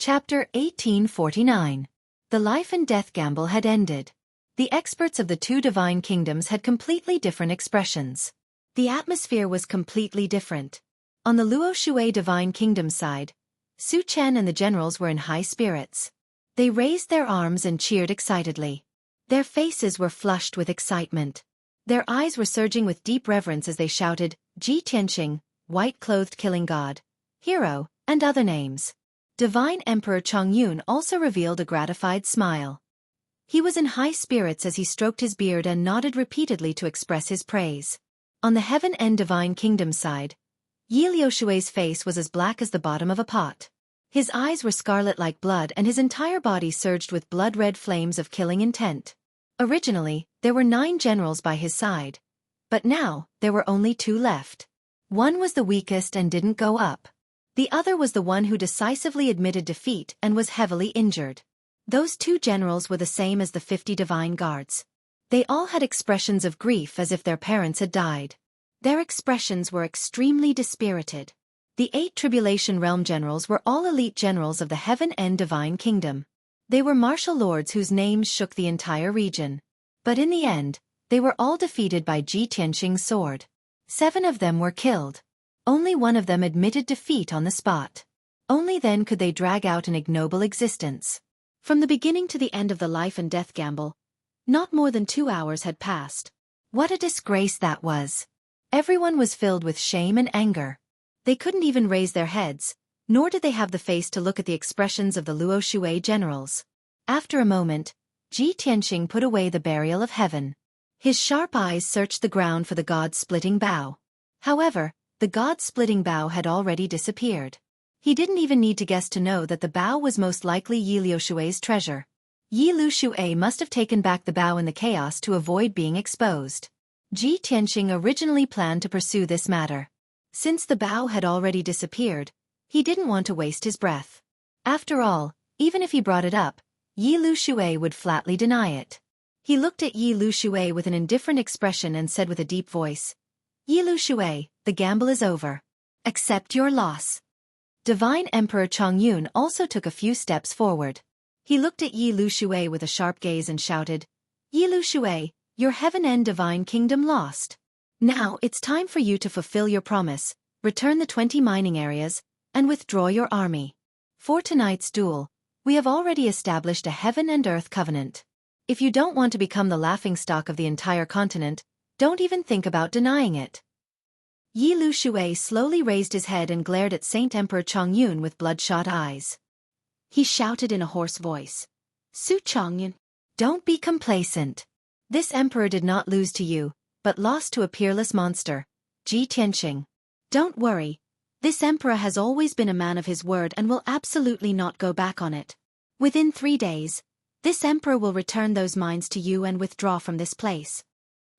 Chapter 1849. The life and death gamble had ended. The experts of the two divine kingdoms had completely different expressions. The atmosphere was completely different. On the Luo Shui divine kingdom side, Su Chen and the generals were in high spirits. They raised their arms and cheered excitedly. Their faces were flushed with excitement. Their eyes were surging with deep reverence as they shouted, Ji Tianqing, white-clothed killing god, hero, and other names. Divine Emperor Chongyun also revealed a gratified smile. He was in high spirits as he stroked his beard and nodded repeatedly to express his praise. On the Heaven and Divine Kingdom side, Yi Liushui's face was as black as the bottom of a pot. His eyes were scarlet like blood and his entire body surged with blood-red flames of killing intent. Originally, there were 9 generals by his side. But now, there were only 2 left. One was the weakest and didn't go up. The other was the one who decisively admitted defeat and was heavily injured. Those 2 generals were the same as the 50 divine guards. They all had expressions of grief as if their parents had died. Their expressions were extremely dispirited. The 8 Tribulation Realm generals were all elite generals of the Heaven and Divine Kingdom. They were martial lords whose names shook the entire region. But in the end, they were all defeated by Ji Tianqing's sword. 7 of them were killed. Only one of them admitted defeat on the spot. Only then could they drag out an ignoble existence. From the beginning to the end of the life and death gamble, not more than 2 hours had passed. What a disgrace that was! Everyone was filled with shame and anger. They couldn't even raise their heads, nor did they have the face to look at the expressions of the Luo Shui generals. After a moment, Ji Tianqing put away the burial of heaven. His sharp eyes searched the ground for the god-splitting bow. However, the god-splitting bow had already disappeared. He didn't even need to guess to know that the bow was most likely Yi Liushui's treasure. Yi Liushui must have taken back the bow in the chaos to avoid being exposed. Ji Tianqing originally planned to pursue this matter. Since the bow had already disappeared, he didn't want to waste his breath. After all, even if he brought it up, Yi Liushui would flatly deny it. He looked at Yi Liushui with an indifferent expression and said with a deep voice, Yi Liushui, the gamble is over. Accept your loss. Divine Emperor Chongyun also took a few steps forward. He looked at Yi Liushui with a sharp gaze and shouted, Yi Liushui, your heaven and divine kingdom lost. Now it's time for you to fulfill your promise, return the 20 mining areas, and withdraw your army. For tonight's duel, we have already established a heaven and earth covenant. If you don't want to become the laughingstock of the entire continent, don't even think about denying it. Yi Liushui slowly raised his head and glared at Saint Emperor Chongyun with bloodshot eyes. He shouted in a hoarse voice, Su Chongyun, don't be complacent. This emperor did not lose to you, but lost to a peerless monster, Ji Tianqing. Don't worry, this emperor has always been a man of his word and will absolutely not go back on it. Within 3 days, this emperor will return those mines to you and withdraw from this place.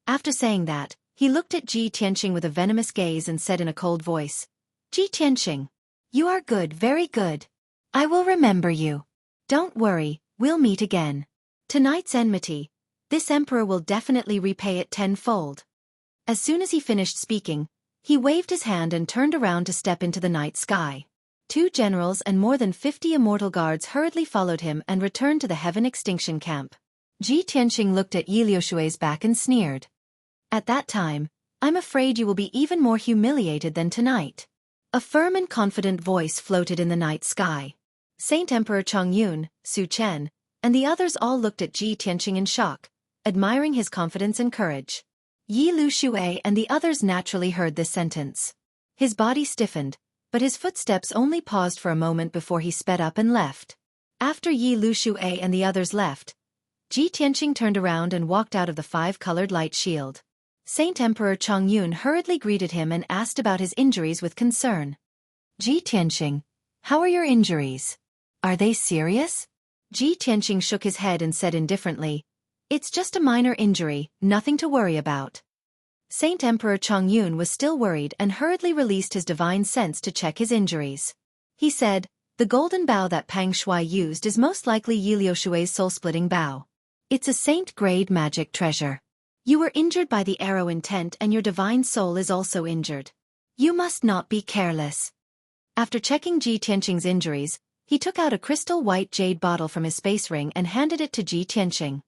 After saying that, he looked at Ji Tianqing with a venomous gaze and said in a cold voice, Ji Tianqing, you are good, very good. I will remember you. Don't worry, we'll meet again. Tonight's enmity, this emperor will definitely repay it tenfold. As soon as he finished speaking, he waved his hand and turned around to step into the night sky. 2 generals and more than 50 immortal guards hurriedly followed him and returned to the Heaven Extinction Camp. Ji Tianqing looked at Yi Liushui's back and sneered. At that time, I'm afraid you will be even more humiliated than tonight. A firm and confident voice floated in the night sky. Saint Emperor Chongyun, Su Chen, and the others all looked at Ji Tianqing in shock, admiring his confidence and courage. Yi Liushui and the others naturally heard this sentence. His body stiffened, but his footsteps only paused for a moment before he sped up and left. After Yi Liushui and the others left, Ji Tianqing turned around and walked out of the 5-colored light shield. Saint Emperor Chongyun hurriedly greeted him and asked about his injuries with concern. Ji Tianqing, how are your injuries? Are they serious? Ji Tianqing shook his head and said indifferently, It's just a minor injury, nothing to worry about. Saint Emperor Chongyun was still worried and hurriedly released his divine sense to check his injuries. He said, the golden bow that Pang Shui used is most likely Yi Liushui's soul-splitting bow. It's a saint-grade magic treasure. You were injured by the arrow intent and your divine soul is also injured. You must not be careless. After checking Ji Tianqing's injuries, He took out a crystal white jade bottle from his space ring and handed it to Ji Tianqing.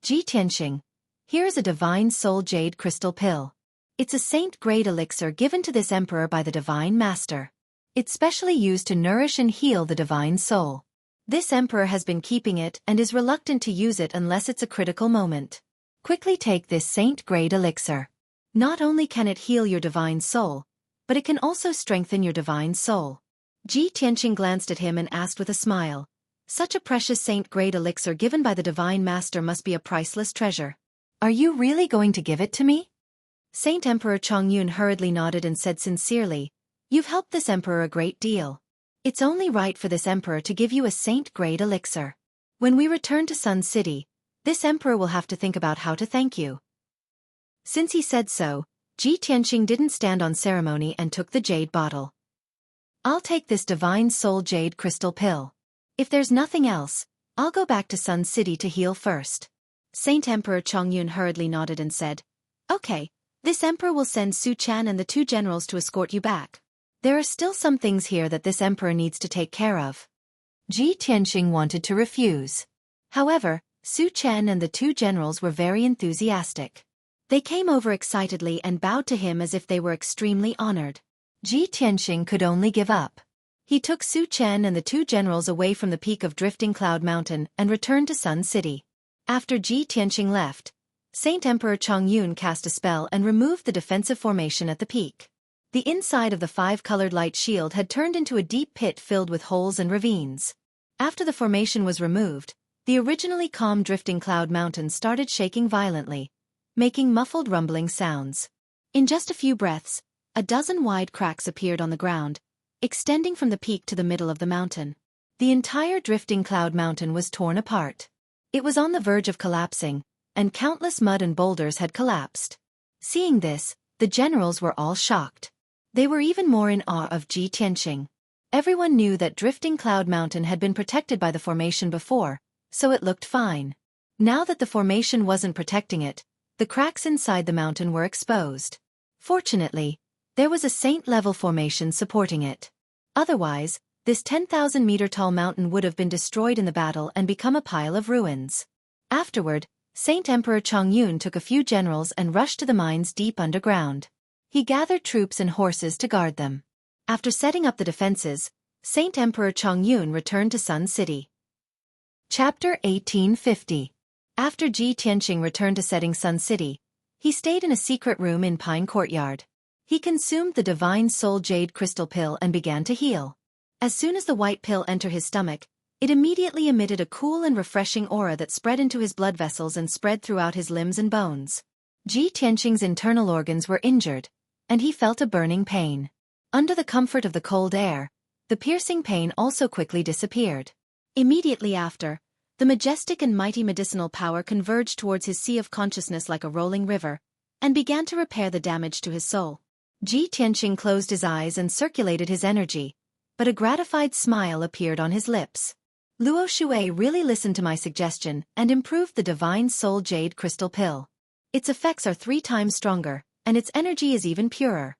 Ji Tianqing, here is a divine soul jade crystal pill. It's a saint-grade elixir given to this emperor by the divine master. It's specially used to nourish and heal the divine soul. This emperor has been keeping it and is reluctant to use it unless it's a critical moment. Quickly take this saint-grade elixir. Not only can it heal your divine soul, but it can also strengthen your divine soul. Ji Tianqing glanced at him and asked with a smile, such a precious saint-grade elixir given by the divine master must be a priceless treasure. Are you really going to give it to me? Saint Emperor Chongyun hurriedly nodded and said sincerely, you've helped this emperor a great deal. It's only right for this emperor to give you a saint-grade elixir. When we return to Sun City, this emperor will have to think about how to thank you. Since he said so, Ji Tianqing didn't stand on ceremony and took the jade bottle. I'll take this divine soul jade crystal pill. If there's nothing else, I'll go back to Sun City to heal first. Saint Emperor Chongyun hurriedly nodded and said, okay, this emperor will send Su Chan and the 2 generals to escort you back. There are still some things here that this emperor needs to take care of. Ji Tianqing wanted to refuse. However, Su Chan and the 2 generals were very enthusiastic. They came over excitedly and bowed to him as if they were extremely honored. Ji Tianqing could only give up. He took Su Chen and the 2 generals away from the peak of Drifting Cloud Mountain and returned to Sun City. After Ji Tianqing left, Saint Emperor Chongyun cast a spell and removed the defensive formation at the peak. The inside of the 5-colored light shield had turned into a deep pit filled with holes and ravines. After the formation was removed, the originally calm Drifting Cloud Mountain started shaking violently, making muffled rumbling sounds. In just a few breaths, a dozen wide cracks appeared on the ground, extending from the peak to the middle of the mountain. The entire Drifting Cloud Mountain was torn apart. It was on the verge of collapsing, and countless mud and boulders had collapsed. Seeing this, the generals were all shocked. They were even more in awe of Ji Tianqing. Everyone knew that Drifting Cloud Mountain had been protected by the formation before, so it looked fine. Now that the formation wasn't protecting it, the cracks inside the mountain were exposed. Fortunately, there was a saint-level formation supporting it. Otherwise, this 10,000-meter-tall mountain would have been destroyed in the battle and become a pile of ruins. Afterward, Saint Emperor Chongyun took a few generals and rushed to the mines deep underground. He gathered troops and horses to guard them. After setting up the defenses, Saint Emperor Chongyun returned to Sun City. Chapter 1850. After Ji Tianqing returned to setting Sun City, he stayed in a secret room in Pine Courtyard. He consumed the divine soul jade crystal pill and began to heal. As soon as the white pill entered his stomach, it immediately emitted a cool and refreshing aura that spread into his blood vessels and spread throughout his limbs and bones. Ji Tianqing's internal organs were injured, and he felt a burning pain. Under the comfort of the cold air, the piercing pain also quickly disappeared. Immediately after, the majestic and mighty medicinal power converged towards his sea of consciousness like a rolling river, and began to repair the damage to his soul. Ji Tianqing closed his eyes and circulated his energy, but a gratified smile appeared on his lips. Luo Shui really listened to my suggestion and improved the divine soul jade crystal pill. Its effects are 3 times stronger, and its energy is even purer.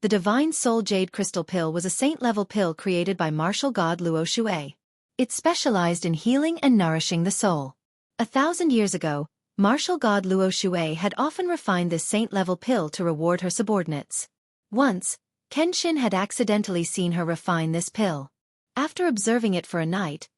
The divine soul jade crystal pill was a saint-level pill created by martial god Luo Shui. It specialized in healing and nourishing the soul. 1,000 years ago, martial god Luo Shui had often refined this saint-level pill to reward her subordinates. Once, Kenshin had accidentally seen her refine this pill. After observing it for a night,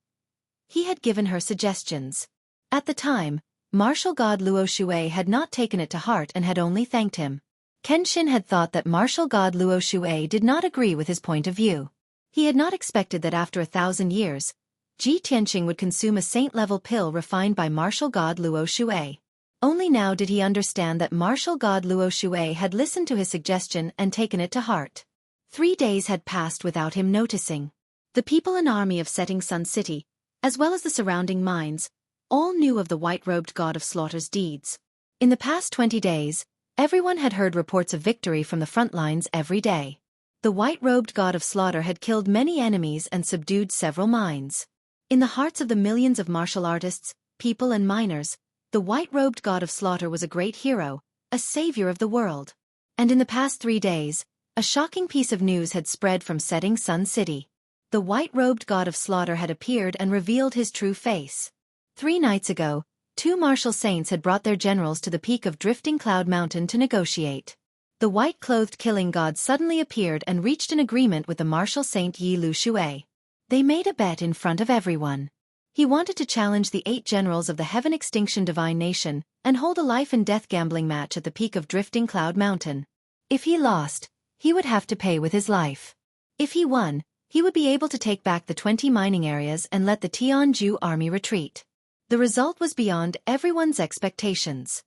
he had given her suggestions. At the time, martial god Luo Shui had not taken it to heart and had only thanked him. Kenshin had thought that martial god Luo Shui did not agree with his point of view. He had not expected that after 1,000 years, Ji Tianqing would consume a saint-level pill refined by martial god Luo Shui. Only now did he understand that martial god Luo Shui had listened to his suggestion and taken it to heart. 3 days had passed without him noticing. The people and army of Setting Sun City, as well as the surrounding mines, all knew of the white-robed god of slaughter's deeds. In the past 20 days, everyone had heard reports of victory from the front lines every day. The white-robed god of slaughter had killed many enemies and subdued several mines. In the hearts of the millions of martial artists, people and miners, the white-robed god of slaughter was a great hero, a savior of the world. And in the past 3 days, a shocking piece of news had spread from Setting Sun City. The white-robed god of slaughter had appeared and revealed his true face. 3 nights ago, 2 martial saints had brought their generals to the peak of Drifting Cloud Mountain to negotiate. The white-clothed killing god suddenly appeared and reached an agreement with the martial saint Yi Lu Xue. They made a bet in front of everyone. He wanted to challenge the 8 generals of the Heaven Extinction Divine Nation and hold a life-and-death gambling match at the peak of Drifting Cloud Mountain. If he lost, he would have to pay with his life. If he won, he would be able to take back the 20 mining areas and let the Tianju army retreat. The result was beyond everyone's expectations.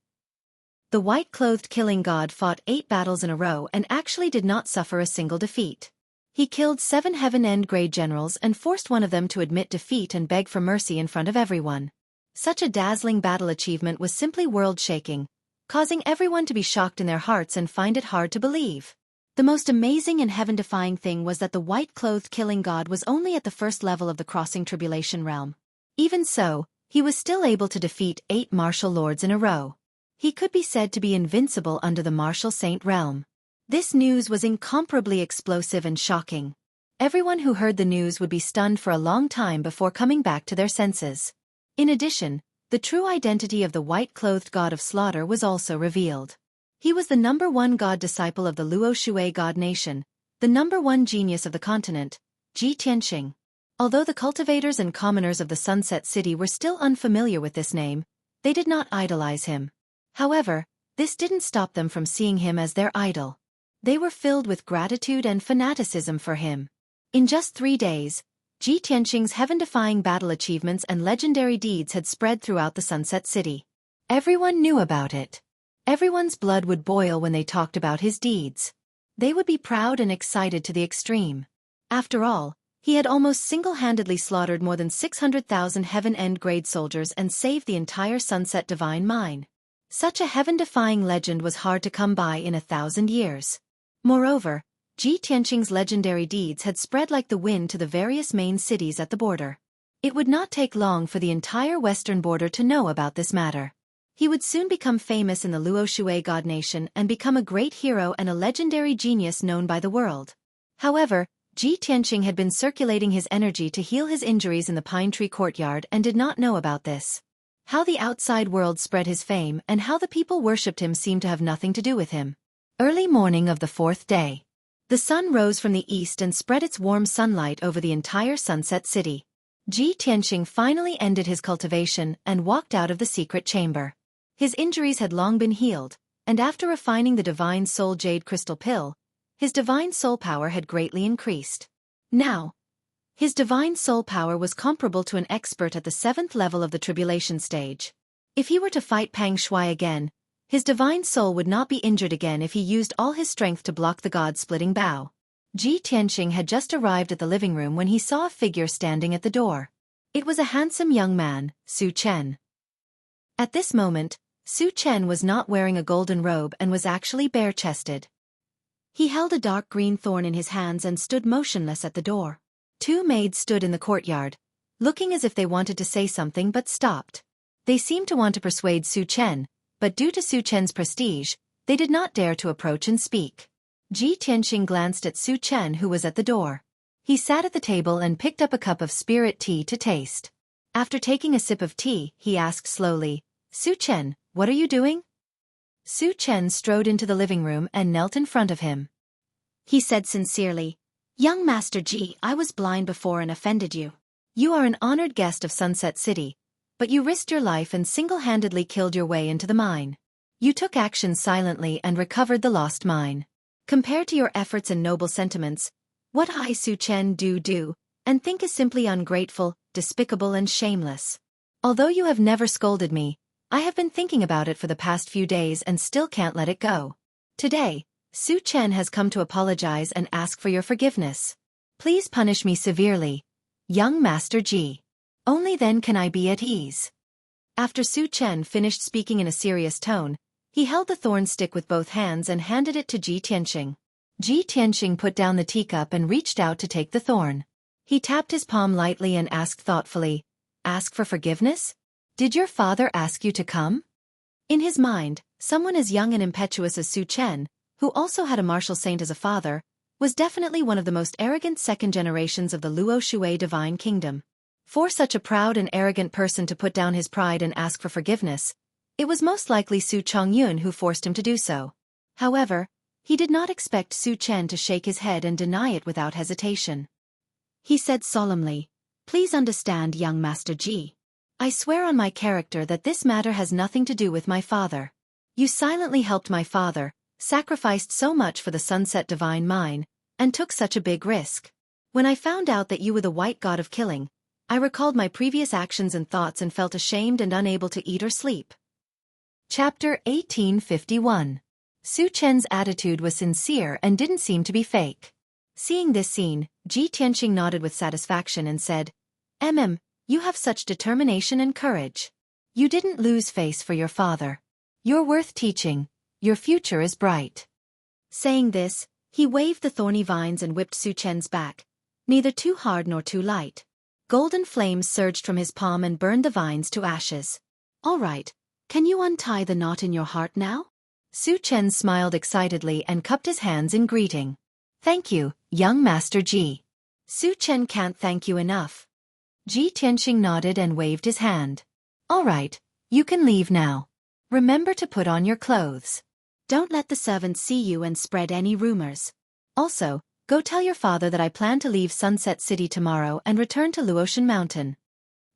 The white-clothed killing god fought 8 battles in a row and actually did not suffer a single defeat. He killed 7 Heaven-End grade generals and forced one of them to admit defeat and beg for mercy in front of everyone. Such a dazzling battle achievement was simply world-shaking, causing everyone to be shocked in their hearts and find it hard to believe. The most amazing and heaven-defying thing was that the white-clothed killing god was only at the first level of the Crossing Tribulation realm. Even so, he was still able to defeat 8 martial lords in a row. He could be said to be invincible under the martial saint realm. This news was incomparably explosive and shocking. Everyone who heard the news would be stunned for a long time before coming back to their senses. In addition, the true identity of the white-clothed god of slaughter was also revealed. He was the #1 god disciple of the Luo Xue god nation, the #1 genius of the continent, Ji Tianxing. Although the cultivators and commoners of the Sunset City were still unfamiliar with this name, they did not idolize him. However, this didn't stop them from seeing him as their idol. They were filled with gratitude and fanaticism for him. In just 3 days, Ji Tianxing's heaven-defying battle achievements and legendary deeds had spread throughout the Sunset City. Everyone knew about it. Everyone's blood would boil when they talked about his deeds. They would be proud and excited to the extreme. After all, he had almost single-handedly slaughtered more than 600,000 Heaven-End grade soldiers and saved the entire Sunset Divine Mine. Such a heaven-defying legend was hard to come by in 1,000 years. Moreover, Ji Tianxing's legendary deeds had spread like the wind to the various main cities at the border. It would not take long for the entire western border to know about this matter. He would soon become famous in the Luo Xue god nation and become a great hero and a legendary genius known by the world. However, Ji Tianxing had been circulating his energy to heal his injuries in the Pine Tree Courtyard and did not know about this. How the outside world spread his fame and how the people worshipped him seemed to have nothing to do with him. Early morning of the 4th day. The sun rose from the east and spread its warm sunlight over the entire Sunset City. Ji Tianxing finally ended his cultivation and walked out of the secret chamber. His injuries had long been healed, and after refining the Divine Soul Jade Crystal Pill, his Divine Soul power had greatly increased. Now, his Divine Soul power was comparable to an expert at the 7th level of the Tribulation stage. If he were to fight Pang Shui again, his Divine Soul would not be injured again if he used all his strength to block the god-splitting bow. Ji Tianxing had just arrived at the living room when he saw a figure standing at the door. It was a handsome young man, Su Chen. At this moment, Su Chen was not wearing a golden robe and was actually bare-chested. He held a dark green thorn in his hands and stood motionless at the door. 2 maids stood in the courtyard, looking as if they wanted to say something but stopped. They seemed to want to persuade Su Chen, but due to Su Chen's prestige, they did not dare to approach and speak. Ji Tianxing glanced at Su Chen who was at the door. He sat at the table and picked up a cup of spirit tea to taste. After taking a sip of tea, he asked slowly, "Su Chen, what are you doing?" Su Chen strode into the living room and knelt in front of him. He said sincerely, "Young Master Ji, I was blind before and offended you. You are an honored guest of Sunset City, but you risked your life and single-handedly killed your way into the mine. You took action silently and recovered the lost mine. Compared to your efforts and noble sentiments, what I Su Chen do, and think is simply ungrateful, despicable and shameless. Although you have never scolded me, I have been thinking about it for the past few days and still can't let it go. Today, Su Chen has come to apologize and ask for your forgiveness. Please punish me severely, young Master Ji. Only then can I be at ease." After Su Chen finished speaking in a serious tone, he held the thorn stick with both hands and handed it to Ji Tianxing. Ji Tianxing put down the teacup and reached out to take the thorn. He tapped his palm lightly and asked thoughtfully, "Ask for forgiveness? Did your father ask you to come?" In his mind, someone as young and impetuous as Su Chen, who also had a martial saint as a father, was definitely one of the most arrogant second generations of the Luo Shui divine kingdom. For such a proud and arrogant person to put down his pride and ask for forgiveness, it was most likely Su Chongyun who forced him to do so. However, he did not expect Su Chen to shake his head and deny it without hesitation. He said solemnly, "Please understand, young Master Ji. I swear on my character that this matter has nothing to do with my father. You silently helped my father, sacrificed so much for the Sunset Divine Mine, and took such a big risk. When I found out that you were the white god of killing, I recalled my previous actions and thoughts and felt ashamed and unable to eat or sleep." Chapter 1851. Su Chen's attitude was sincere and didn't seem to be fake. Seeing this scene, Ji Tianqing nodded with satisfaction and said, You have such determination and courage. You didn't lose face for your father. You're worth teaching. Your future is bright." Saying this, he waved the thorny vines and whipped Su Chen's back, neither too hard nor too light. Golden flames surged from his palm and burned the vines to ashes. "All right, can you untie the knot in your heart now?" Su Chen smiled excitedly and cupped his hands in greeting. "Thank you, young Master Ji." "Su Chen can't thank you enough." Ji Tianqing nodded and waved his hand. "All right, you can leave now. Remember to put on your clothes. Don't let the servants see you and spread any rumors. Also, go tell your father that I plan to leave Sunset City tomorrow and return to Luotian Mountain."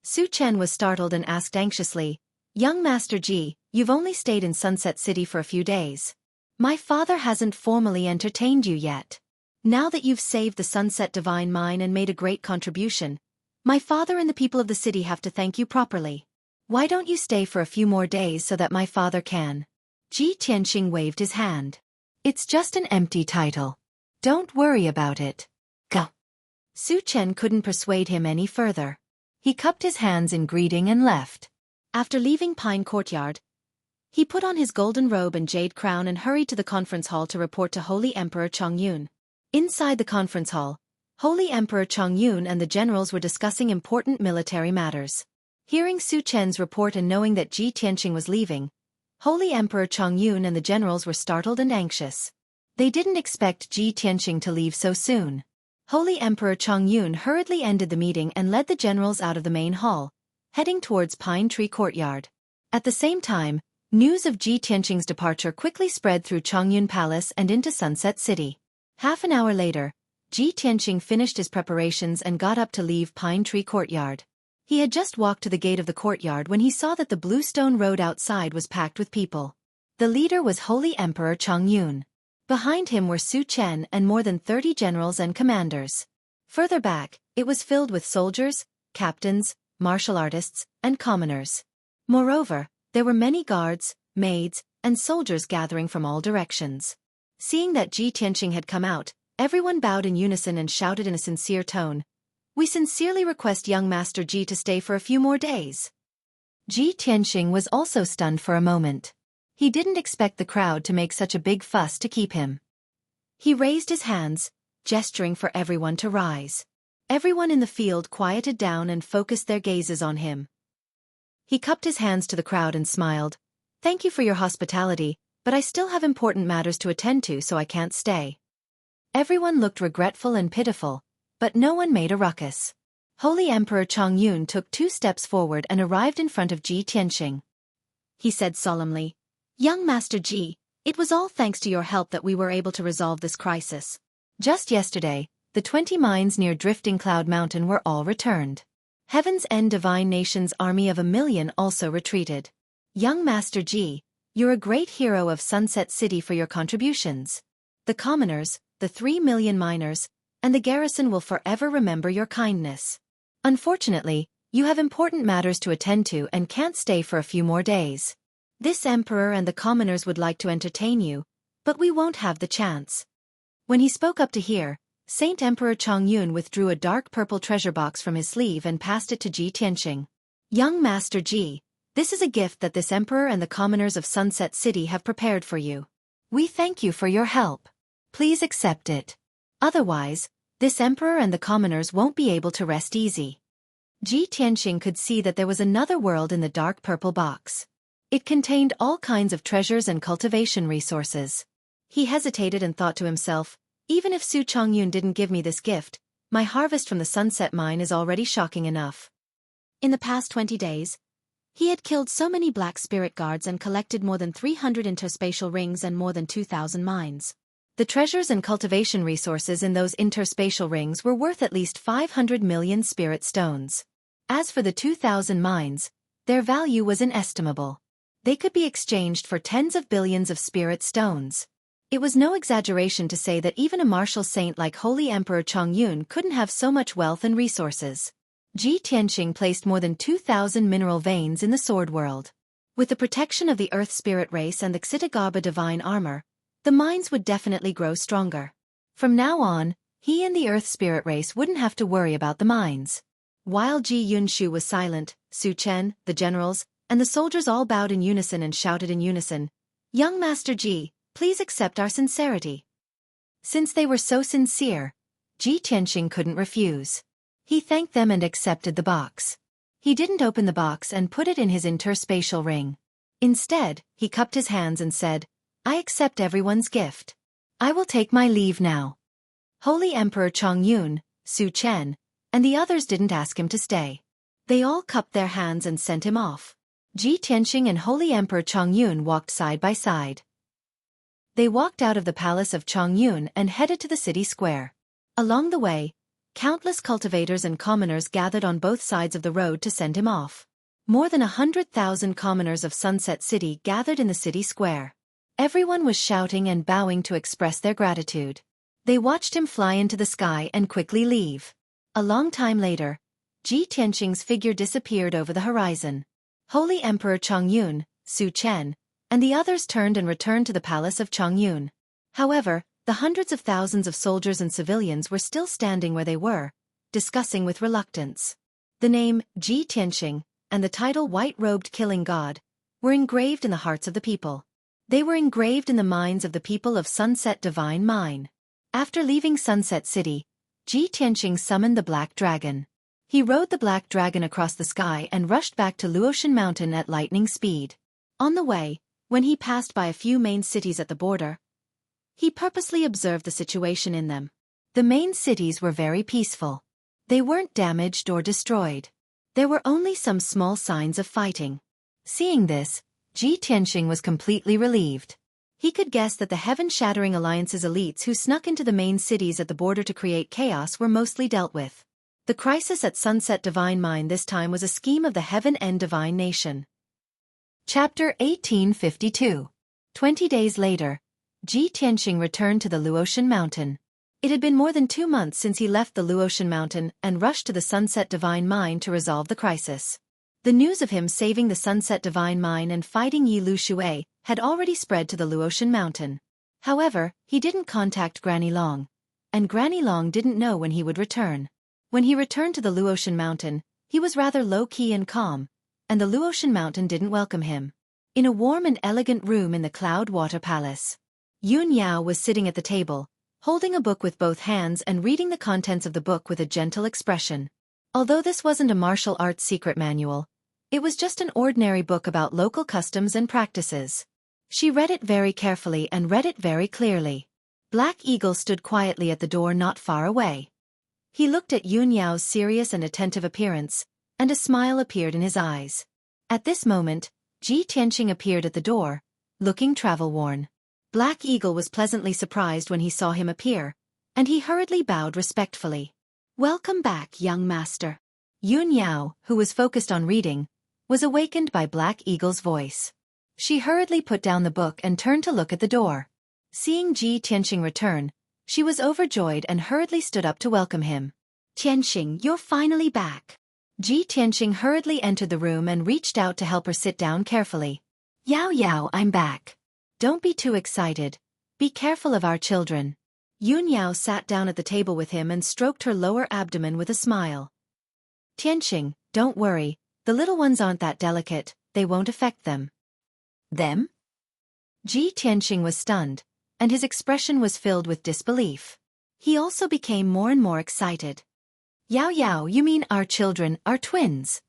Su Chen was startled and asked anxiously, "Young Master Ji, you've only stayed in Sunset City for a few days. My father hasn't formally entertained you yet. Now that you've saved the Sunset Divine Mine and made a great contribution, my father and the people of the city have to thank you properly. Why don't you stay for a few more days so that my father can?" Ji Tianqing waved his hand. "It's just an empty title. Don't worry about it. Go." Su Chen couldn't persuade him any further. He cupped his hands in greeting and left. After leaving Pine Courtyard, he put on his golden robe and jade crown and hurried to the conference hall to report to Holy Emperor Chongyun. Inside the conference hall, Holy Emperor Chongyun and the generals were discussing important military matters. Hearing Su Chen's report and knowing that Ji Tianqing was leaving, Holy Emperor Chongyun and the generals were startled and anxious. They didn't expect Ji Tianqing to leave so soon. Holy Emperor Chongyun hurriedly ended the meeting and led the generals out of the main hall, heading towards Pine Tree Courtyard. At the same time, news of Ji Tianqing's departure quickly spread through Chongyun Palace and into Sunset City. Half an hour later, Ji Tianqing finished his preparations and got up to leave Pine Tree Courtyard. He had just walked to the gate of the courtyard when he saw that the bluestone road outside was packed with people. The leader was Holy Emperor Chongyun. Behind him were Su Chen and more than 30 generals and commanders. Further back, it was filled with soldiers, captains, martial artists, and commoners. Moreover, there were many guards, maids, and soldiers gathering from all directions. Seeing that Ji Tianqing had come out, everyone bowed in unison and shouted in a sincere tone, "We sincerely request young Master Ji to stay for a few more days." Ji Tianqing was also stunned for a moment. He didn't expect the crowd to make such a big fuss to keep him. He raised his hands, gesturing for everyone to rise. Everyone in the field quieted down and focused their gazes on him. He cupped his hands to the crowd and smiled. "Thank you for your hospitality, but I still have important matters to attend to, so I can't stay." Everyone looked regretful and pitiful, but no one made a ruckus. Holy Emperor Chongyun took 2 steps forward and arrived in front of Ji Tianqing. He said solemnly, "Young Master Ji, it was all thanks to your help that we were able to resolve this crisis. Just yesterday, the 20 mines near Drifting Cloud Mountain were all returned. Heaven's End Divine Nation's army of 1,000,000 also retreated. Young Master Ji, you're a great hero of Sunset City for your contributions. The commoners, the 3,000,000 miners, and the garrison will forever remember your kindness. Unfortunately, you have important matters to attend to and can't stay for a few more days. This emperor and the commoners would like to entertain you, but we won't have the chance." When he spoke up to hear, Saint Emperor Chongyun withdrew a dark purple treasure box from his sleeve and passed it to Ji Tianqing. "Young Master Ji, this is a gift that this emperor and the commoners of Sunset City have prepared for you. We thank you for your help. Please accept it. Otherwise, this emperor and the commoners won't be able to rest easy." Ji Tianqing could see that there was another world in the dark purple box. It contained all kinds of treasures and cultivation resources. He hesitated and thought to himself, Even if Su Chongyun didn't give me this gift, my harvest from the sunset mine is already shocking enough. In the past 20 days, he had killed so many black spirit guards and collected more than 300 interspatial rings and more than 2,000 mines. The treasures and cultivation resources in those interspatial rings were worth at least 500 million spirit stones. As for the 2,000 mines, their value was inestimable. They could be exchanged for tens of billions of spirit stones. It was no exaggeration to say that even a martial saint like Holy Emperor Chongyun couldn't have so much wealth and resources. Ji Tianqing placed more than 2,000 mineral veins in the sword world. With the protection of the earth spirit race and the Xitigaba divine armor, the mines would definitely grow stronger. From now on, he and the earth spirit race wouldn't have to worry about the mines. While Ji Yunshu was silent, Su Chen, the generals, and the soldiers all bowed in unison and shouted in unison, "Young Master Ji, please accept our sincerity." Since they were so sincere, Ji Tianqing couldn't refuse. He thanked them and accepted the box. He didn't open the box and put it in his interspatial ring. Instead, he cupped his hands and said, "I accept everyone's gift. I will take my leave now." Holy Emperor Chongyun, Su Chen, and the others didn't ask him to stay. They all cupped their hands and sent him off. Ji Tianqing and Holy Emperor Chongyun walked side by side. They walked out of the palace of Chongyun and headed to the city square. Along the way, countless cultivators and commoners gathered on both sides of the road to send him off. More than 100,000 commoners of Sunset City gathered in the city square. Everyone was shouting and bowing to express their gratitude. They watched him fly into the sky and quickly leave. A long time later, Ji Tianqing's figure disappeared over the horizon. Holy Emperor Chongyun, Su Chen, and the others turned and returned to the palace of Chongyun. However, the hundreds of thousands of soldiers and civilians were still standing where they were, discussing with reluctance. The name, Ji Tianqing, and the title White-Robed Killing God, were engraved in the hearts of the people. They were engraved in the minds of the people of Sunset Divine Mine. After leaving Sunset City, Ji Tianqing summoned the Black Dragon. He rode the Black Dragon across the sky and rushed back to Luotian Mountain at lightning speed. On the way, when he passed by a few main cities at the border, he purposely observed the situation in them. The main cities were very peaceful. They weren't damaged or destroyed. There were only some small signs of fighting. Seeing this, Ji Tianqing was completely relieved. He could guess that the heaven-shattering alliance's elites who snuck into the main cities at the border to create chaos were mostly dealt with. The crisis at Sunset Divine Mine this time was a scheme of the Heaven End Divine Nation. Chapter 1852. 20 days later, Ji Tianqing returned to the Luotian Mountain. It had been more than 2 months since he left the Luotian Mountain and rushed to the Sunset Divine Mine to resolve the crisis. The news of him saving the Sunset Divine Mine and fighting Yi Lu Xueqi had already spread to the Luotian Mountain. However, he didn't contact Granny Long, and Granny Long didn't know when he would return. When he returned to the Luotian Mountain, he was rather low-key and calm, and the Luotian Mountain didn't welcome him. In a warm and elegant room in the Cloud Water Palace, Yun Yao was sitting at the table, holding a book with both hands and reading the contents of the book with a gentle expression. Although this wasn't a martial arts secret manual, it was just an ordinary book about local customs and practices. She read it very carefully and read it very clearly. Black Eagle stood quietly at the door not far away. He looked at Yun Yao's serious and attentive appearance, and a smile appeared in his eyes. At this moment, Ji Tianqing appeared at the door, looking travel-worn. Black Eagle was pleasantly surprised when he saw him appear, and he hurriedly bowed respectfully. "Welcome back, young master." Yun Yao, who was focused on reading, was awakened by Black Eagle's voice. She hurriedly put down the book and turned to look at the door. Seeing Ji Tianqing return, she was overjoyed and hurriedly stood up to welcome him. "Tianqing, you're finally back." Ji Tianqing hurriedly entered the room and reached out to help her sit down carefully. "Yao Yao, I'm back. Don't be too excited. Be careful of our children." Yun Yao sat down at the table with him and stroked her lower abdomen with a smile. "Tianqing, don't worry, the little ones aren't that delicate, they won't affect them." "Them?" Ji Tianqing was stunned, and his expression was filled with disbelief. He also became more and more excited. "Yao Yao, you mean our children, our twins?"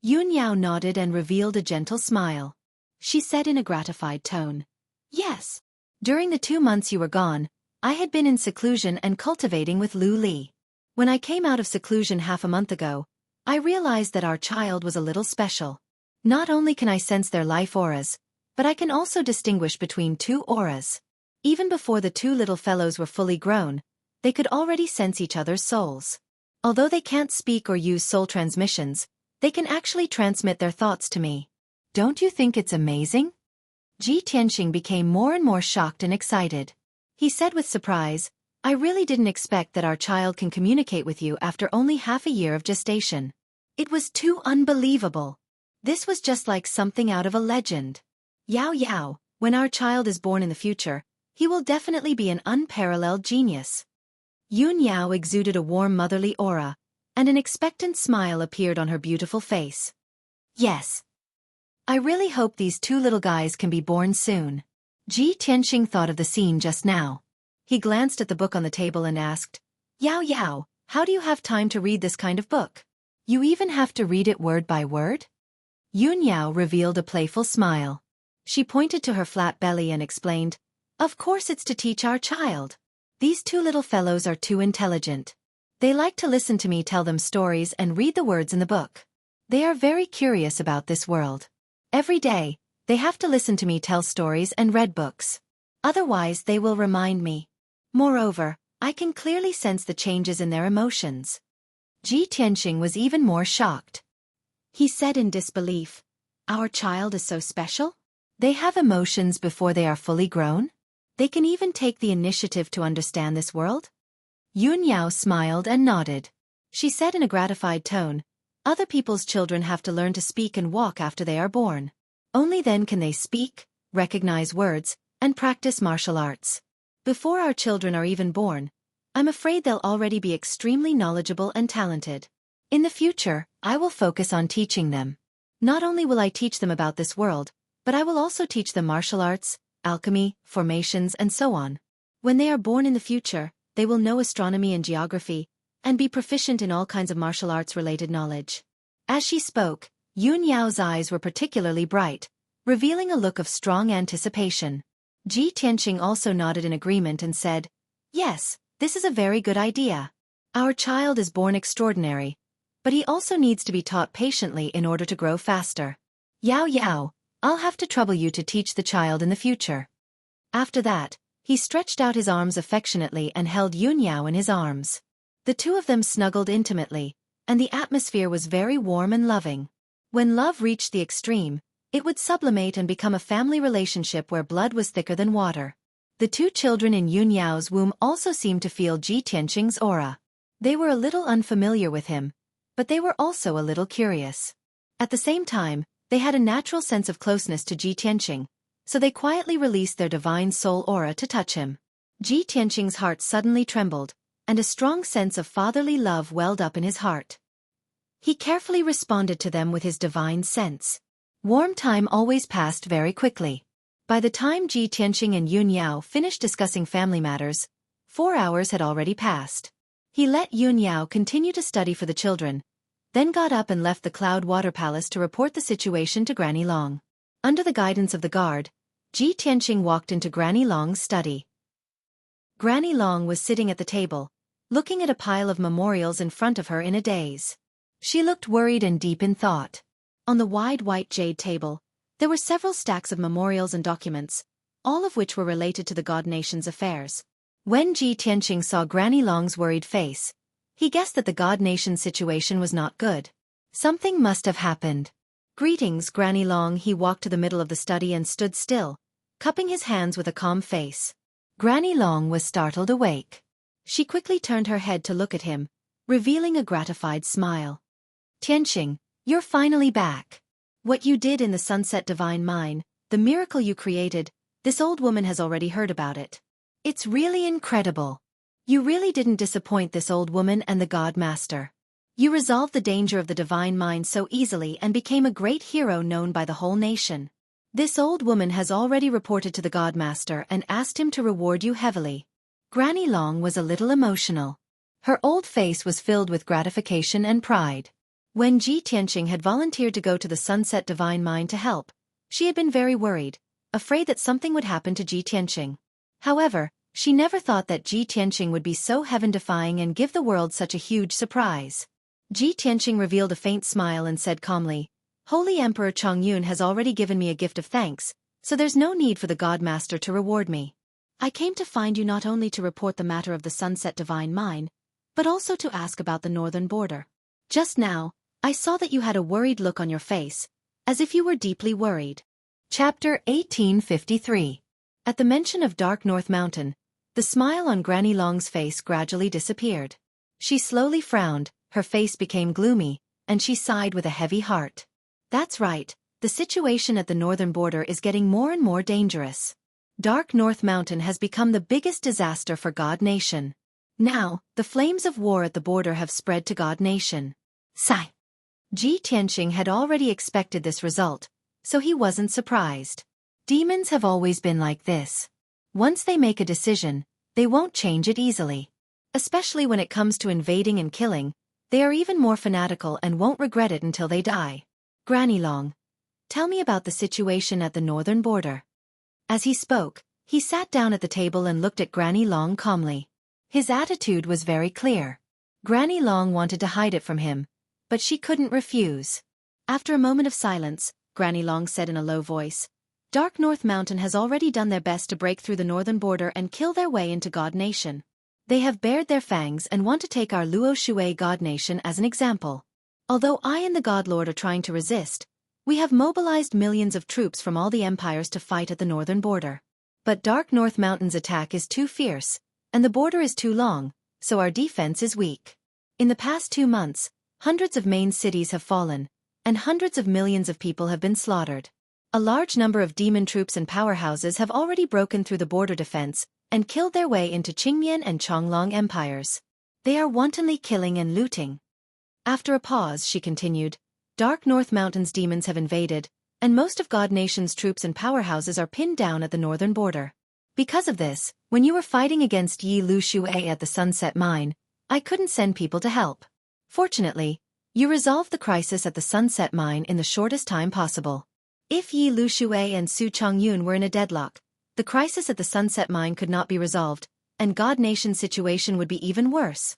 Yun Yao nodded and revealed a gentle smile. She said in a gratified tone, "Yes. During the 2 months you were gone, I had been in seclusion and cultivating with Lu Li. When I came out of seclusion half a month ago, I realized that our child was a little special. Not only can I sense their life auras, but I can also distinguish between two auras. Even before the two little fellows were fully grown, they could already sense each other's souls. Although they can't speak or use soul transmissions, they can actually transmit their thoughts to me. Don't you think it's amazing? Ji Tianxing became more and more shocked and excited. He said with surprise, I really didn't expect that our child can communicate with you after only half a year of gestation. It was too unbelievable. This was just like something out of a legend. Yao Yao, when our child is born in the future, he will definitely be an unparalleled genius. Yun Yao exuded a warm motherly aura, and an expectant smile appeared on her beautiful face. Yes. I really hope these two little guys can be born soon. Ji Tianxing thought of the scene just now. He glanced at the book on the table and asked, Yao Yao, how do you have time to read this kind of book? You even have to read it word by word? Yun Yao revealed a playful smile. She pointed to her flat belly and explained, Of course it's to teach our child. These two little fellows are too intelligent. They like to listen to me tell them stories and read the words in the book. They are very curious about this world. Every day, they have to listen to me tell stories and read books. Otherwise they will remind me. Moreover, I can clearly sense the changes in their emotions. Ji Tianxing was even more shocked. He said in disbelief, Our child is so special? They have emotions before they are fully grown? They can even take the initiative to understand this world? Yun Yao smiled and nodded. She said in a gratified tone, Other people's children have to learn to speak and walk after they are born. Only then can they speak, recognize words, and practice martial arts. Before our children are even born, I'm afraid they'll already be extremely knowledgeable and talented. In the future, I will focus on teaching them. Not only will I teach them about this world, but I will also teach them martial arts, alchemy, formations, and so on. When they are born in the future, they will know astronomy and geography, and be proficient in all kinds of martial arts-related knowledge. As she spoke, Yun Yao's eyes were particularly bright, revealing a look of strong anticipation. Ji Tianxing also nodded in agreement and said, Yes, this is a very good idea. Our child is born extraordinary, but he also needs to be taught patiently in order to grow faster. Yao Yao, I'll have to trouble you to teach the child in the future. After that, he stretched out his arms affectionately and held Yun Yao in his arms. The two of them snuggled intimately, and the atmosphere was very warm and loving. When love reached the extreme, it would sublimate and become a family relationship where blood was thicker than water. The two children in Yun Yao's womb also seemed to feel Ji Tianxing's aura. They were a little unfamiliar with him, but they were also a little curious. At the same time, they had a natural sense of closeness to Ji Tianxing, so they quietly released their divine soul aura to touch him. Ji Tianxing's heart suddenly trembled, and a strong sense of fatherly love welled up in his heart. He carefully responded to them with his divine sense. Warm time always passed very quickly. By the time Ji Tianxing and Yun Yao finished discussing family matters, 4 hours had already passed. He let Yun Yao continue to study for the children, then got up and left the Cloud Water Palace to report the situation to Granny Long. Under the guidance of the guard, Ji Tianxing walked into Granny Long's study. Granny Long was sitting at the table, looking at a pile of memorials in front of her in a daze. She looked worried and deep in thought. On the wide white jade table, there were several stacks of memorials and documents, all of which were related to the God Nation's affairs. When Ji Tianxing saw Granny Long's worried face, he guessed that the God Nation's situation was not good. Something must have happened. Greetings, Granny Long. He walked to the middle of the study and stood still, cupping his hands with a calm face. Granny Long was startled awake. She quickly turned her head to look at him, revealing a gratified smile. Tianxing, you're finally back. What you did in the Sunset Divine Mine, the miracle you created, this old woman has already heard about it. It's really incredible. You really didn't disappoint this old woman and the God Master. You resolved the danger of the Divine Mine so easily and became a great hero known by the whole nation. This old woman has already reported to the God Master and asked him to reward you heavily. Granny Long was a little emotional. Her old face was filled with gratification and pride. When Ji Tianxing had volunteered to go to the Sunset Divine Mine to help, she had been very worried, afraid that something would happen to Ji Tianxing. However, She never thought that Ji Tianqing would be so heaven-defying and give the world such a huge surprise. Ji Tianqing revealed a faint smile and said calmly, "Holy Emperor Chongyun has already given me a gift of thanks, so there's no need for the God Master to reward me. I came to find you not only to report the matter of the Sunset Divine Mine, but also to ask about the northern border. Just now, I saw that you had a worried look on your face, as if you were deeply worried." Chapter 1853. At the mention of Dark North Mountain, the smile on Granny Long's face gradually disappeared. She slowly frowned, her face became gloomy, and she sighed with a heavy heart. That's right, the situation at the northern border is getting more and more dangerous. Dark North Mountain has become the biggest disaster for God Nation. Now, the flames of war at the border have spread to God Nation. Sigh. Ji Tianqing had already expected this result, so he wasn't surprised. Demons have always been like this. Once they make a decision, they won't change it easily. Especially when it comes to invading and killing, they are even more fanatical and won't regret it until they die. Granny Long, tell me about the situation at the northern border. As he spoke, he sat down at the table and looked at Granny Long calmly. His attitude was very clear. Granny Long wanted to hide it from him, but she couldn't refuse. After a moment of silence, Granny Long said in a low voice, "Dark North Mountain has already done their best to break through the northern border and kill their way into God Nation. They have bared their fangs and want to take our Luo Shui God Nation as an example. Although I and the God Lord are trying to resist, we have mobilized millions of troops from all the empires to fight at the northern border. But Dark North Mountain's attack is too fierce, and the border is too long, so our defense is weak. In the past 2 months, hundreds of main cities have fallen, and hundreds of millions of people have been slaughtered. A large number of demon troops and powerhouses have already broken through the border defense and killed their way into Qingmian and Chonglong empires. They are wantonly killing and looting." After a pause, she continued, "Dark North Mountain's demons have invaded, and most of God Nation's troops and powerhouses are pinned down at the northern border. Because of this, when you were fighting against Yi Lu Shui at the Sunset Mine, I couldn't send people to help. Fortunately, you resolved the crisis at the Sunset Mine in the shortest time possible. If Yi Lu Shui and Su Chongyun were in a deadlock, the crisis at the Sunset Mine could not be resolved, and God Nation's situation would be even worse."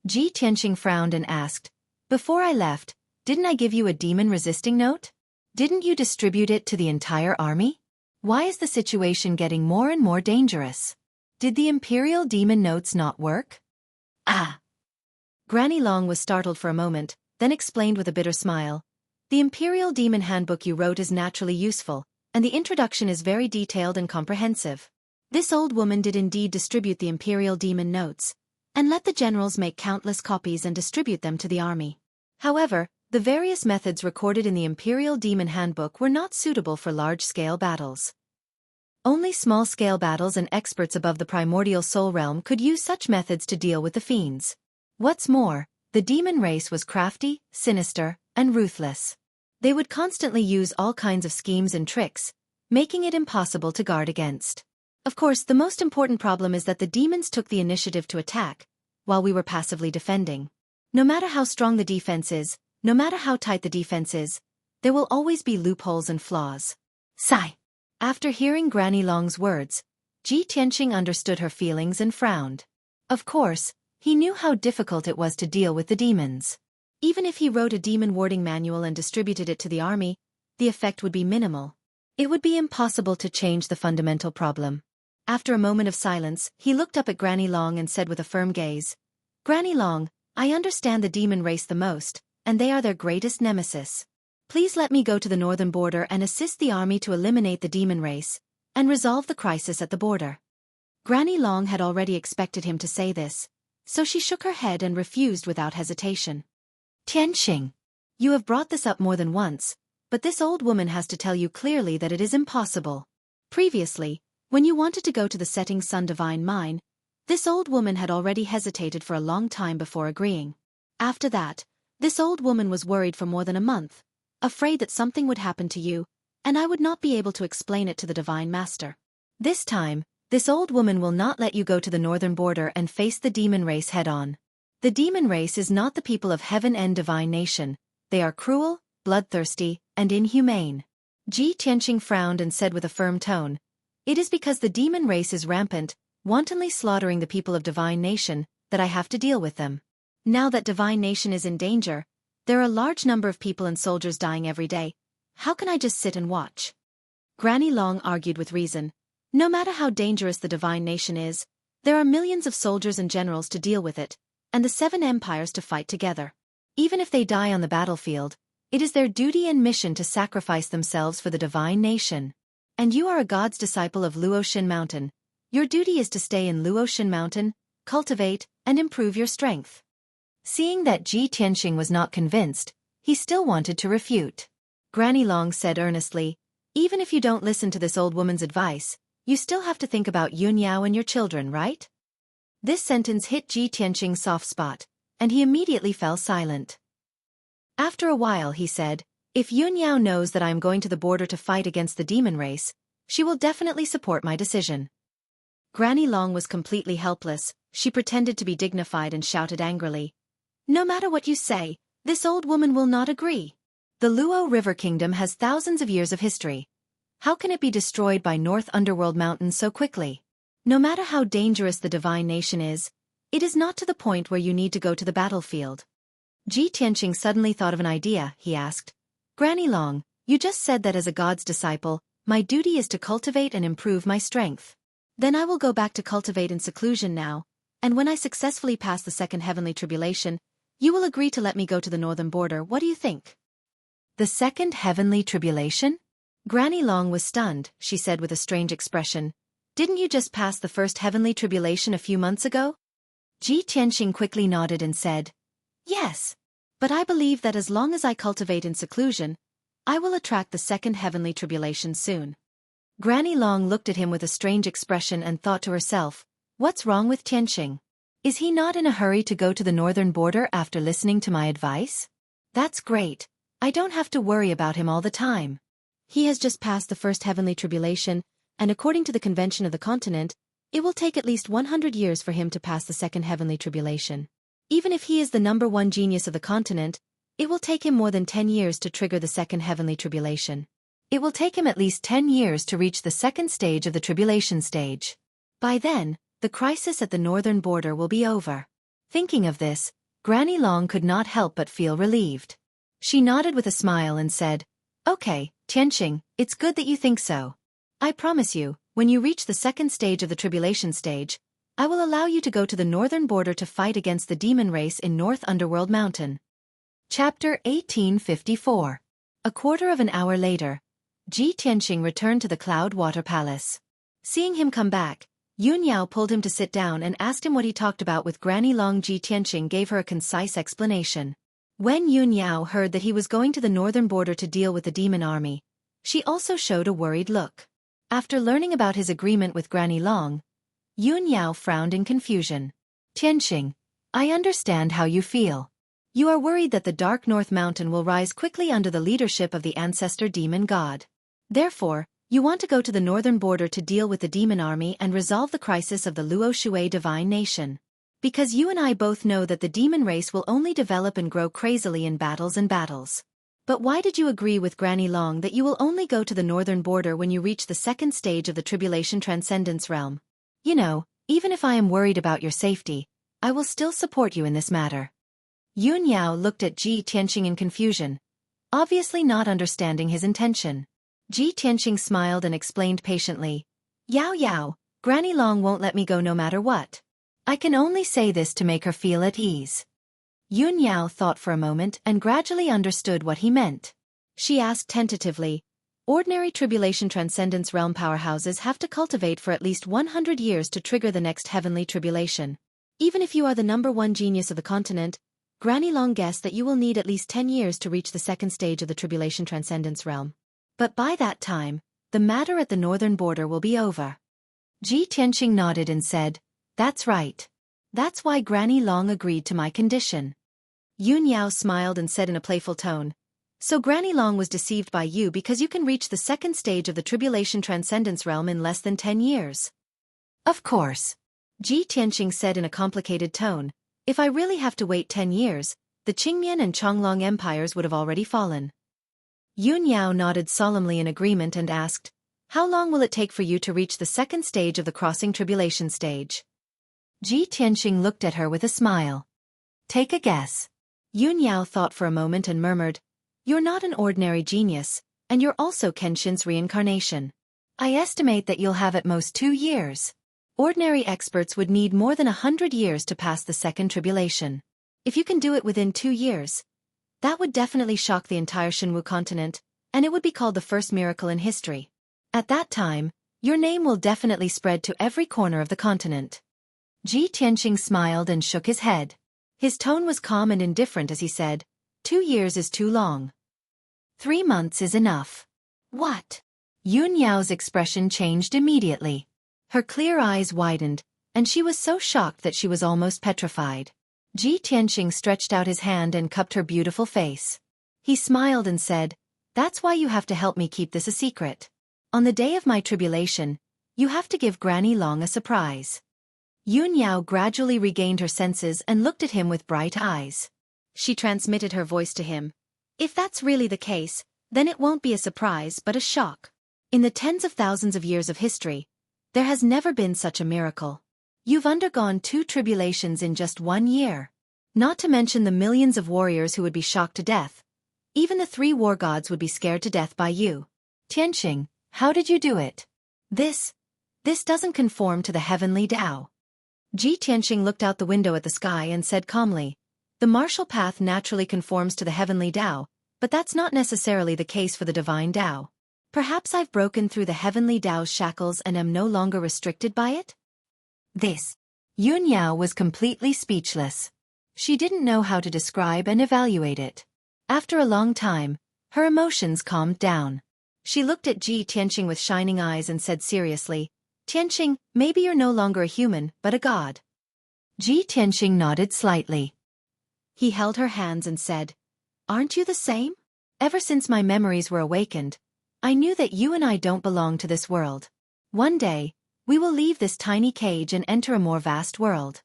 Ji Tianqing frowned and asked, "Before I left, didn't I give you a demon-resisting note? Didn't you distribute it to the entire army? Why is the situation getting more and more dangerous? Did the Imperial Demon Notes not work?" "Ah!" Granny Long was startled for a moment, then explained with a bitter smile, "The Imperial Demon Handbook you wrote is naturally useful, and the introduction is very detailed and comprehensive. This old woman did indeed distribute the Imperial Demon Notes, and let the generals make countless copies and distribute them to the army. However, the various methods recorded in the Imperial Demon Handbook were not suitable for large-scale battles. Only small-scale battles and experts above the primordial soul realm could use such methods to deal with the fiends. What's more, the demon race was crafty, sinister, and ruthless. They would constantly use all kinds of schemes and tricks, making it impossible to guard against. Of course, the most important problem is that the demons took the initiative to attack, while we were passively defending. No matter how strong the defense is, no matter how tight the defense is, there will always be loopholes and flaws." Sigh. After hearing Granny Long's words, Ji Tianqing understood her feelings and frowned. Of course, he knew how difficult it was to deal with the demons. Even if he wrote a demon warding manual and distributed it to the army, the effect would be minimal. It would be impossible to change the fundamental problem. After a moment of silence, he looked up at Granny Long and said with a firm gaze, "Granny Long, I understand the demon race the most, and they are their greatest nemesis. Please let me go to the northern border and assist the army to eliminate the demon race, and resolve the crisis at the border." Granny Long had already expected him to say this, so she shook her head and refused without hesitation. "Tianqing, you have brought this up more than once, but this old woman has to tell you clearly that it is impossible. Previously, when you wanted to go to the Setting Sun Divine Mine, this old woman had already hesitated for a long time before agreeing. After that, this old woman was worried for more than a month, afraid that something would happen to you, and I would not be able to explain it to the Divine Master. This time, this old woman will not let you go to the northern border and face the demon race head-on. The demon race is not the people of heaven and divine nation. They are cruel, bloodthirsty, and inhumane." Ji Tianqing frowned and said with a firm tone, "It is because the demon race is rampant, wantonly slaughtering the people of Divine Nation, that I have to deal with them. Now that Divine Nation is in danger, there are a large number of people and soldiers dying every day. How can I just sit and watch? Granny Long argued with reason. No matter how dangerous the Divine Nation is, there are millions of soldiers and generals to deal with it, and the 7 empires to fight together. Even if they die on the battlefield, it is their duty and mission to sacrifice themselves for the Divine Nation. And you are a god's disciple of Luoxin Mountain. Your duty is to stay in Luoxin Mountain, cultivate, and improve your strength. Seeing that Ji Tianqing was not convinced, he still wanted to refute. Granny Long said earnestly, even if you don't listen to this old woman's advice, you still have to think about Yun Yao and your children, right? This sentence hit Ji Tianqing's soft spot, and he immediately fell silent. After a while he said, if Yun Yao knows that I am going to the border to fight against the demon race, she will definitely support my decision. Granny Long was completely helpless. She pretended to be dignified and shouted angrily, no matter what you say, this old woman will not agree. The Luo River Kingdom has thousands of years of history. How can it be destroyed by North Underworld Mountains so quickly? No matter how dangerous the Divine Nation is, it is not to the point where you need to go to the battlefield. Ji Tianqing suddenly thought of an idea. He asked, Granny Long, you just said that as a god's disciple, my duty is to cultivate and improve my strength. Then I will go back to cultivate in seclusion now, and when I successfully pass the second heavenly tribulation, you will agree to let me go to the northern border. What do you think? The second heavenly tribulation? Granny Long was stunned. She said with a strange expression, didn't you just pass the first heavenly tribulation a few months ago? Ji Tianqing quickly nodded and said, yes, but I believe that as long as I cultivate in seclusion, I will attract the second heavenly tribulation soon. Granny Long looked at him with a strange expression and thought to herself, what's wrong with Tianqing? Is he not in a hurry to go to the northern border after listening to my advice? That's great. I don't have to worry about him all the time. He has just passed the first heavenly tribulation, and according to the convention of the continent, it will take at least 100 years for him to pass the second heavenly tribulation. Even if he is the #1 genius of the continent, it will take him more than 10 years to trigger the second heavenly tribulation. It will take him at least 10 years to reach the second stage of the tribulation stage. By then, the crisis at the northern border will be over. Thinking of this, Granny Long could not help but feel relieved. She nodded with a smile and said, okay, Tianqing, it's good that you think so. I promise you, when you reach the second stage of the tribulation stage, I will allow you to go to the northern border to fight against the demon race in North Underworld Mountain. Chapter 1854. A quarter of an hour later, Ji Tianqing returned to the Cloud Water Palace. Seeing him come back, Yun Yao pulled him to sit down and asked him what he talked about with Granny Long. Ji Tianqing gave her a concise explanation. When Yun Yao heard that he was going to the northern border to deal with the demon army, she also showed a worried look. After learning about his agreement with Granny Long, Yun Yao frowned in confusion. Tianqing, I understand how you feel. You are worried that the Dark North Mountain will rise quickly under the leadership of the ancestor demon god. Therefore, you want to go to the northern border to deal with the demon army and resolve the crisis of the Luo Shui Divine Nation. Because you and I both know that the demon race will only develop and grow crazily in battles and battles. But why did you agree with Granny Long that you will only go to the northern border when you reach the second stage of the Tribulation Transcendence Realm? You know, even if I am worried about your safety, I will still support you in this matter. Yun Yao looked at Ji Tianqing in confusion, obviously not understanding his intention. Ji Tianqing smiled and explained patiently, Yao Yao, Granny Long won't let me go no matter what. I can only say this to make her feel at ease. Yun Yao thought for a moment and gradually understood what he meant. She asked tentatively, ordinary Tribulation Transcendence Realm powerhouses have to cultivate for at least 100 years to trigger the next heavenly tribulation. Even if you are the #1 genius of the continent, Granny Long guessed that you will need at least 10 years to reach the second stage of the Tribulation Transcendence Realm. But by that time, the matter at the northern border will be over. Ji Tianqing nodded and said, that's right. That's why Granny Long agreed to my condition. Yun Yao smiled and said in a playful tone, so Granny Long was deceived by you because you can reach the second stage of the Tribulation Transcendence Realm in less than 10 years. Of course. Ji Tianqing said in a complicated tone, if I really have to wait 10 years, the Qingmian and Chonglong empires would have already fallen. Yun Yao nodded solemnly in agreement and asked, How long will it take for you to reach the second stage of the crossing tribulation stage? Ji Tianxing looked at her with a smile. Take a guess. Yun Yao thought for a moment and murmured, You're not an ordinary genius, and you're also Kenshin's reincarnation. I estimate that you'll have at most 2 years. Ordinary experts would need more than 100 years to pass the second tribulation. If you can do it within 2 years, that would definitely shock the entire Shinwu continent, and it would be called the first miracle in history. At that time, your name will definitely spread to every corner of the continent. Ji Tianxing smiled and shook his head. His tone was calm and indifferent as he said, 2 years is too long. 3 months is enough. What? Yun Yao's expression changed immediately. Her clear eyes widened, and she was so shocked that she was almost petrified. Ji Tianxing stretched out his hand and cupped her beautiful face. He smiled and said, That's why you have to help me keep this a secret. On the day of my tribulation, you have to give Granny Long a surprise. Yun Yao gradually regained her senses and looked at him with bright eyes. She transmitted her voice to him. If that's really the case, then it won't be a surprise but a shock. In the tens of thousands of years of history, there has never been such a miracle. You've undergone 2 tribulations in just 1 year. Not to mention the millions of warriors who would be shocked to death. Even the 3 war gods would be scared to death by you. Tianxing, how did you do it? This doesn't conform to the heavenly Tao. Ji Tianxing looked out the window at the sky and said calmly, The martial path naturally conforms to the heavenly Tao, but that's not necessarily the case for the divine Tao. Perhaps I've broken through the heavenly Tao's shackles and am no longer restricted by it? Yun Yao was completely speechless. She didn't know how to describe and evaluate it. After a long time, her emotions calmed down. She looked at Ji Tianxing with shining eyes and said seriously, Tianxing, maybe you're no longer a human, but a god. Ji Tianxing nodded slightly. He held her hands and said, Aren't you the same? Ever since my memories were awakened, I knew that you and I don't belong to this world. One day, we will leave this tiny cage and enter a more vast world.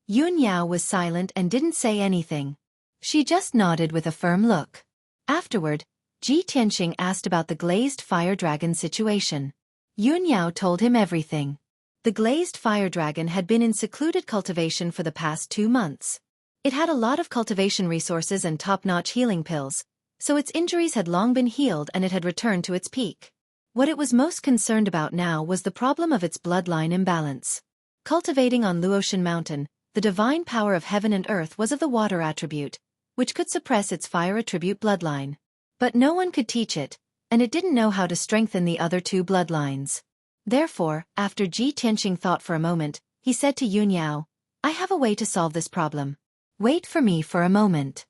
Yun Yao was silent and didn't say anything. She just nodded with a firm look. Afterward, Ji Tianxing asked about the glazed fire dragon situation. Yun Yao told him everything. The glazed fire dragon had been in secluded cultivation for the past 2 months. It had a lot of cultivation resources and top-notch healing pills, so its injuries had long been healed and it had returned to its peak. What it was most concerned about now was the problem of its bloodline imbalance. Cultivating on Luotian Mountain, the divine power of heaven and earth was of the water attribute, which could suppress its fire attribute bloodline. But no one could teach it, and it didn't know how to strengthen the other 2 bloodlines. Therefore, after Ji Tianxing thought for a moment, he said to Yun Yao, I have a way to solve this problem. Wait for me for a moment.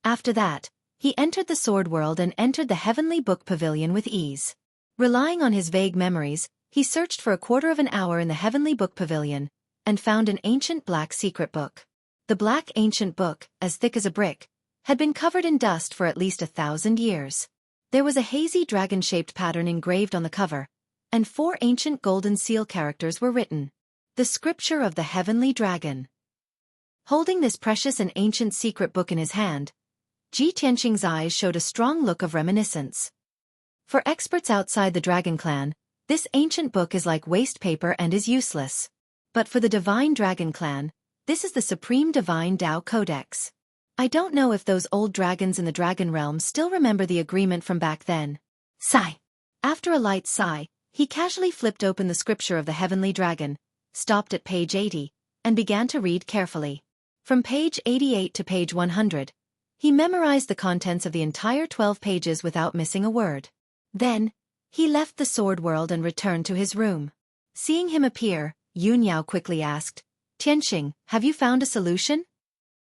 After that, he entered the sword world and entered the heavenly book pavilion with ease. Relying on his vague memories, he searched for a quarter of an hour in the heavenly book pavilion, and found an ancient black secret book. The black ancient book, as thick as a brick, had been covered in dust for at least 1,000 years. There was a hazy dragon-shaped pattern engraved on the cover, and 4 ancient golden seal characters were written. The Scripture of the Heavenly Dragon. Holding this precious and ancient secret book in his hand, Ji Tianxing's eyes showed a strong look of reminiscence. For experts outside the Dragon Clan, this ancient book is like waste paper and is useless. But for the Divine Dragon Clan, this is the Supreme Divine Tao Codex. I don't know if those old dragons in the Dragon Realm still remember the agreement from back then. Sigh. After a light sigh, he casually flipped open the Scripture of the Heavenly Dragon, stopped at page 80, and began to read carefully. From page 88 to page 100, he memorized the contents of the entire 12 pages without missing a word. Then, he left the sword world and returned to his room. Seeing him appear, Yun Yao quickly asked, Tianxing, have you found a solution?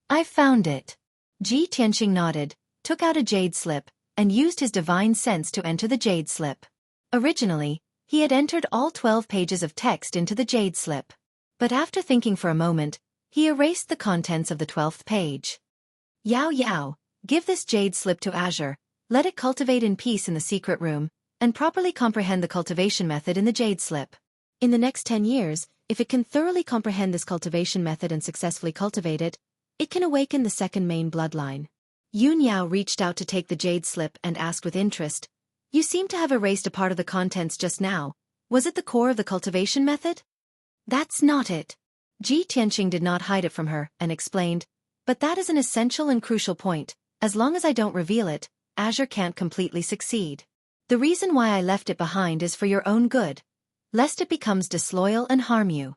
I've found it. Ji Tianxing nodded, took out a jade slip, and used his divine sense to enter the jade slip. Originally, he had entered all 12 pages of text into the jade slip. But after thinking for a moment, he erased the contents of the 12th page. Yao Yao, give this jade slip to Azure, let it cultivate in peace in the secret room, and properly comprehend the cultivation method in the jade slip. In the next 10 years, if it can thoroughly comprehend this cultivation method and successfully cultivate it, it can awaken the second main bloodline. Yun Yao reached out to take the jade slip and asked with interest, You seem to have erased a part of the contents just now. Was it the core of the cultivation method? That's not it. Ji Tianqing did not hide it from her and explained, but that is an essential and crucial point. As long as I don't reveal it, Azure can't completely succeed. The reason why I left it behind is for your own good, lest it becomes disloyal and harm you.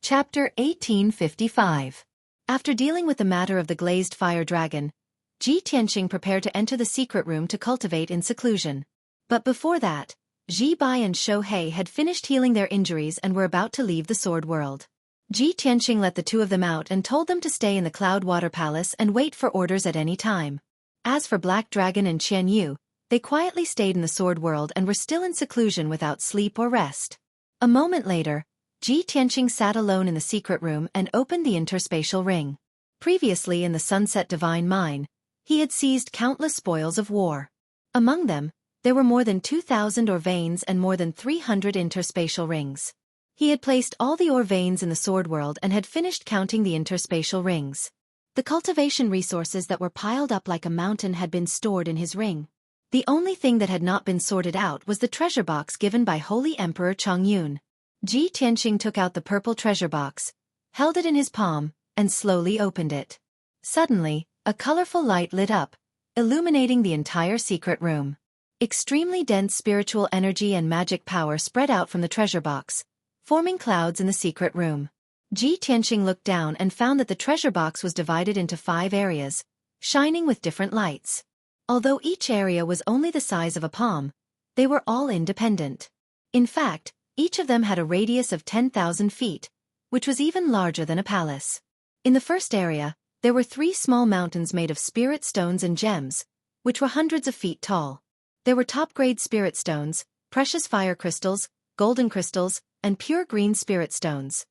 Chapter 1855. After dealing with the matter of the glazed fire dragon, Ji Tianqing prepared to enter the secret room to cultivate in seclusion. But before that, Ji Bai and Xueqi had finished healing their injuries and were about to leave the sword world. Ji Tianqing let the two of them out and told them to stay in the Cloud Water Palace and wait for orders at any time. As for Black Dragon and Qian Yu, they quietly stayed in the sword world and were still in seclusion without sleep or rest. A moment later, Ji Tianqing sat alone in the secret room and opened the interspatial ring. Previously in the Sunset Divine Mine, he had seized countless spoils of war. Among them, there were more than 2,000 ore veins and more than 300 interspatial rings. He had placed all the ore veins in the sword world and had finished counting the interspatial rings. The cultivation resources that were piled up like a mountain had been stored in his ring. The only thing that had not been sorted out was the treasure box given by Holy Emperor Chongyun. Ji Tianqing took out the purple treasure box, held it in his palm, and slowly opened it. Suddenly, a colorful light lit up, illuminating the entire secret room. Extremely dense spiritual energy and magic power spread out from the treasure box, forming clouds in the secret room. Ji Tianqing looked down and found that the treasure box was divided into 5 areas, shining with different lights. Although each area was only the size of a palm, they were all independent. In fact, each of them had a radius of 10,000 feet, which was even larger than a palace. In the first area, there were 3 small mountains made of spirit stones and gems, which were hundreds of feet tall. There were top-grade spirit stones, precious fire crystals, golden crystals, and pure green spirit stones.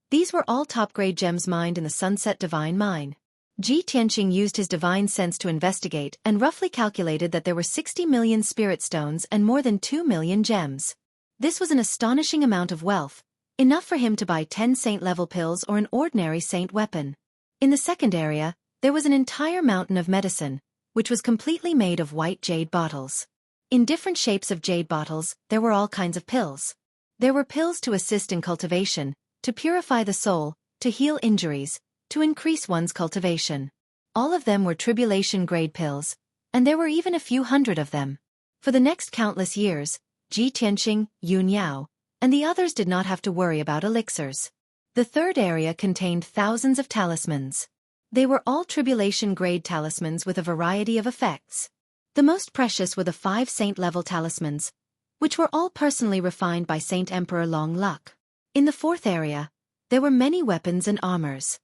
These were all top-grade gems mined in the Sunset Divine Mine. Ji Tianqing used his divine sense to investigate and roughly calculated that there were 60 million spirit stones and more than 2 million gems. This was an astonishing amount of wealth, enough for him to buy 10 saint-level pills or an ordinary saint weapon. In the second area, there was an entire mountain of medicine, which was completely made of white jade bottles. In different shapes of jade bottles, there were all kinds of pills. There were pills to assist in cultivation, to purify the soul, to heal injuries, to increase one's cultivation. All of them were tribulation-grade pills, and there were even a few hundred of them. For the next countless years, Ji Tianqing, Yun Yao, and the others did not have to worry about elixirs. The third area contained thousands of talismans. They were all tribulation-grade talismans with a variety of effects. The most precious were the 5 saint-level talismans, which were all personally refined by Saint Emperor Long Luck. In the fourth area, there were many weapons and armors.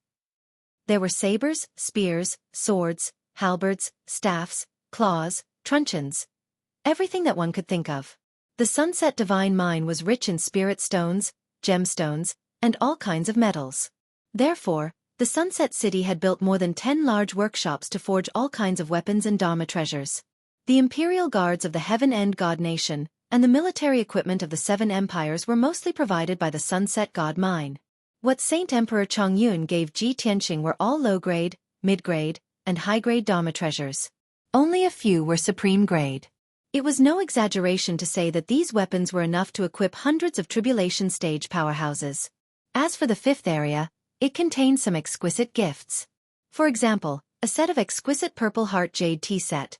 There were sabers, spears, swords, halberds, staffs, claws, truncheons, everything that one could think of. The Sunset Divine Mine was rich in spirit stones, gemstones, and all kinds of metals. Therefore, the Sunset City had built more than 10 large workshops to forge all kinds of weapons and Dharma treasures. The imperial guards of the Heaven End God Nation and the military equipment of the 7 empires were mostly provided by the Sunset God Mine. What Saint Emperor Chongyun gave Ji Tianqing were all low-grade, mid-grade, and high-grade Dharma treasures. Only a few were supreme grade. It was no exaggeration to say that these weapons were enough to equip hundreds of tribulation stage powerhouses. As for the fifth area, it contained some exquisite gifts. For example, a set of exquisite purple heart jade tea set,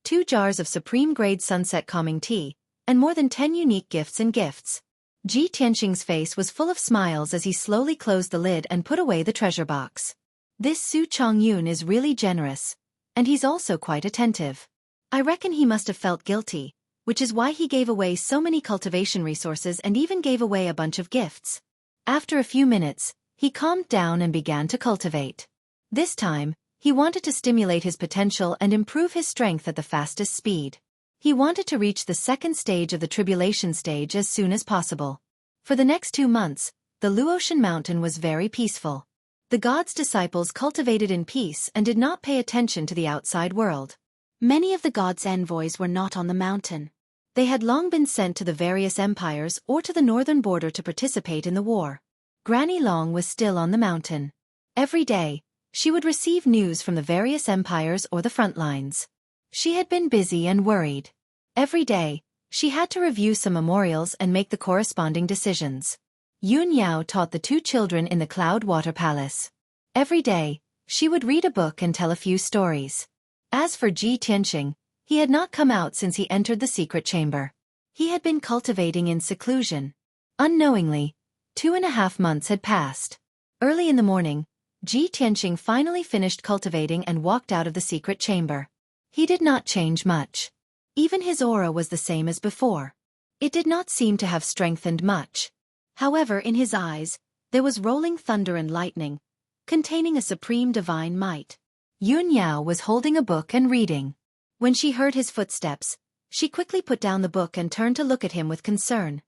2 jars of supreme-grade sunset calming tea, and more than 10 unique gifts and gifts. Ji Tianqing's face was full of smiles as he slowly closed the lid and put away the treasure box. This Su Chongyun is really generous, and he's also quite attentive. I reckon he must have felt guilty, which is why he gave away so many cultivation resources and even gave away a bunch of gifts. After a few minutes, he calmed down and began to cultivate. This time, he wanted to stimulate his potential and improve his strength at the fastest speed. He wanted to reach the second stage of the tribulation stage as soon as possible. For the next 2 months, the Luotian mountain was very peaceful. The god's disciples cultivated in peace and did not pay attention to the outside world. Many of the god's envoys were not on the mountain. They had long been sent to the various empires or to the northern border to participate in the war. Granny Long was still on the mountain. Every day, she would receive news from the various empires or the front lines. She had been busy and worried. Every day, she had to review some memorials and make the corresponding decisions. Yun Yao taught the two children in the Cloud Water Palace. Every day, she would read a book and tell a few stories. As for Ji Tianqing, he had not come out since he entered the secret chamber. He had been cultivating in seclusion. Unknowingly, 2.5 months had passed. Early in the morning, Ji Tianqing finally finished cultivating and walked out of the secret chamber. He did not change much. Even his aura was the same as before. It did not seem to have strengthened much. However, in his eyes, there was rolling thunder and lightning, containing a supreme divine might. Yun Yao was holding a book and reading. When she heard his footsteps, she quickly put down the book and turned to look at him with concern.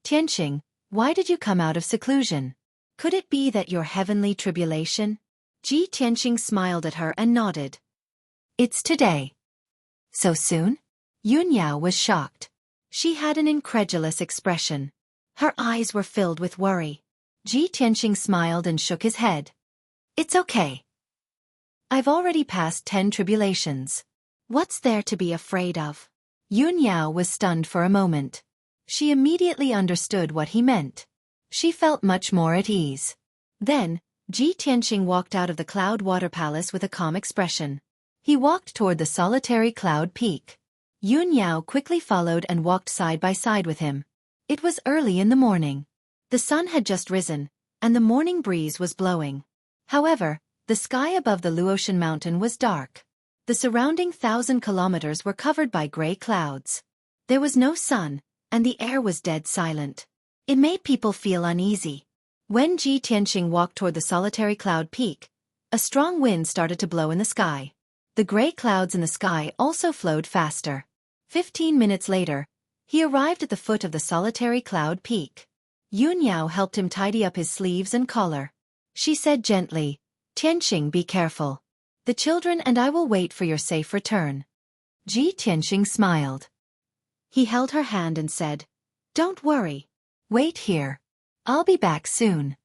Tianqing, why did you come out of seclusion? Could it be that your heavenly tribulation? Ji Tianqing smiled at her and nodded. It's today. So soon? Yun Yao was shocked. She had an incredulous expression. Her eyes were filled with worry. Ji Tianqing smiled and shook his head. It's okay. I've already passed 10 tribulations. What's there to be afraid of? Yun Yao was stunned for a moment. She immediately understood what he meant. She felt much more at ease. Then, Ji Tianqing walked out of the Cloud Water Palace with a calm expression. He walked toward the solitary cloud peak. Yun Yao quickly followed and walked side by side with him. It was early in the morning. The sun had just risen, and the morning breeze was blowing. However, the sky above the Luotian mountain was dark. The surrounding 1,000 kilometers were covered by gray clouds. There was no sun, and the air was dead silent. It made people feel uneasy. When Ji Tianqing walked toward the solitary cloud peak, a strong wind started to blow in the sky. The gray clouds in the sky also flowed faster. 15 minutes later, he arrived at the foot of the solitary cloud peak. Yun Yao helped him tidy up his sleeves and collar. She said gently, Tianqing, be careful. The children and I will wait for your safe return. Ji Tianqing smiled. He held her hand and said, Don't worry. Wait here. I'll be back soon.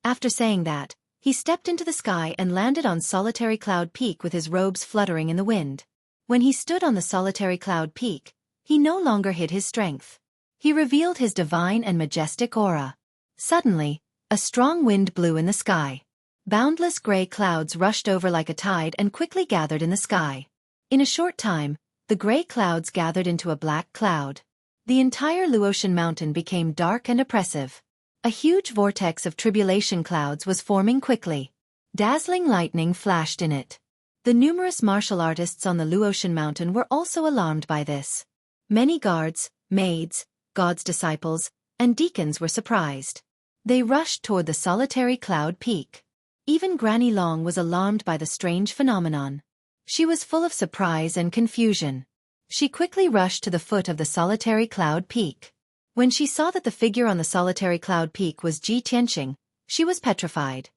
After saying that, he stepped into the sky and landed on solitary cloud peak with his robes fluttering in the wind. When he stood on the solitary cloud peak, he no longer hid his strength. He revealed his divine and majestic aura. Suddenly, a strong wind blew in the sky. Boundless gray clouds rushed over like a tide and quickly gathered in the sky. In a short time, the gray clouds gathered into a black cloud. The entire Luotian mountain became dark and oppressive. A huge vortex of tribulation clouds was forming quickly. Dazzling lightning flashed in it. The numerous martial artists on the Luotian mountain were also alarmed by this. Many guards, maids, God's disciples, and deacons were surprised. They rushed toward the solitary cloud peak. Even Granny Long was alarmed by the strange phenomenon. She was full of surprise and confusion. She quickly rushed to the foot of the solitary cloud peak. When she saw that the figure on the solitary cloud peak was Ji Tianqing, she was petrified.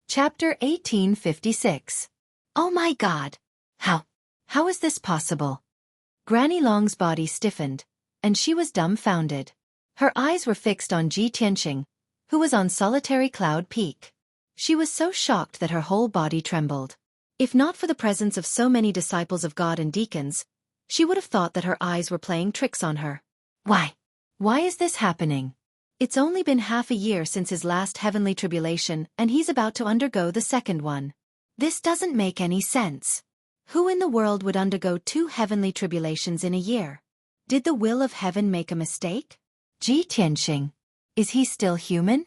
Chapter 1856. Oh my God! How is this possible? Granny Long's body stiffened, and she was dumbfounded. Her eyes were fixed on Ji Tianqing, who was on solitary cloud peak. She was so shocked that her whole body trembled. If not for the presence of so many disciples of God and deacons, she would have thought that her eyes were playing tricks on her. Why is this happening? It's only been half a year since his last heavenly tribulation, and he's about to undergo the second one. This doesn't make any sense. Who in the world would undergo 2 heavenly tribulations in a year? Did the will of heaven make a mistake? Ji Tianqing. Is he still human?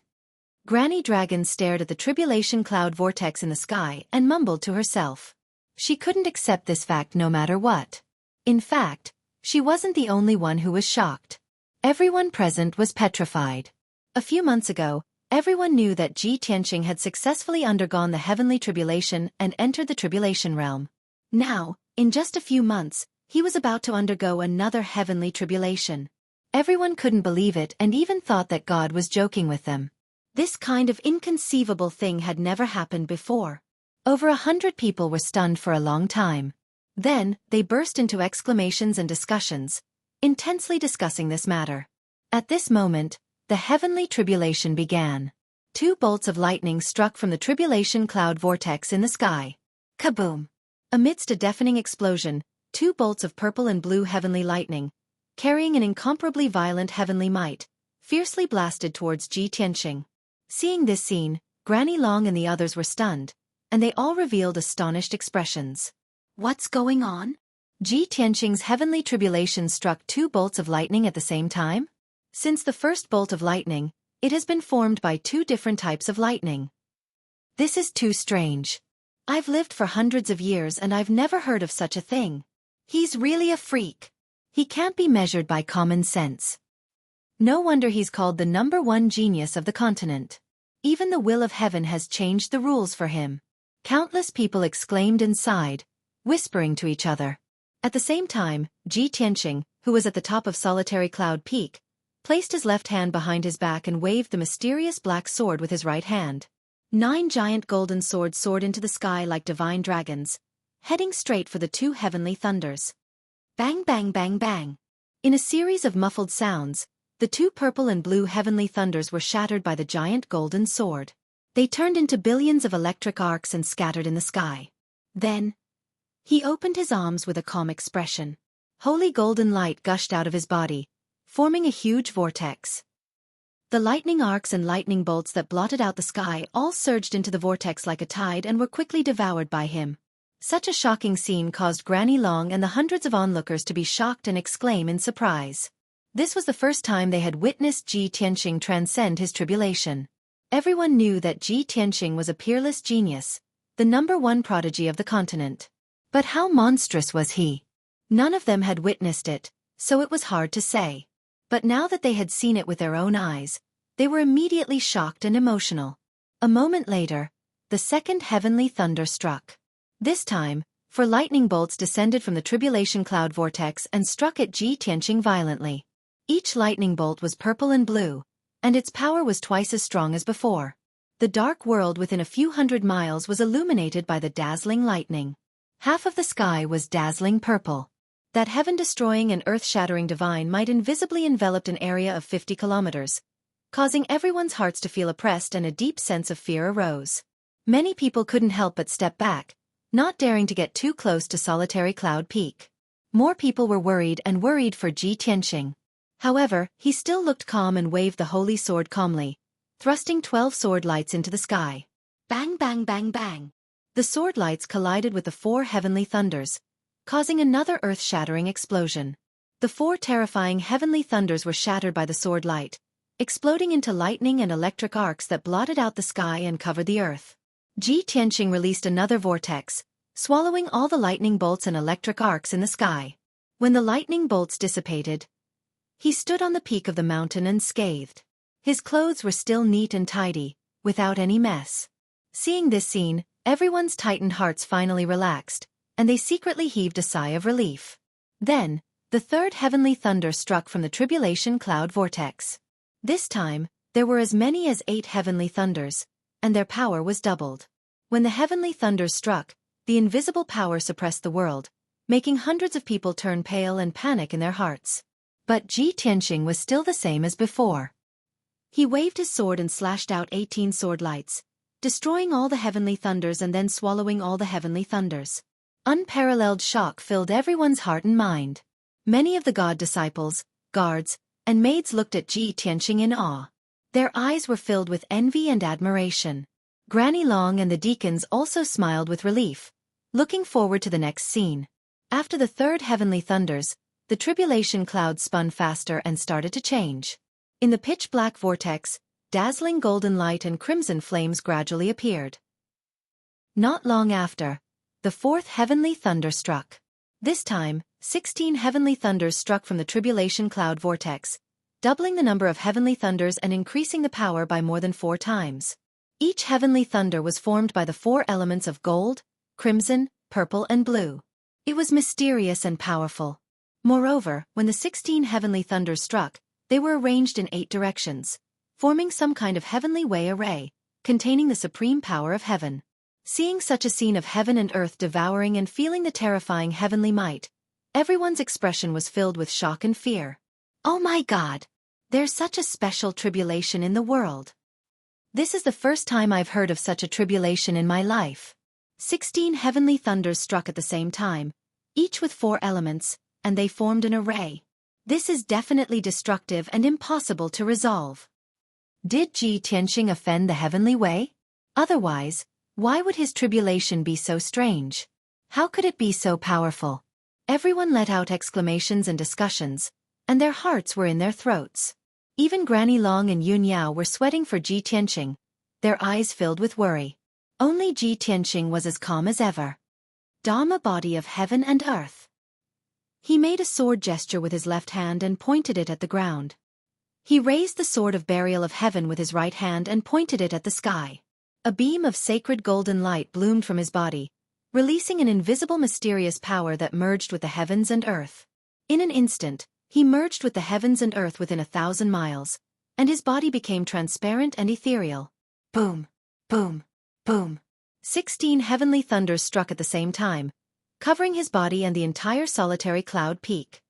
Granny Dragon stared at the tribulation cloud vortex in the sky and mumbled to herself. She couldn't accept this fact no matter what. In fact, she wasn't the only one who was shocked. Everyone present was petrified. A few months ago, everyone knew that Ji Tianqing had successfully undergone the heavenly tribulation and entered the tribulation realm. Now, in just a few months, he was about to undergo another heavenly tribulation. Everyone couldn't believe it and even thought that God was joking with them. This kind of inconceivable thing had never happened before. Over 100 people were stunned for a long time. Then, they burst into exclamations and discussions, intensely discussing this matter. At this moment, the heavenly tribulation began. 2 bolts of lightning struck from the tribulation cloud vortex in the sky. Kaboom! Amidst a deafening explosion, two bolts of purple and blue heavenly lightning, carrying an incomparably violent heavenly might, fiercely blasted towards Ji Tianqing. Seeing this scene, Granny Long and the others were stunned, and they all revealed astonished expressions. What's going on? Ji Tianqing's heavenly tribulation struck two bolts of lightning at the same time? Since the first bolt of lightning, it has been formed by two different types of lightning. This is too strange. I've lived for hundreds of years and I've never heard of such a thing. He's really a freak. He can't be measured by common sense. No wonder he's called the #1 genius of the continent. Even the will of heaven has changed the rules for him. Countless people exclaimed and sighed, whispering to each other. At the same time, Ji Tianqing, who was at the top of Solitary Cloud Peak, placed his left hand behind his back and waved the mysterious black sword with his right hand. 9 giant golden swords soared into the sky like divine dragons, heading straight for the two heavenly thunders. Bang bang bang bang. In a series of muffled sounds, the two purple and blue heavenly thunders were shattered by the giant golden sword. They turned into billions of electric arcs and scattered in the sky. Then, he opened his arms with a calm expression. Holy golden light gushed out of his body, forming a huge vortex. The lightning arcs and lightning bolts that blotted out the sky all surged into the vortex like a tide and were quickly devoured by him. Such a shocking scene caused Granny Long and the hundreds of onlookers to be shocked and exclaim in surprise. This was the first time they had witnessed Ji Tianqing transcend his tribulation. Everyone knew that Ji Tianqing was a peerless genius, the #1 prodigy of the continent. But how monstrous was he? None of them had witnessed it, so it was hard to say. But now that they had seen it with their own eyes, they were immediately shocked and emotional. A moment later, the second heavenly thunder struck. This time, 4 lightning bolts descended from the tribulation cloud vortex and struck at Ji Tianqing violently. Each lightning bolt was purple and blue, and its power was twice as strong as before. The dark world within a few hundred miles was illuminated by the dazzling lightning. Half of the sky was dazzling purple. That heaven-destroying and earth-shattering divine might invisibly enveloped an area of 50 kilometers, causing everyone's hearts to feel oppressed and a deep sense of fear arose. Many people couldn't help but step back, not daring to get too close to Solitary Cloud Peak. More people were worried for Ji Tianqing. However, he still looked calm and waved the holy sword calmly, thrusting 12 sword lights into the sky. Bang bang bang bang. The sword lights collided with the 4 heavenly thunders, causing another earth-shattering explosion. The 4 terrifying heavenly thunders were shattered by the sword light, exploding into lightning and electric arcs that blotted out the sky and covered the earth. Ji Tianqing released another vortex, swallowing all the lightning bolts and electric arcs in the sky. When the lightning bolts dissipated, he stood on the peak of the mountain unscathed. His clothes were still neat and tidy, without any mess. Seeing this scene, everyone's tightened hearts finally relaxed, and they secretly heaved a sigh of relief. Then, the third heavenly thunder struck from the tribulation cloud vortex. This time, there were as many as 8 heavenly thunders, and their power was doubled. When the heavenly thunders struck, the invisible power suppressed the world, making hundreds of people turn pale and panic in their hearts. But Ji Tianqing was still the same as before. He waved his sword and slashed out 18 sword lights, destroying all the heavenly thunders and then swallowing all the heavenly thunders. Unparalleled shock filled everyone's heart and mind. Many of the god disciples, guards, and maids looked at Ji Tianqing in awe. Their eyes were filled with envy and admiration. Granny Long and the deacons also smiled with relief, looking forward to the next scene. After the third heavenly thunders, the tribulation cloud spun faster and started to change. In the pitch-black vortex, dazzling golden light and crimson flames gradually appeared. Not long after, the 4th heavenly thunder struck. This time, 16 heavenly thunders struck from the tribulation cloud vortex, doubling the number of heavenly thunders and increasing the power by more than 4 times. Each heavenly thunder was formed by the 4 elements of gold, crimson, purple and blue. It was mysterious and powerful. Moreover, when the 16 heavenly thunders struck, they were arranged in 8 directions, forming some kind of heavenly way array, containing the supreme power of heaven. Seeing such a scene of heaven and earth devouring and feeling the terrifying heavenly might, everyone's expression was filled with shock and fear. Oh my God! There's such a special tribulation in the world. This is the first time I've heard of such a tribulation in my life. 16 heavenly thunders struck at the same time, each with 4 elements, and they formed an array. This is definitely destructive and impossible to resolve. Did Ji Tianxing offend the heavenly way? Otherwise, why would his tribulation be so strange? How could it be so powerful? Everyone let out exclamations and discussions, and their hearts were in their throats. Even Granny Long and Yun Yao were sweating for Ji Tianxing, their eyes filled with worry. Only Ji Tianxing was as calm as ever. Dharma body of heaven and earth. He made a sword gesture with his left hand and pointed it at the ground. He raised the sword of burial of heaven with his right hand and pointed it at the sky. A beam of sacred golden light bloomed from his body, releasing an invisible mysterious power that merged with the heavens and earth. In an instant, he merged with the heavens and earth within 1,000 miles, and his body became transparent and ethereal. Boom, boom, boom. 16 heavenly thunders struck at the same time, covering his body and the entire solitary cloud peak.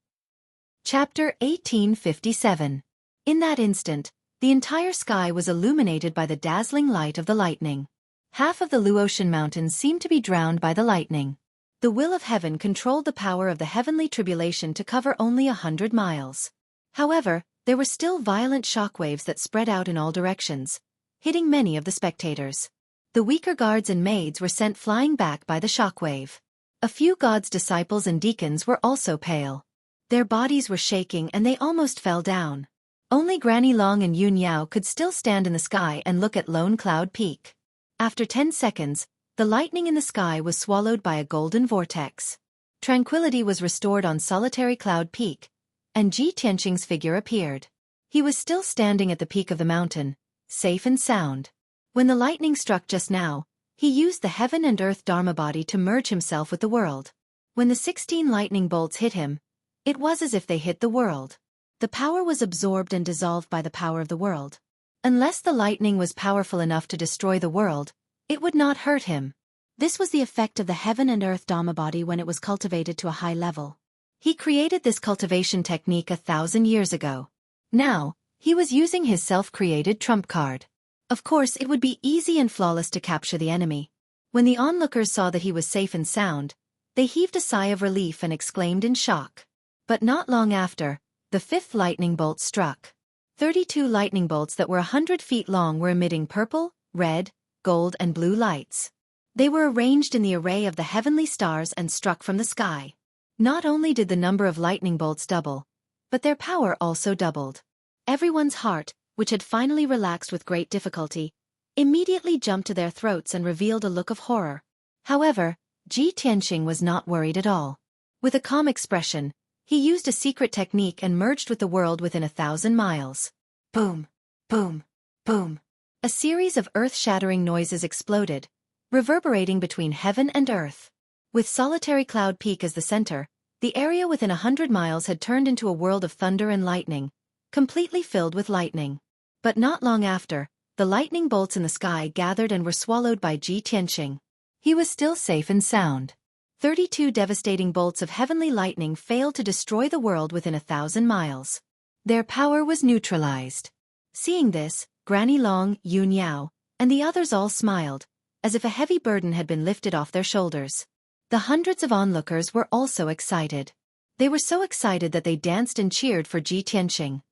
Chapter 1857. In that instant, the entire sky was illuminated by the dazzling light of the lightning. Half of the Luotian mountains seemed to be drowned by the lightning. The will of heaven controlled the power of the heavenly tribulation to cover only 100 miles. However, there were still violent shockwaves that spread out in all directions, hitting many of the spectators. The weaker guards and maids were sent flying back by the shockwave. A few God's disciples and deacons were also pale. Their bodies were shaking and they almost fell down. Only Granny Long and Yun Yao could still stand in the sky and look at Lone Cloud Peak. After 10 seconds, the lightning in the sky was swallowed by a golden vortex. Tranquility was restored on Solitary Cloud Peak, and Ji Tianxing's figure appeared. He was still standing at the peak of the mountain, safe and sound. When the lightning struck just now, he used the heaven and earth Dharma body to merge himself with the world. When the 16 lightning bolts hit him, it was as if they hit the world. The power was absorbed and dissolved by the power of the world. Unless the lightning was powerful enough to destroy the world, it would not hurt him. This was the effect of the heaven and earth Dharma body when it was cultivated to a high level. He created this cultivation technique 1,000 years ago. Now, he was using his self-created trump card. Of course, it would be easy and flawless to capture the enemy. When the onlookers saw that he was safe and sound, they heaved a sigh of relief and exclaimed in shock. But not long after, the 5th lightning bolt struck. 32 lightning bolts that were 100 feet long were emitting purple, red, gold and blue lights. They were arranged in the array of the heavenly stars and struck from the sky. Not only did the number of lightning bolts double, but their power also doubled. Everyone's heart, which had finally relaxed with great difficulty, immediately jumped to their throats and revealed a look of horror. However, Ji Tianxing was not worried at all. With a calm expression, he used a secret technique and merged with the world within 1,000 miles. Boom, boom, boom. A series of earth-shattering noises exploded, reverberating between heaven and earth. With Solitary Cloud Peak as the center, the area within 100 miles had turned into a world of thunder and lightning, completely filled with lightning. But not long after, the lightning bolts in the sky gathered and were swallowed by Ji Tianxing. He was still safe and sound. 32 devastating bolts of heavenly lightning failed to destroy the world within 1,000 miles. Their power was neutralized. Seeing this, Granny Long, Yun Yao, and the others all smiled, as if a heavy burden had been lifted off their shoulders. The hundreds of onlookers were also excited. They were so excited that they danced and cheered for Ji Tianxing.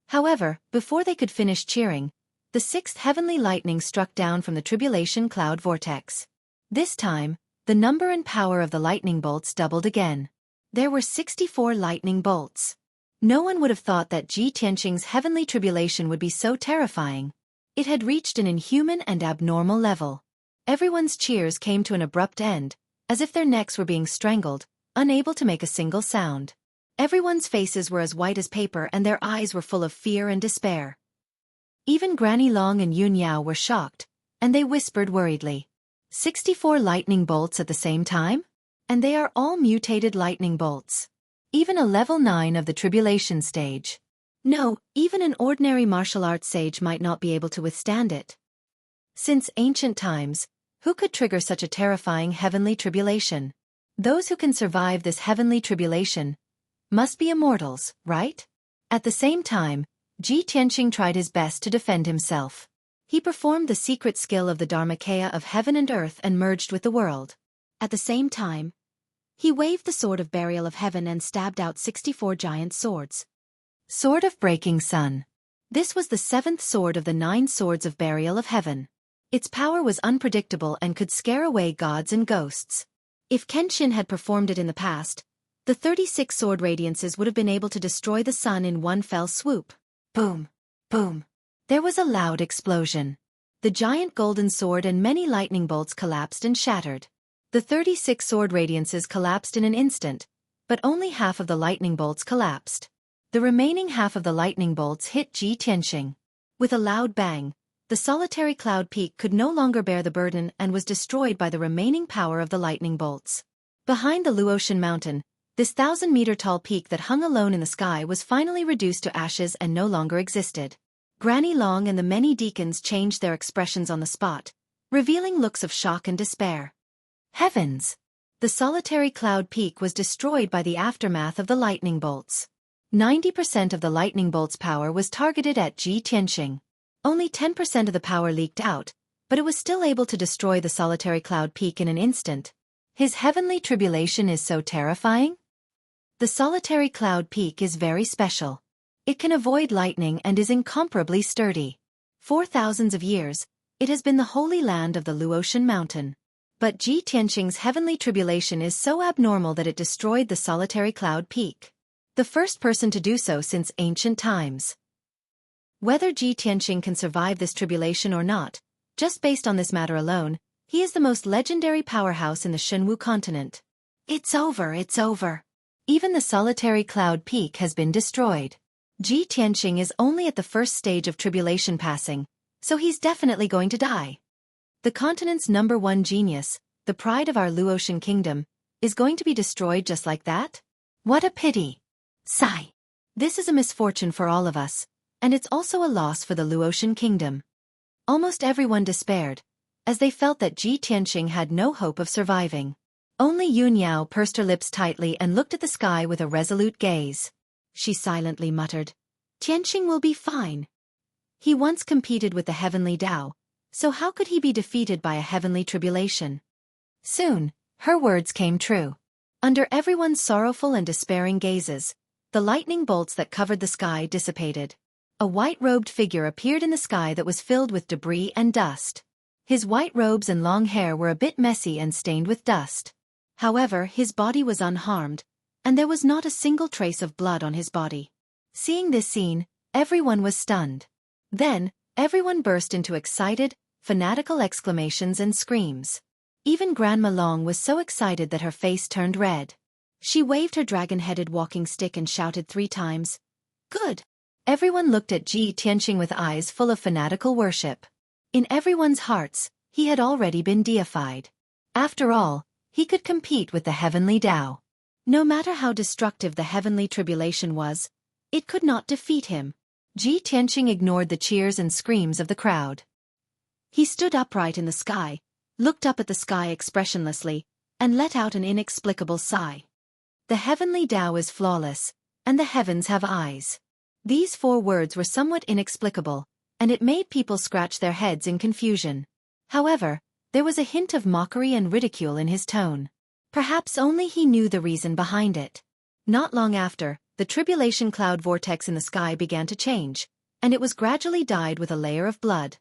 However, before they could finish cheering, the 6th heavenly lightning struck down from the tribulation cloud vortex. This time, the number and power of the lightning bolts doubled again. There were 64 lightning bolts. No one would have thought that Ji Tianxing's heavenly tribulation would be so terrifying. It had reached an inhuman and abnormal level. Everyone's cheers came to an abrupt end, as if their necks were being strangled, unable to make a single sound. Everyone's faces were as white as paper and their eyes were full of fear and despair. Even Granny Long and Yun Yao were shocked, and they whispered worriedly. 64 lightning bolts at the same time? And they are all mutated lightning bolts. Even a level 9 of the tribulation stage. No, even an ordinary martial arts sage might not be able to withstand it. Since ancient times, who could trigger such a terrifying heavenly tribulation? Those who can survive this heavenly tribulation must be immortals, right? At the same time, Ji Tianxing tried his best to defend himself. He performed the secret skill of the Dharmakaya of heaven and earth and merged with the world. At the same time, He waved the sword of burial of heaven and stabbed out 64 giant swords. Sword of breaking sun. This was the 7th sword of the 9 swords of burial of heaven. Its power was unpredictable and could scare away gods and ghosts. If Kenshin had performed it in the past, the 36 sword radiances would have been able to destroy the sun in one fell swoop. Boom! Boom! There was a loud explosion. The giant golden sword and many lightning bolts collapsed and shattered. The 36 sword radiances collapsed in an instant, but only half of the lightning bolts collapsed. The remaining half of the lightning bolts hit Ji Tianxing. With a loud bang, the solitary cloud peak could no longer bear the burden and was destroyed by the remaining power of the lightning bolts. Behind the Luotian mountain, this 1,000-meter-tall peak that hung alone in the sky was finally reduced to ashes and no longer existed. Granny Long and the many deacons changed their expressions on the spot, revealing looks of shock and despair. Heavens! The solitary cloud peak was destroyed by the aftermath of the lightning bolts. 90% of the lightning bolt's power was targeted at Ji Tianxing. Only 10% of the power leaked out, but it was still able to destroy the solitary cloud peak in an instant. His heavenly tribulation is so terrifying? The solitary cloud peak is very special. It can avoid lightning and is incomparably sturdy. For thousands of years, it has been the holy land of the Luotian mountain. But Ji Tianxing's heavenly tribulation is so abnormal that it destroyed the solitary cloud peak. The first person to do so since ancient times. Whether Ji Tianxing can survive this tribulation or not, just based on this matter alone, he is the most legendary powerhouse in the Shenwu continent. It's over, it's over. Even the solitary cloud peak has been destroyed. Ji Tianxing is only at the first stage of tribulation passing, so he's definitely going to die. The continent's #1 genius, the pride of our Luotian kingdom, is going to be destroyed just like that? What a pity. Sigh. This is a misfortune for all of us, and it's also a loss for the Luotian kingdom. Almost everyone despaired, as they felt that Ji Tianxing had no hope of surviving. Only Yun Yao pursed her lips tightly and looked at the sky with a resolute gaze. She silently muttered, "Tianxing will be fine." He once competed with the heavenly Tao, so how could he be defeated by a heavenly tribulation? Soon, her words came true. Under everyone's sorrowful and despairing gazes, the lightning bolts that covered the sky dissipated. A white-robed figure appeared in the sky that was filled with debris and dust. His white robes and long hair were a bit messy and stained with dust. However, his body was unharmed, and there was not a single trace of blood on his body. Seeing this scene, everyone was stunned. Then, everyone burst into excited, fanatical exclamations and screams. Even Grandma Long was so excited that her face turned red. She waved her dragon-headed walking stick and shouted 3 times, "Good!" Everyone looked at Ji Tianxing with eyes full of fanatical worship. In everyone's hearts, he had already been deified. After all, he could compete with the heavenly Tao. No matter how destructive the heavenly tribulation was, it could not defeat him. Ji Tianxing ignored the cheers and screams of the crowd. He stood upright in the sky, looked up at the sky expressionlessly, and let out an inexplicable sigh. The heavenly Tao is flawless, and the heavens have eyes. These 4 words were somewhat inexplicable, and it made people scratch their heads in confusion. However, there was a hint of mockery and ridicule in his tone. Perhaps only he knew the reason behind it. Not long after, the tribulation cloud vortex in the sky began to change, and it was gradually dyed with a layer of blood.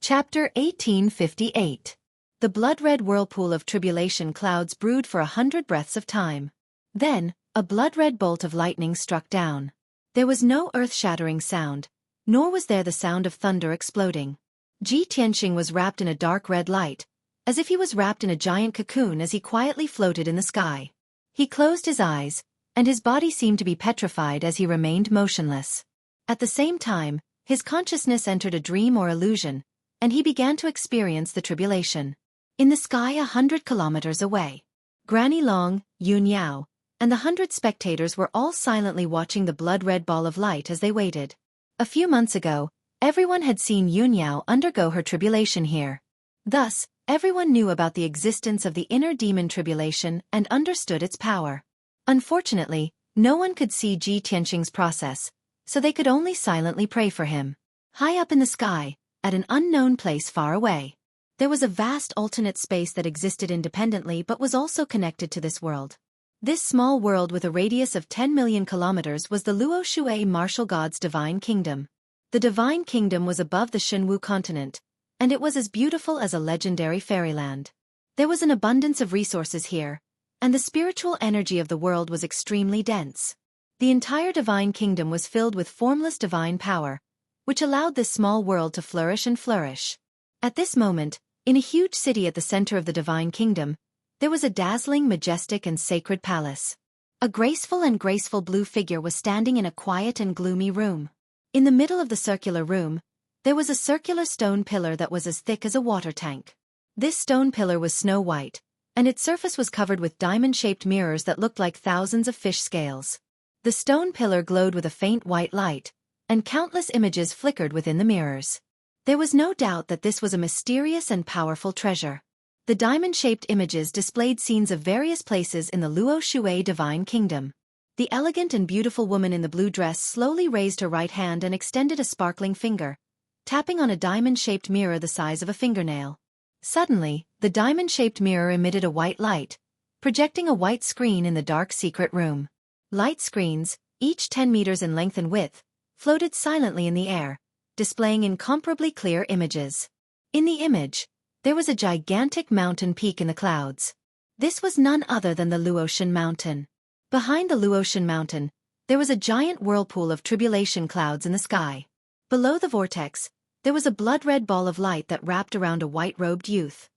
Chapter 1858. The blood-red whirlpool of tribulation clouds brewed for 100 breaths of time. Then, a blood-red bolt of lightning struck down. There was no earth-shattering sound, nor was there the sound of thunder exploding. Ji Tianxing was wrapped in a dark red light, as if he was wrapped in a giant cocoon as he quietly floated in the sky. He closed his eyes, and his body seemed to be petrified as he remained motionless. At the same time, his consciousness entered a dream or illusion, and he began to experience the tribulation. In the sky 100 kilometers away, Granny Long, Yun Yao, and the 100 spectators were all silently watching the blood-red ball of light as they waited. A few months ago, everyone had seen Yun Yao undergo her tribulation here. Thus, everyone knew about the existence of the inner demon tribulation and understood its power. Unfortunately, no one could see Ji Tianxing's process, so they could only silently pray for him. High up in the sky, at an unknown place far away, There was a vast alternate space that existed independently but was also connected to this world. This small world with a radius of 10 million kilometers was the Luo Xueqi martial god's divine kingdom. The divine kingdom was above the Shenwu continent, and it was as beautiful as a legendary fairyland. There was an abundance of resources here, and the spiritual energy of the world was extremely dense. The entire divine kingdom was filled with formless divine power, which allowed this small world to flourish and flourish. At this moment, in a huge city at the center of the divine kingdom, there was a dazzling, majestic and sacred palace. A graceful blue figure was standing in a quiet and gloomy room. In the middle of the circular room, there was a circular stone pillar that was as thick as a water tank. This stone pillar was snow white, and its surface was covered with diamond-shaped mirrors that looked like thousands of fish scales. The stone pillar glowed with a faint white light, and countless images flickered within the mirrors. There was no doubt that this was a mysterious and powerful treasure. The diamond-shaped images displayed scenes of various places in the Luo Xueqi divine kingdom. The elegant and beautiful woman in the blue dress slowly raised her right hand and extended a sparkling finger, tapping on a diamond-shaped mirror the size of a fingernail. Suddenly, the diamond-shaped mirror emitted a white light, projecting a white screen in the dark secret room. Light screens, each 10 meters in length and width, floated silently in the air, displaying incomparably clear images. In the image, there was a gigantic mountain peak in the clouds. This was none other than the Luotian Mountain. Behind the Luotian Mountain, there was a giant whirlpool of tribulation clouds in the sky. Below the vortex, there was a blood-red ball of light that wrapped around a white-robed youth.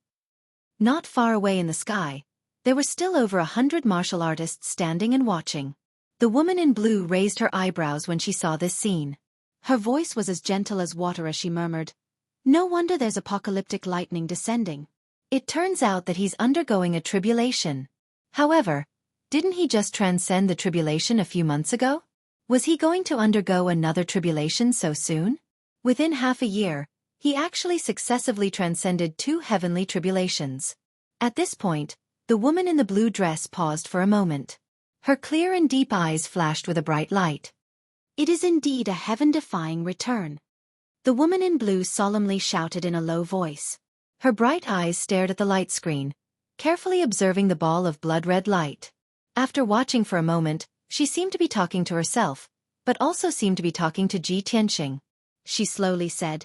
Not far away in the sky, there were still over 100 martial artists standing and watching. The woman in blue raised her eyebrows when she saw this scene. Her voice was as gentle as water as she murmured, "No wonder there's apocalyptic lightning descending. It turns out that he's undergoing a tribulation." However, didn't he just transcend the tribulation a few months ago? Was he going to undergo another tribulation so soon? Within half a year, he actually successively transcended 2 heavenly tribulations. At this point, the woman in the blue dress paused for a moment. Her clear and deep eyes flashed with a bright light. "It is indeed a heaven-defying return," the woman in blue solemnly shouted in a low voice. Her bright eyes stared at the light screen, carefully observing the ball of blood-red light. After watching for a moment, she seemed to be talking to herself, but also seemed to be talking to Ji Tianqing. She slowly said,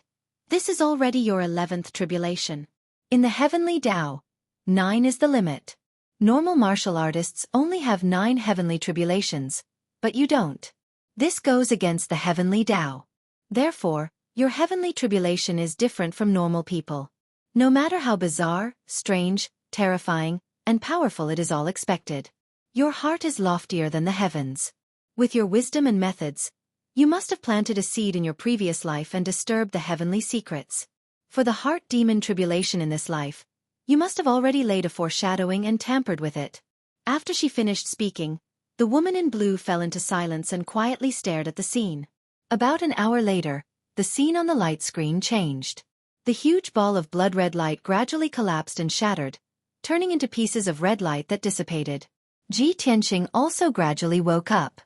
"This is already your 11th tribulation. In the heavenly Tao, 9 is the limit. Normal martial artists only have 9 heavenly tribulations, but you don't. This goes against the heavenly Tao. Therefore, your heavenly tribulation is different from normal people. No matter how bizarre, strange, terrifying, and powerful it is all expected. Your heart is loftier than the heavens. With your wisdom and methods, you must have planted a seed in your previous life and disturbed the heavenly secrets. For the heart demon tribulation in this life, you must have already laid a foreshadowing and tampered with it." After she finished speaking, the woman in blue fell into silence and quietly stared at the scene. About an hour later, the scene on the light screen changed. The huge ball of blood-red light gradually collapsed and shattered, turning into pieces of red light that dissipated. Ji Tianqing also gradually woke up.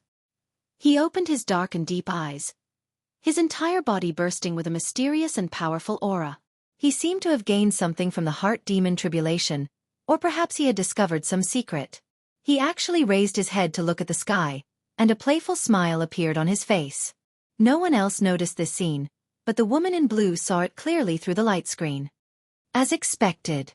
He opened his dark and deep eyes, his entire body bursting with a mysterious and powerful aura. He seemed to have gained something from the heart demon tribulation, or perhaps he had discovered some secret. He actually raised his head to look at the sky, and a playful smile appeared on his face. No one else noticed this scene, but the woman in blue saw it clearly through the light screen. "As expected,"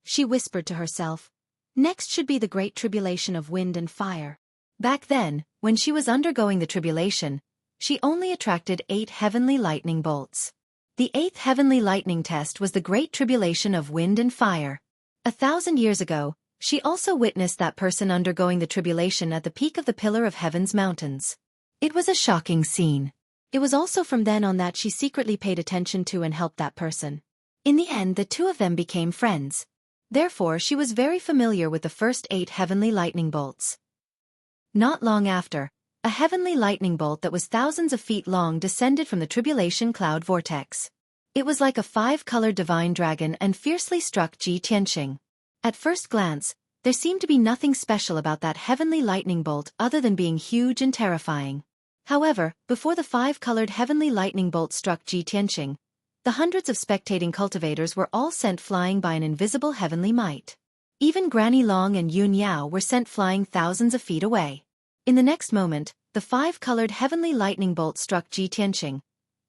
she whispered to herself, "next should be the great tribulation of wind and fire." Back then, when she was undergoing the tribulation, she only attracted 8 heavenly lightning bolts. The 8th heavenly lightning test was the great tribulation of wind and fire. 1,000 years ago, she also witnessed that person undergoing the tribulation at the peak of the Pillar of Heaven's mountains. It was a shocking scene. It was also from then on that she secretly paid attention to and helped that person. In the end, the two of them became friends. Therefore, she was very familiar with the first 8 heavenly lightning bolts. Not long after, a heavenly lightning bolt that was thousands of feet long descended from the tribulation cloud vortex. It was like a 5-colored divine dragon and fiercely struck Ji Tianqing. At first glance, there seemed to be nothing special about that heavenly lightning bolt other than being huge and terrifying. However, before the 5-colored heavenly lightning bolt struck Ji Tianqing, The hundreds of spectating cultivators were all sent flying by an invisible heavenly might. Even Granny Long and Yun Yao were sent flying thousands of feet away. In the next moment, the 5-colored heavenly lightning bolt struck Ji Tianqing,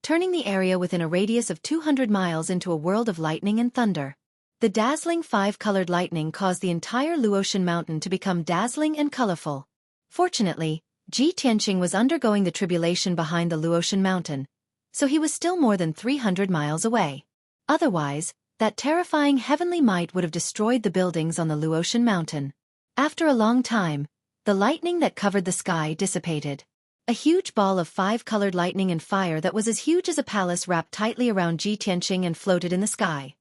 turning the area within a radius of 200 miles into a world of lightning and thunder. The dazzling 5-colored lightning caused the entire Luotian mountain to become dazzling and colorful. Fortunately, Ji Tianqing was undergoing the tribulation behind the Luotian mountain, so he was still more than 300 miles away. Otherwise, that terrifying heavenly might would have destroyed the buildings on the Luotian mountain. After a long time, the lightning that covered the sky dissipated. A huge ball of 5-colored lightning and fire that was as huge as a palace wrapped tightly around Ji Tianqing and floated in the sky.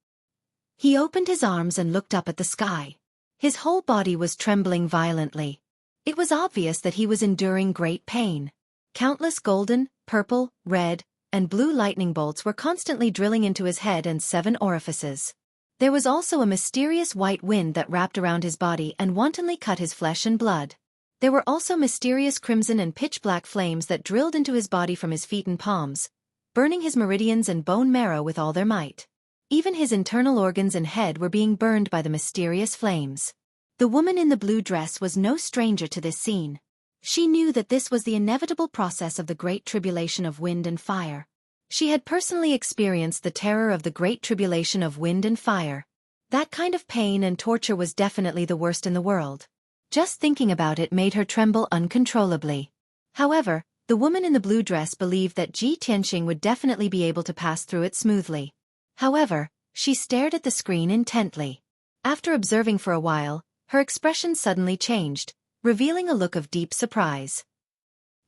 He opened his arms and looked up at the sky. His whole body was trembling violently. It was obvious that he was enduring great pain. Countless golden, purple, red, and blue lightning bolts were constantly drilling into his head and 7 orifices. There was also a mysterious white wind that wrapped around his body and wantonly cut his flesh and blood. There were also mysterious crimson and pitch-black flames that drilled into his body from his feet and palms, burning his meridians and bone marrow with all their might. Even his internal organs and head were being burned by the mysterious flames. The woman in the blue dress was no stranger to this scene. She knew that this was the inevitable process of the Great Tribulation of wind and fire. She had personally experienced the terror of the Great Tribulation of wind and fire. That kind of pain and torture was definitely the worst in the world. Just thinking about it made her tremble uncontrollably. However, the woman in the blue dress believed that Ji Tianqing would definitely be able to pass through it smoothly. However, she stared at the screen intently. After observing for a while, her expression suddenly changed, revealing a look of deep surprise.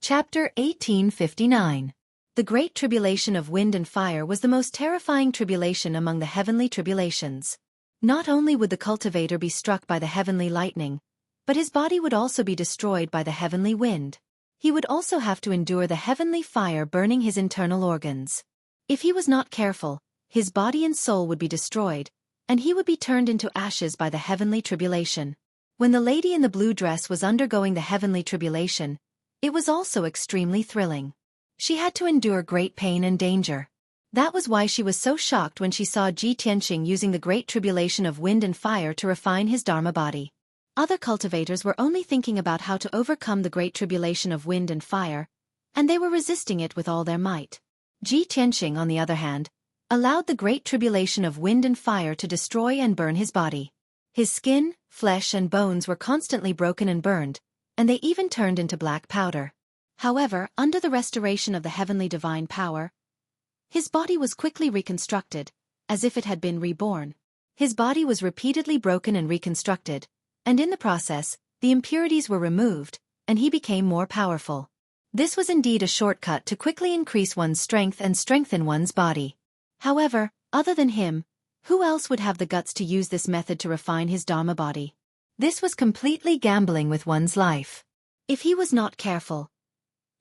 Chapter 1859. The Great Tribulation of Wind and Fire was the most terrifying tribulation among the heavenly tribulations. Not only would the cultivator be struck by the heavenly lightning, but his body would also be destroyed by the heavenly wind. He would also have to endure the heavenly fire burning his internal organs. If he was not careful, his body and soul would be destroyed, and he would be turned into ashes by the heavenly tribulation. When the lady in the blue dress was undergoing the heavenly tribulation, it was also extremely thrilling. She had to endure great pain and danger. That was why she was so shocked when she saw Ji Tianqing using the Great Tribulation of wind and fire to refine his Dharma body. Other cultivators were only thinking about how to overcome the Great Tribulation of wind and fire, and they were resisting it with all their might. Ji Tianqing, on the other hand, allowed the Great Tribulation of wind and fire to destroy and burn his body. His skin, flesh and bones were constantly broken and burned, and they even turned into black powder. However, under the restoration of the heavenly divine power, his body was quickly reconstructed, as if it had been reborn. His body was repeatedly broken and reconstructed, and in the process, the impurities were removed, and he became more powerful. This was indeed a shortcut to quickly increase one's strength and strengthen one's body. However, other than him, who else would have the guts to use this method to refine his Dharma body? This was completely gambling with one's life. If he was not careful,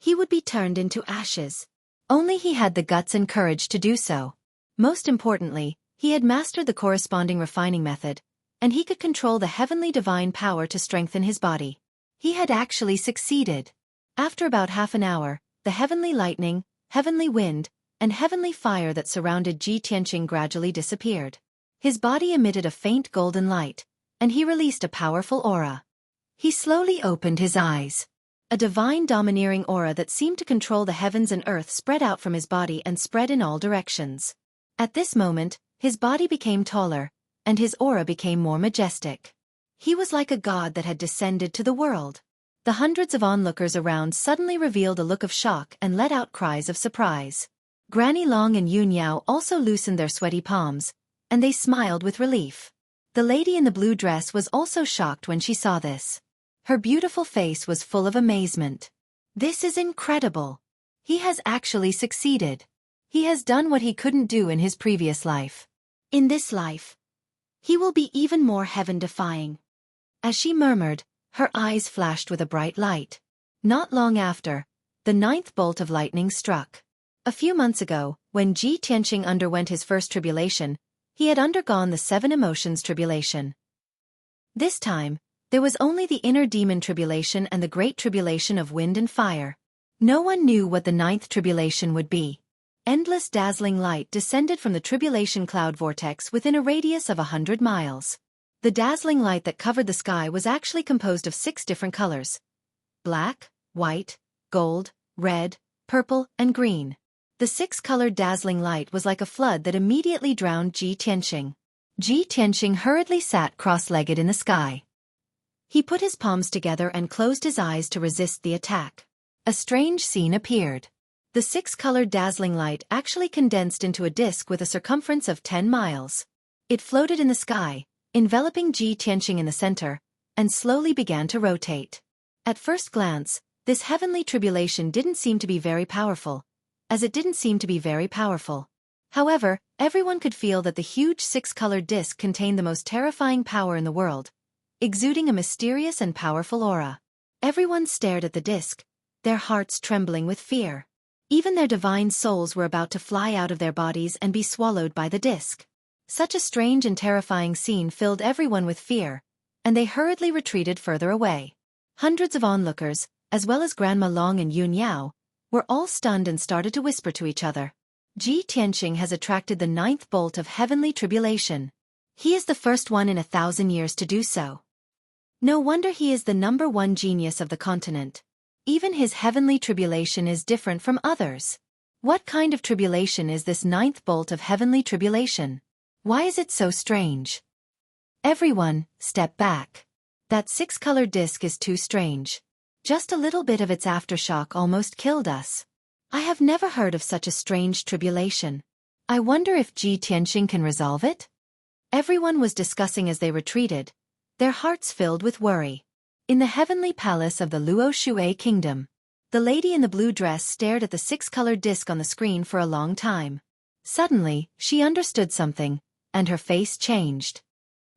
he would be turned into ashes. Only he had the guts and courage to do so. Most importantly, he had mastered the corresponding refining method, and he could control the heavenly divine power to strengthen his body. He had actually succeeded. After about half an hour, the heavenly lightning, heavenly wind, and heavenly fire that surrounded Ji Tianqing gradually disappeared. His body emitted a faint golden light, and he released a powerful aura. He slowly opened his eyes. A divine domineering aura that seemed to control the heavens and earth spread out from his body and spread in all directions. At this moment, his body became taller, and his aura became more majestic. He was like a god that had descended to the world. The hundreds of onlookers around suddenly revealed a look of shock and let out cries of surprise. Granny Long and Yun Yao also loosened their sweaty palms, and they smiled with relief. The lady in the blue dress was also shocked when she saw this. Her beautiful face was full of amazement. This is incredible. He has actually succeeded. He has done what he couldn't do in his previous life. In this life, he will be even more heaven-defying. As she murmured, her eyes flashed with a bright light. Not long after, the 9th bolt of lightning struck. A few months ago, when Ji Tianqing underwent his first tribulation, he had undergone the 7 emotions tribulation. This time, there was only the inner demon tribulation and the great tribulation of wind and fire. No one knew what the 9th tribulation would be. Endless dazzling light descended from the tribulation cloud vortex within a radius of 100 miles. The dazzling light that covered the sky was actually composed of 6 different colors: black, white, gold, red, purple, and green. The 6-colored dazzling light was like a flood that immediately drowned Ji Tianxing. Ji Tianxing hurriedly sat cross-legged in the sky. He put his palms together and closed his eyes to resist the attack. A strange scene appeared. The 6-colored dazzling light actually condensed into a disk with a circumference of 10 miles. It floated in the sky, enveloping Ji Tianxing in the center, and slowly began to rotate. At first glance, this heavenly tribulation didn't seem to be very powerful, as it didn't seem to be very powerful. However, everyone could feel that the huge 6-colored disk contained the most terrifying power in the world, exuding a mysterious and powerful aura. Everyone stared at the disk, their hearts trembling with fear. Even their divine souls were about to fly out of their bodies and be swallowed by the disk. Such a strange and terrifying scene filled everyone with fear, and they hurriedly retreated further away. Hundreds of onlookers, as well as Grandma Long and Yun Yao, were all stunned and started to whisper to each other. Ji Tianxing has attracted the 9th bolt of heavenly tribulation. He is the first one in 1,000 years to do so. No wonder he is the #1 genius of the continent. Even his heavenly tribulation is different from others. What kind of tribulation is this 9th bolt of heavenly tribulation? Why is it so strange? Everyone, step back. That 6-colored disk is too strange. Just a little bit of its aftershock almost killed us. I have never heard of such a strange tribulation. I wonder if Ji Tianxing can resolve it? Everyone was discussing as they retreated, their hearts filled with worry. In the heavenly palace of the Luo Xueqi kingdom, the lady in the blue dress stared at the 6-colored disk on the screen for a long time. Suddenly, she understood something, and her face changed.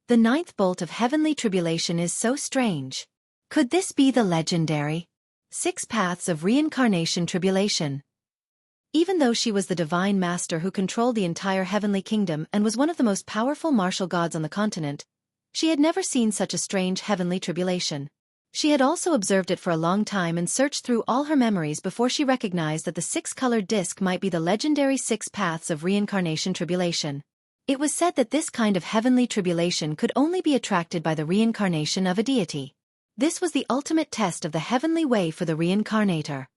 The 9th bolt of heavenly tribulation is so strange. Could this be the legendary 6 paths of reincarnation tribulation? Even though she was the divine master who controlled the entire heavenly kingdom and was one of the most powerful martial gods on the continent, she had never seen such a strange heavenly tribulation. She had also observed it for a long time and searched through all her memories before she recognized that the 6-colored disk might be the legendary 6 paths of reincarnation tribulation. It was said that this kind of heavenly tribulation could only be attracted by the reincarnation of a deity. This was the ultimate test of the heavenly way for the reincarnator.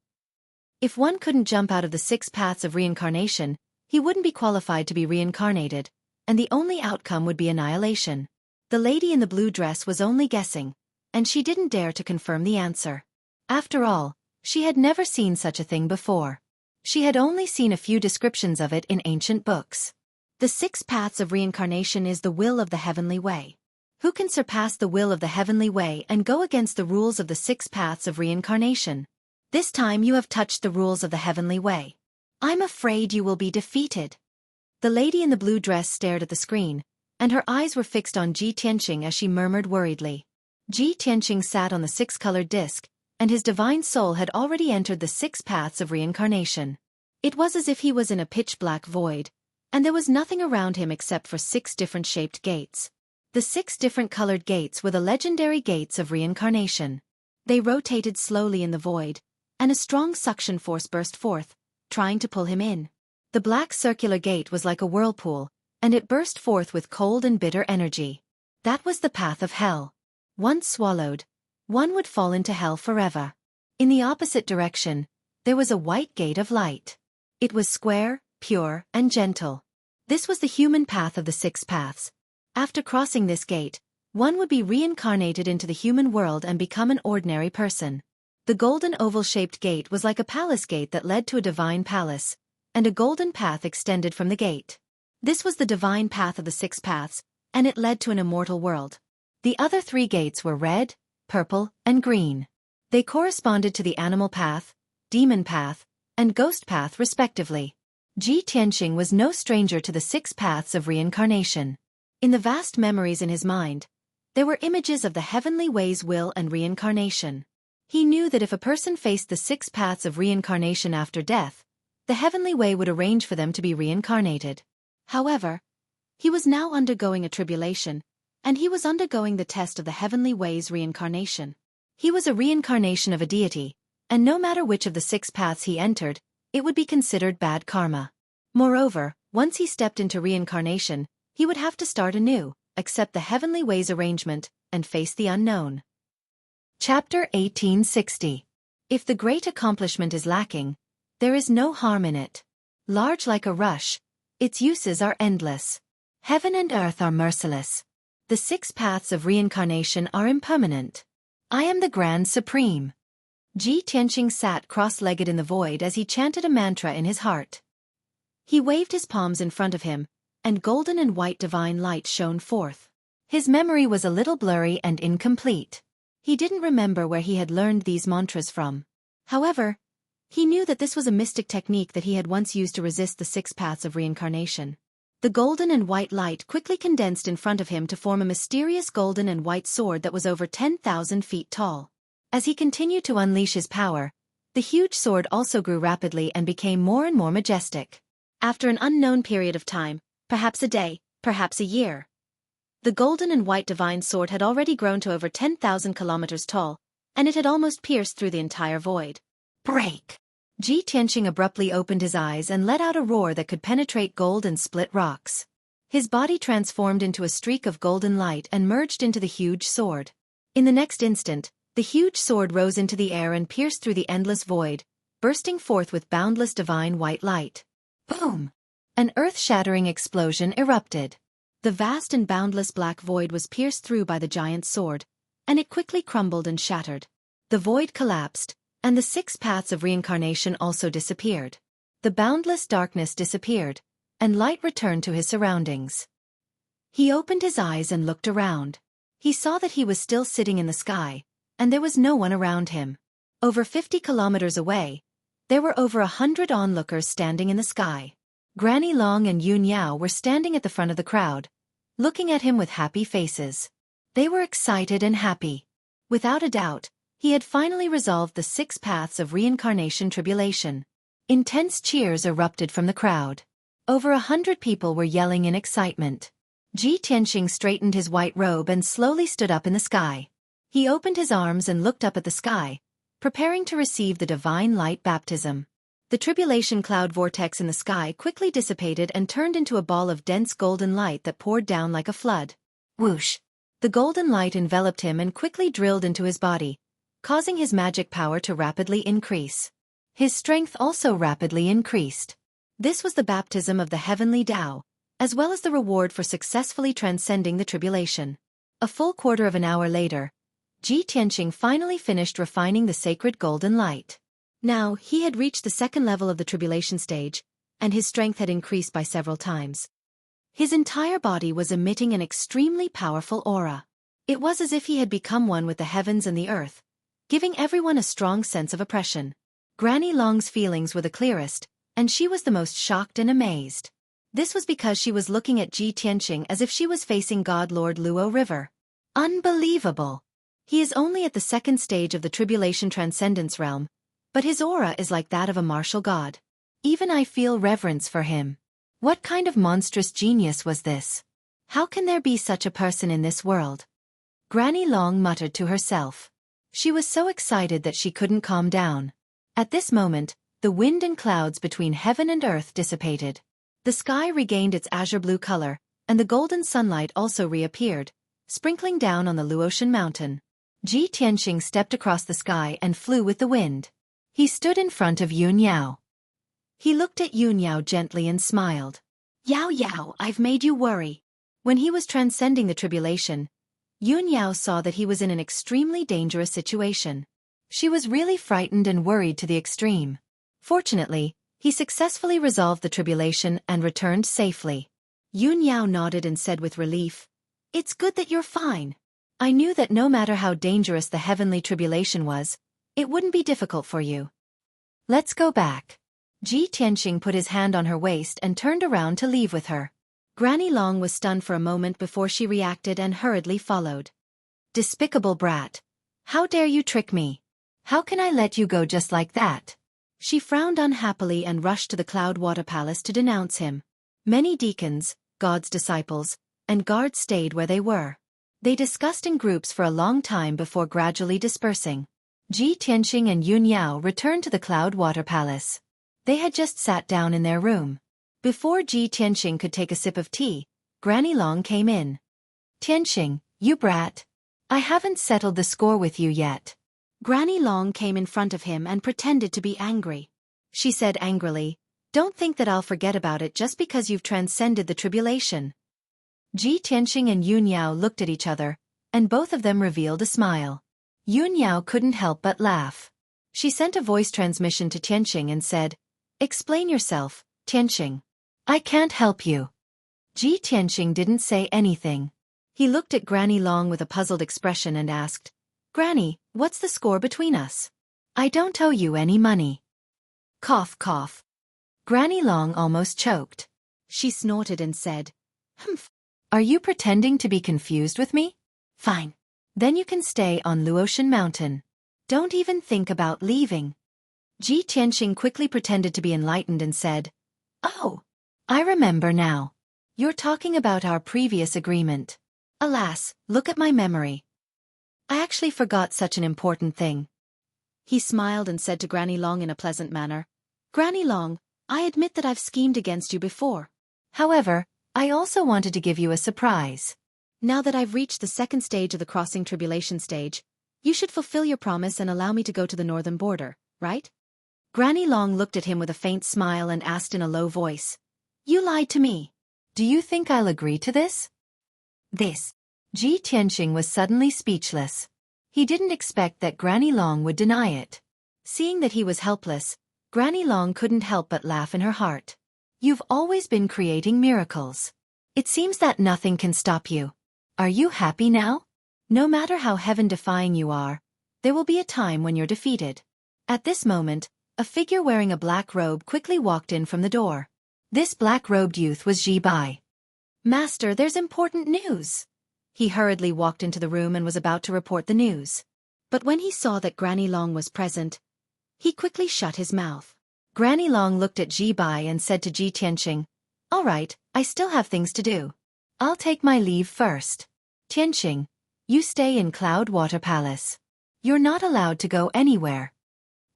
If one couldn't jump out of the 6 paths of reincarnation, he wouldn't be qualified to be reincarnated, and the only outcome would be annihilation. The lady in the blue dress was only guessing, and she didn't dare to confirm the answer. After all, she had never seen such a thing before. She had only seen a few descriptions of it in ancient books. The 6 paths of reincarnation is the will of the heavenly way. Who can surpass the will of the heavenly way and go against the rules of the 6 paths of reincarnation? This time you have touched the rules of the heavenly way. I'm afraid you will be defeated. The lady in the blue dress stared at the screen, and her eyes were fixed on Ji Tianxing as she murmured worriedly. Ji Tianxing sat on the 6-colored disk, and his divine soul had already entered the 6 paths of reincarnation. It was as if he was in a pitch-black void, and there was nothing around him except for 6 different shaped gates. The 6 different colored gates were the legendary gates of reincarnation. They rotated slowly in the void, and a strong suction force burst forth, trying to pull him in. The black circular gate was like a whirlpool, and it burst forth with cold and bitter energy. That was the path of hell. Once swallowed, one would fall into hell forever. In the opposite direction, there was a white gate of light. It was square, pure, and gentle. This was the human path of the 6 paths. After crossing this gate, one would be reincarnated into the human world and become an ordinary person. The golden oval-shaped gate was like a palace gate that led to a divine palace, and a golden path extended from the gate. This was the divine path of the 6 paths, and it led to an immortal world. The other 3 gates were red, purple, and green. They corresponded to the animal path, demon path, and ghost path respectively. Ji Tianxing was no stranger to the 6 paths of reincarnation. In the vast memories in his mind, there were images of the heavenly way's will and reincarnation. He knew that if a person faced the 6 paths of reincarnation after death, the heavenly way would arrange for them to be reincarnated. However, he was now undergoing a tribulation, and he was undergoing the test of the heavenly way's reincarnation. He was a reincarnation of a deity, and no matter which of the 6 paths he entered, it would be considered bad karma. Moreover, once he stepped into reincarnation, he would have to start anew, accept the heavenly ways arrangement, and face the unknown. Chapter 1860. If the great accomplishment is lacking, there is no harm in it. Large like a rush, its uses are endless. Heaven and earth are merciless. The 6 paths of reincarnation are impermanent. I am the Grand Supreme. Ji Tianqing sat cross-legged in the void as he chanted a mantra in his heart. He waved his palms in front of him, and golden and white divine light shone forth. His memory was a little blurry and incomplete. He didn't remember where he had learned these mantras from. However, he knew that this was a mystic technique that he had once used to resist the 6 paths of reincarnation. The golden and white light quickly condensed in front of him to form a mysterious golden and white sword that was over 10,000 feet tall. As he continued to unleash his power, the huge sword also grew rapidly and became more and more majestic. After an unknown period of time, perhaps a day, perhaps a year, the golden and white divine sword had already grown to over 10,000 kilometers tall, and it had almost pierced through the entire void. Break! Ji Tianqing abruptly opened his eyes and let out a roar that could penetrate gold and split rocks. His body transformed into a streak of golden light and merged into the huge sword. In the next instant, the huge sword rose into the air and pierced through the endless void, bursting forth with boundless divine white light. Boom! An earth-shattering explosion erupted. The vast and boundless black void was pierced through by the giant's sword, and it quickly crumbled and shattered. The void collapsed, and the 6 paths of reincarnation also disappeared. The boundless darkness disappeared, and light returned to his surroundings. He opened his eyes and looked around. He saw that he was still sitting in the sky, and there was no one around him. Over 50 kilometers away, there were over 100 onlookers standing in the sky. Granny Long and Yun Yao were standing at the front of the crowd, looking at him with happy faces. They were excited and happy. Without a doubt, he had finally resolved the 6 paths of reincarnation tribulation. Intense cheers erupted from the crowd. Over 100 people were yelling in excitement. Ji Tianqing straightened his white robe and slowly stood up in the sky. He opened his arms and looked up at the sky, preparing to receive the divine light baptism. The tribulation cloud vortex in the sky quickly dissipated and turned into a ball of dense golden light that poured down like a flood. Whoosh! The golden light enveloped him and quickly drilled into his body, causing his magic power to rapidly increase. His strength also rapidly increased. This was the baptism of the heavenly Tao, as well as the reward for successfully transcending the tribulation. A full quarter of an hour later, Ji Tianqing finally finished refining the sacred golden light. Now, he had reached the 2nd level of the tribulation stage, and his strength had increased by several times. His entire body was emitting an extremely powerful aura. It was as if he had become one with the heavens and the earth, giving everyone a strong sense of oppression. Granny Long's feelings were the clearest, and she was the most shocked and amazed. This was because she was looking at Ji Tianqing as if she was facing God Lord Luo River. Unbelievable! He is only at the 2nd stage of the tribulation transcendence realm, but his aura is like that of a martial god. Even I feel reverence for him. What kind of monstrous genius was this? How can there be such a person in this world? Granny Long muttered to herself. She was so excited that she couldn't calm down. At this moment, the wind and clouds between heaven and earth dissipated. The sky regained its azure blue color, and the golden sunlight also reappeared, sprinkling down on the Luotian mountain. Ji Tianqing stepped across the sky and flew with the wind. He stood in front of Yun Yao. He looked at Yun Yao gently and smiled. Yao Yao, I've made you worry. When he was transcending the tribulation, Yun Yao saw that he was in an extremely dangerous situation. She was really frightened and worried to the extreme. Fortunately, he successfully resolved the tribulation and returned safely. Yun Yao nodded and said with relief, "It's good that you're fine. I knew that no matter how dangerous the heavenly tribulation was, it wouldn't be difficult for you. Let's go back." Ji Tianqing put his hand on her waist and turned around to leave with her. Granny Long was stunned for a moment before she reacted and hurriedly followed. "Despicable brat! How dare you trick me? How can I let you go just like that?" She frowned unhappily and rushed to the Cloud Water Palace to denounce him. Many deacons, God's disciples, and guards stayed where they were. They discussed in groups for a long time before gradually dispersing. Ji Tianqing and Yun Yao returned to the Cloud Water Palace. They had just sat down in their room. Before Ji Tianxing could take a sip of tea, Granny Long came in. Tianxing, you brat. I haven't settled the score with you yet. Granny Long came in front of him and pretended to be angry. She said angrily, "Don't think that I'll forget about it just because you've transcended the tribulation." Ji Tianxing and Yun Yao looked at each other, and both of them revealed a smile. Yun Yao couldn't help but laugh. She sent a voice transmission to Tianxing and said, "Explain yourself, Tianxing. I can't help you." Ji Tianxing didn't say anything. He looked at Granny Long with a puzzled expression and asked, "Granny, what's the score between us? I don't owe you any money." Cough, cough. Granny Long almost choked. She snorted and said, "Humph. Are you pretending to be confused with me? Fine. Then you can stay on Luotian Mountain. Don't even think about leaving." Ji Tianxing quickly pretended to be enlightened and said, "Oh, I remember now. You're talking about our previous agreement. Alas, look at my memory. I actually forgot such an important thing." He smiled and said to Granny Long in a pleasant manner, "Granny Long, I admit that I've schemed against you before. However, I also wanted to give you a surprise. Now that I've reached the second stage of the crossing tribulation stage, you should fulfill your promise and allow me to go to the northern border, right?" Granny Long looked at him with a faint smile and asked in a low voice, "You lied to me. Do you think I'll agree to this?" Ji Tianxing was suddenly speechless. He didn't expect that Granny Long would deny it. Seeing that he was helpless, Granny Long couldn't help but laugh in her heart. "You've always been creating miracles. It seems that nothing can stop you. Are you happy now? No matter how heaven-defying you are, there will be a time when you're defeated." At this moment, a figure wearing a black robe quickly walked in from the door. This black-robed youth was Ji Bai. "Master, there's important news." He hurriedly walked into the room and was about to report the news. But when he saw that Granny Long was present, he quickly shut his mouth. Granny Long looked at Ji Bai and said to Ji Tianxing, "All right, I still have things to do. I'll take my leave first. Tianxing, you stay in Cloud Water Palace. You're not allowed to go anywhere."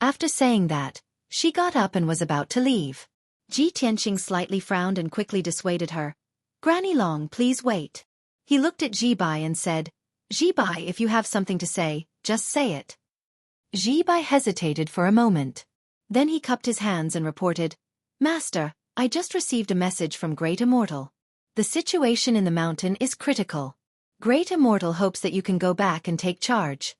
After saying that, she got up and was about to leave. Ji Tianxing slightly frowned and quickly dissuaded her. "Granny Long, please wait." He looked at Ji Bai and said, "Ji Bai, if you have something to say, just say it." Ji Bai hesitated for a moment. Then he cupped his hands and reported, "Master, I just received a message from Great Immortal. The situation in the mountain is critical. Great Immortal hopes that you can go back and take charge."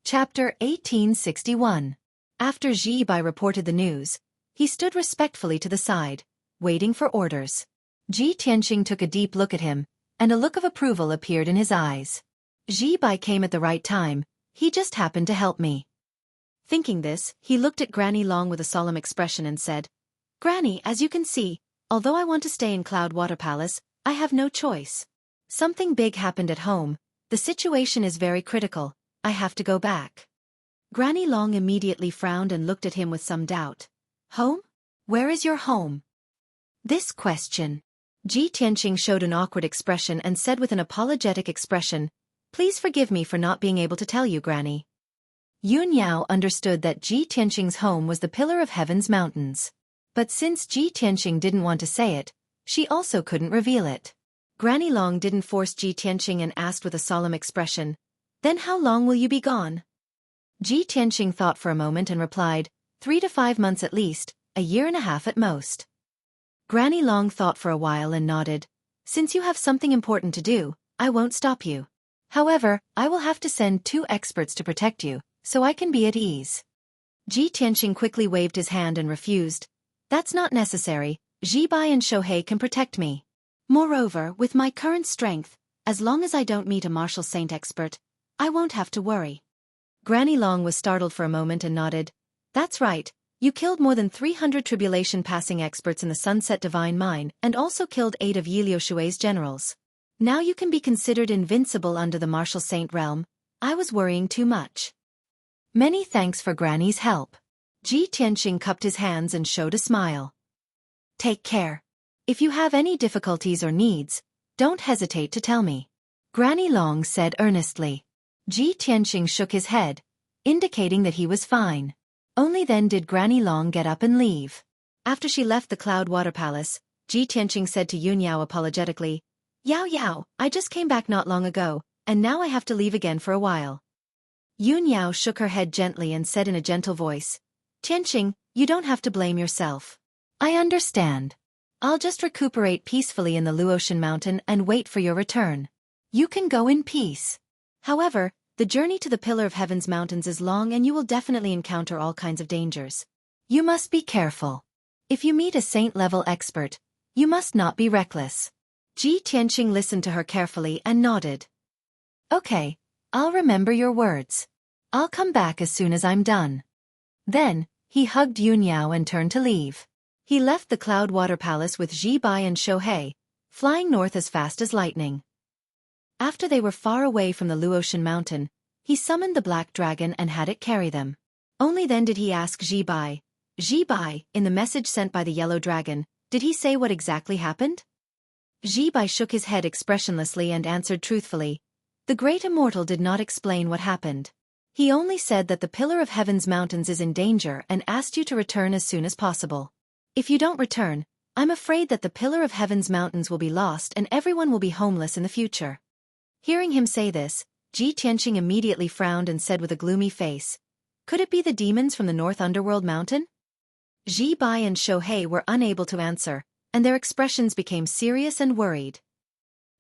Chapter 1861. After Ji Bai reported the news, he stood respectfully to the side, waiting for orders. Ji Tianxing took a deep look at him, and a look of approval appeared in his eyes. "Ji Bai came at the right time, he just happened to help me." Thinking this, he looked at Granny Long with a solemn expression and said, "Granny, as you can see, although I want to stay in Cloud Water Palace, I have no choice. Something big happened at home, the situation is very critical, I have to go back." Granny Long immediately frowned and looked at him with some doubt. "Home? Where is your home?" This question. Ji Tianxing showed an awkward expression and said with an apologetic expression, "Please forgive me for not being able to tell you, Granny." Yun Yao understood that Ji Tianxing's home was the Pillar of Heaven's mountains. But since Ji Tianxing didn't want to say it, she also couldn't reveal it. Granny Long didn't force Ji Tianxing and asked with a solemn expression, "Then how long will you be gone?" Ji Tianxing thought for a moment and replied, 3 to 5 months at least, a year and a half at most. Granny Long thought for a while and nodded. "Since you have something important to do, I won't stop you. However, I will have to send 2 experts to protect you, so I can be at ease." Ji Tianxing quickly waved his hand and refused. "That's not necessary, Ji Bai and Xueqi can protect me. Moreover, with my current strength, as long as I don't meet a martial saint expert, I won't have to worry." Granny Long was startled for a moment and nodded. "That's right. You killed more than 300 tribulation-passing experts in the Sunset Divine Mine and also killed 8 of Yiliu Shui's generals. Now you can be considered invincible under the martial saint realm. I was worrying too much." "Many thanks for Granny's help." Ji Tianxing cupped his hands and showed a smile. "Take care. If you have any difficulties or needs, don't hesitate to tell me," Granny Long said earnestly. Ji Tianxing shook his head, indicating that he was fine. Only then did Granny Long get up and leave. After she left the Cloud Water Palace, Ji Tianqing said to Yun Yao apologetically, "Yao Yao, I just came back not long ago, and now I have to leave again for a while." Yun Yao shook her head gently and said in a gentle voice, "Tianqing, you don't have to blame yourself. I understand. I'll just recuperate peacefully in the Luotian mountain and wait for your return. You can go in peace. However, the journey to the Pillar of Heaven's mountains is long and you will definitely encounter all kinds of dangers. You must be careful. If you meet a saint-level expert, you must not be reckless." Ji Tianqing listened to her carefully and nodded. "Okay, I'll remember your words. I'll come back as soon as I'm done." Then, he hugged Yun Yao and turned to leave. He left the Cloud Water Palace with Ji Bai and Xueqi, flying north as fast as lightning. After they were far away from the Luotian mountain, he summoned the black dragon and had it carry them. Only then did he ask Ji Bai, in the message sent by the yellow dragon, did he say what exactly happened? Ji Bai shook his head expressionlessly and answered truthfully, "The great immortal did not explain what happened. He only said that the Pillar of Heaven's mountains is in danger and asked you to return as soon as possible. If you don't return, I'm afraid that the Pillar of Heaven's mountains will be lost and everyone will be homeless in the future." Hearing him say this, Ji Tianqing immediately frowned and said with a gloomy face, "Could it be the demons from the North Underworld Mountain?" Ji Bai and Xueqi were unable to answer, and their expressions became serious and worried.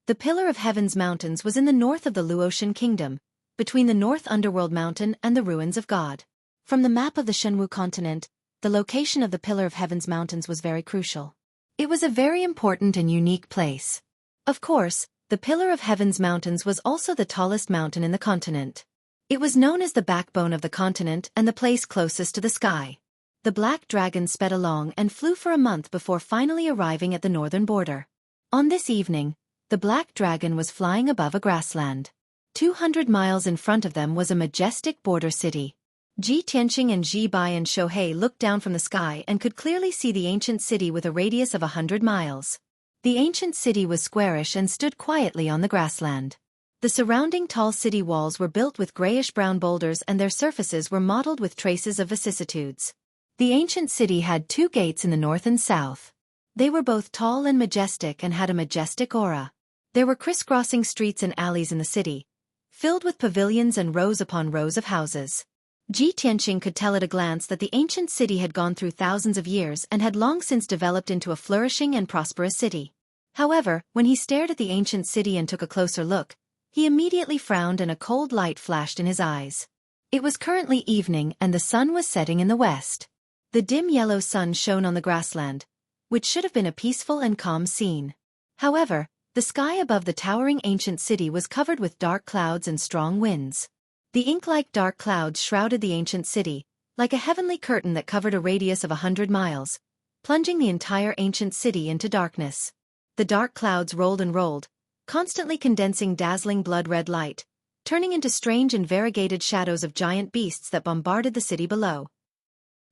The Pillar of Heaven's mountains was in the north of the Luotian kingdom, between the North Underworld Mountain and the Ruins of God. From the map of the Shenwu continent, the location of the Pillar of Heaven's mountains was very crucial. It was a very important and unique place. Of course, the Pillar of Heaven's mountains was also the tallest mountain in the continent. It was known as the backbone of the continent and the place closest to the sky. The black dragon sped along and flew for a month before finally arriving at the northern border. On this evening, the black dragon was flying above a grassland. 200 miles in front of them was a majestic border city. Ji Tianqing and Ji Bai and Xueqi looked down from the sky and could clearly see the ancient city with a radius of 100 miles. The ancient city was squarish and stood quietly on the grassland. The surrounding tall city walls were built with grayish-brown boulders and their surfaces were mottled with traces of vicissitudes. The ancient city had 2 gates in the north and south. They were both tall and majestic and had a majestic aura. There were crisscrossing streets and alleys in the city, filled with pavilions and rows upon rows of houses. Ji Tianqing could tell at a glance that the ancient city had gone through thousands of years and had long since developed into a flourishing and prosperous city. However, when he stared at the ancient city and took a closer look, he immediately frowned and a cold light flashed in his eyes. It was currently evening and the sun was setting in the west. The dim yellow sun shone on the grassland, which should have been a peaceful and calm scene. However, the sky above the towering ancient city was covered with dark clouds and strong winds. The ink-like dark clouds shrouded the ancient city, like a heavenly curtain that covered a radius of 100 miles, plunging the entire ancient city into darkness. The dark clouds rolled and rolled, constantly condensing dazzling blood-red light, turning into strange and variegated shadows of giant beasts that bombarded the city below.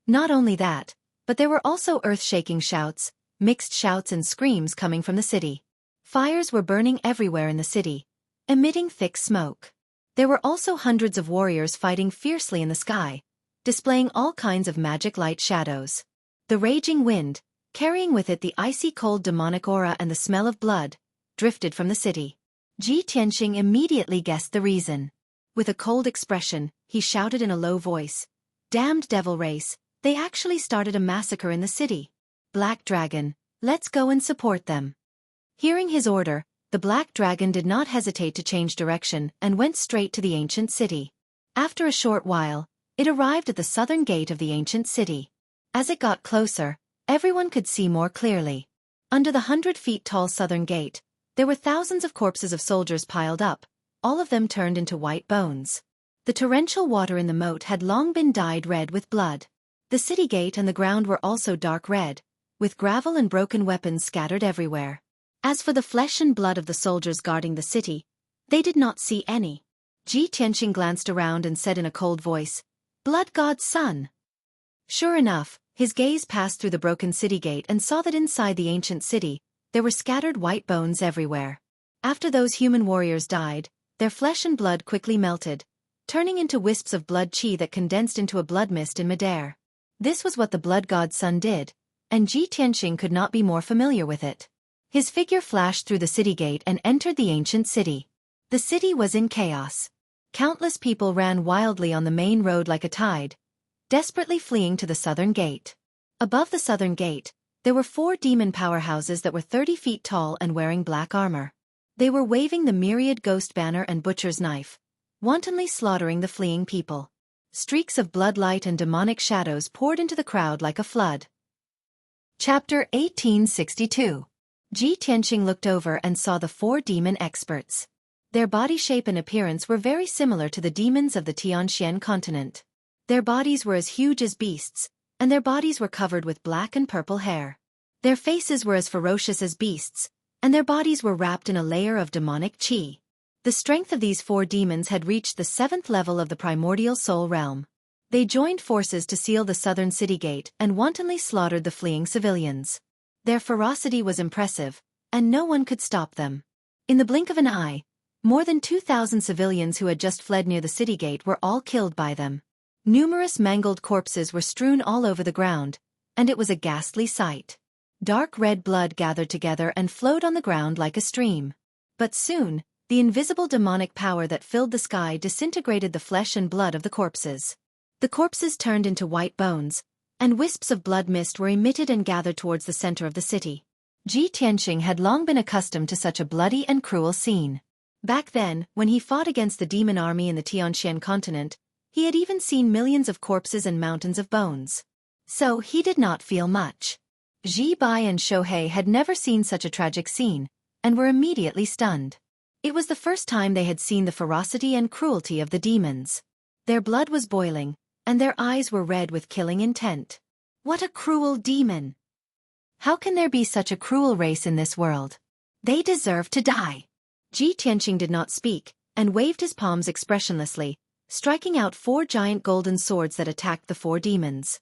Not only that, but there were also earth-shaking shouts, mixed shouts and screams coming from the city. Fires were burning everywhere in the city, emitting thick smoke. There were also hundreds of warriors fighting fiercely in the sky, displaying all kinds of magic light shadows. The raging wind, carrying with it the icy cold demonic aura and the smell of blood, drifted from the city. Ji Tianqing immediately guessed the reason. With a cold expression, he shouted in a low voice, "Damned devil race, they actually started a massacre in the city. Black Dragon, let's go and support them." Hearing his order, the Black Dragon did not hesitate to change direction and went straight to the ancient city. After a short while, it arrived at the southern gate of the ancient city. As it got closer, everyone could see more clearly. Under the 100-feet-tall southern gate, there were thousands of corpses of soldiers piled up, all of them turned into white bones. The torrential water in the moat had long been dyed red with blood. The city gate and the ground were also dark red, with gravel and broken weapons scattered everywhere. As for the flesh and blood of the soldiers guarding the city, they did not see any. Ji Tianqing glanced around and said in a cold voice, "Blood God's son." Sure enough, his gaze passed through the broken city gate and saw that inside the ancient city, there were scattered white bones everywhere. After those human warriors died, their flesh and blood quickly melted, turning into wisps of blood qi that condensed into a blood mist in midair. This was what the blood god's son did. and Ji Tianxing could not be more familiar with it. His figure flashed through the city gate and entered the ancient city. The city was in chaos. Countless people ran wildly on the main road like a tide, desperately fleeing to the southern gate. Above the southern gate, there were 4 demon powerhouses that were 30 feet tall and wearing black armor. They were waving the myriad ghost banner and butcher's knife, wantonly slaughtering the fleeing people. Streaks of bloodlight and demonic shadows poured into the crowd like a flood. Chapter 1862. Ji Tianxing looked over and saw the 4 demon experts. Their body shape and appearance were very similar to the demons of the Tianxian continent. Their bodies were as huge as beasts, and their bodies were covered with black and purple hair. Their faces were as ferocious as beasts, and their bodies were wrapped in a layer of demonic qi. The strength of these 4 demons had reached the 7th level of the primordial soul realm. They joined forces to seal the southern city gate and wantonly slaughtered the fleeing civilians. Their ferocity was impressive, and no one could stop them. In the blink of an eye, more than 2,000 civilians who had just fled near the city gate were all killed by them. Numerous mangled corpses were strewn all over the ground, and it was a ghastly sight. Dark red blood gathered together and flowed on the ground like a stream. But soon, the invisible demonic power that filled the sky disintegrated the flesh and blood of the corpses. The corpses turned into white bones, and wisps of blood mist were emitted and gathered towards the center of the city. Ji Tianxing had long been accustomed to such a bloody and cruel scene. Back then, when he fought against the demon army in the Tianxian continent, he had even seen millions of corpses and mountains of bones. So he did not feel much. Ji Bai and Xueqi had never seen such a tragic scene, and were immediately stunned. It was the first time they had seen the ferocity and cruelty of the demons. Their blood was boiling, and their eyes were red with killing intent. What a cruel demon! How can there be such a cruel race in this world? They deserve to die. Ji Tianxing did not speak, and waved his palms expressionlessly, striking out 4 giant golden swords that attacked the 4 demons.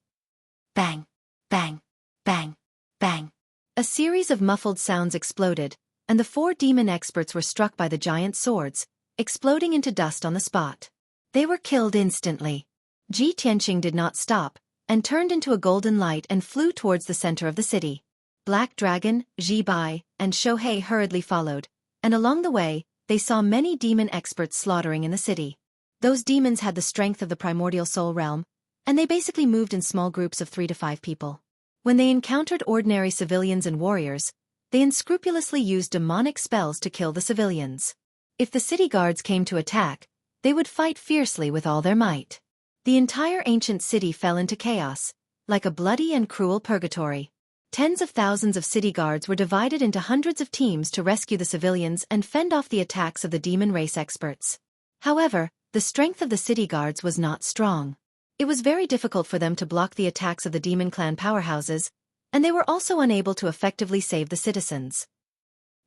Bang! Bang! Bang! Bang! A series of muffled sounds exploded, and the 4 demon experts were struck by the giant swords, exploding into dust on the spot. They were killed instantly. Ji Tianxing did not stop, and turned into a golden light and flew towards the center of the city. Black Dragon, Ji Bai, and Xueqi hurriedly followed, and along the way, they saw many demon experts slaughtering in the city. Those demons had the strength of the primordial soul realm, and they basically moved in small groups of 3 to 5 people. When they encountered ordinary civilians and warriors, they unscrupulously used demonic spells to kill the civilians. If the city guards came to attack, they would fight fiercely with all their might. The entire ancient city fell into chaos, like a bloody and cruel purgatory. Tens of thousands of city guards were divided into hundreds of teams to rescue the civilians and fend off the attacks of the demon race experts. However, the strength of the city guards was not strong. It was very difficult for them to block the attacks of the demon clan powerhouses, and they were also unable to effectively save the citizens.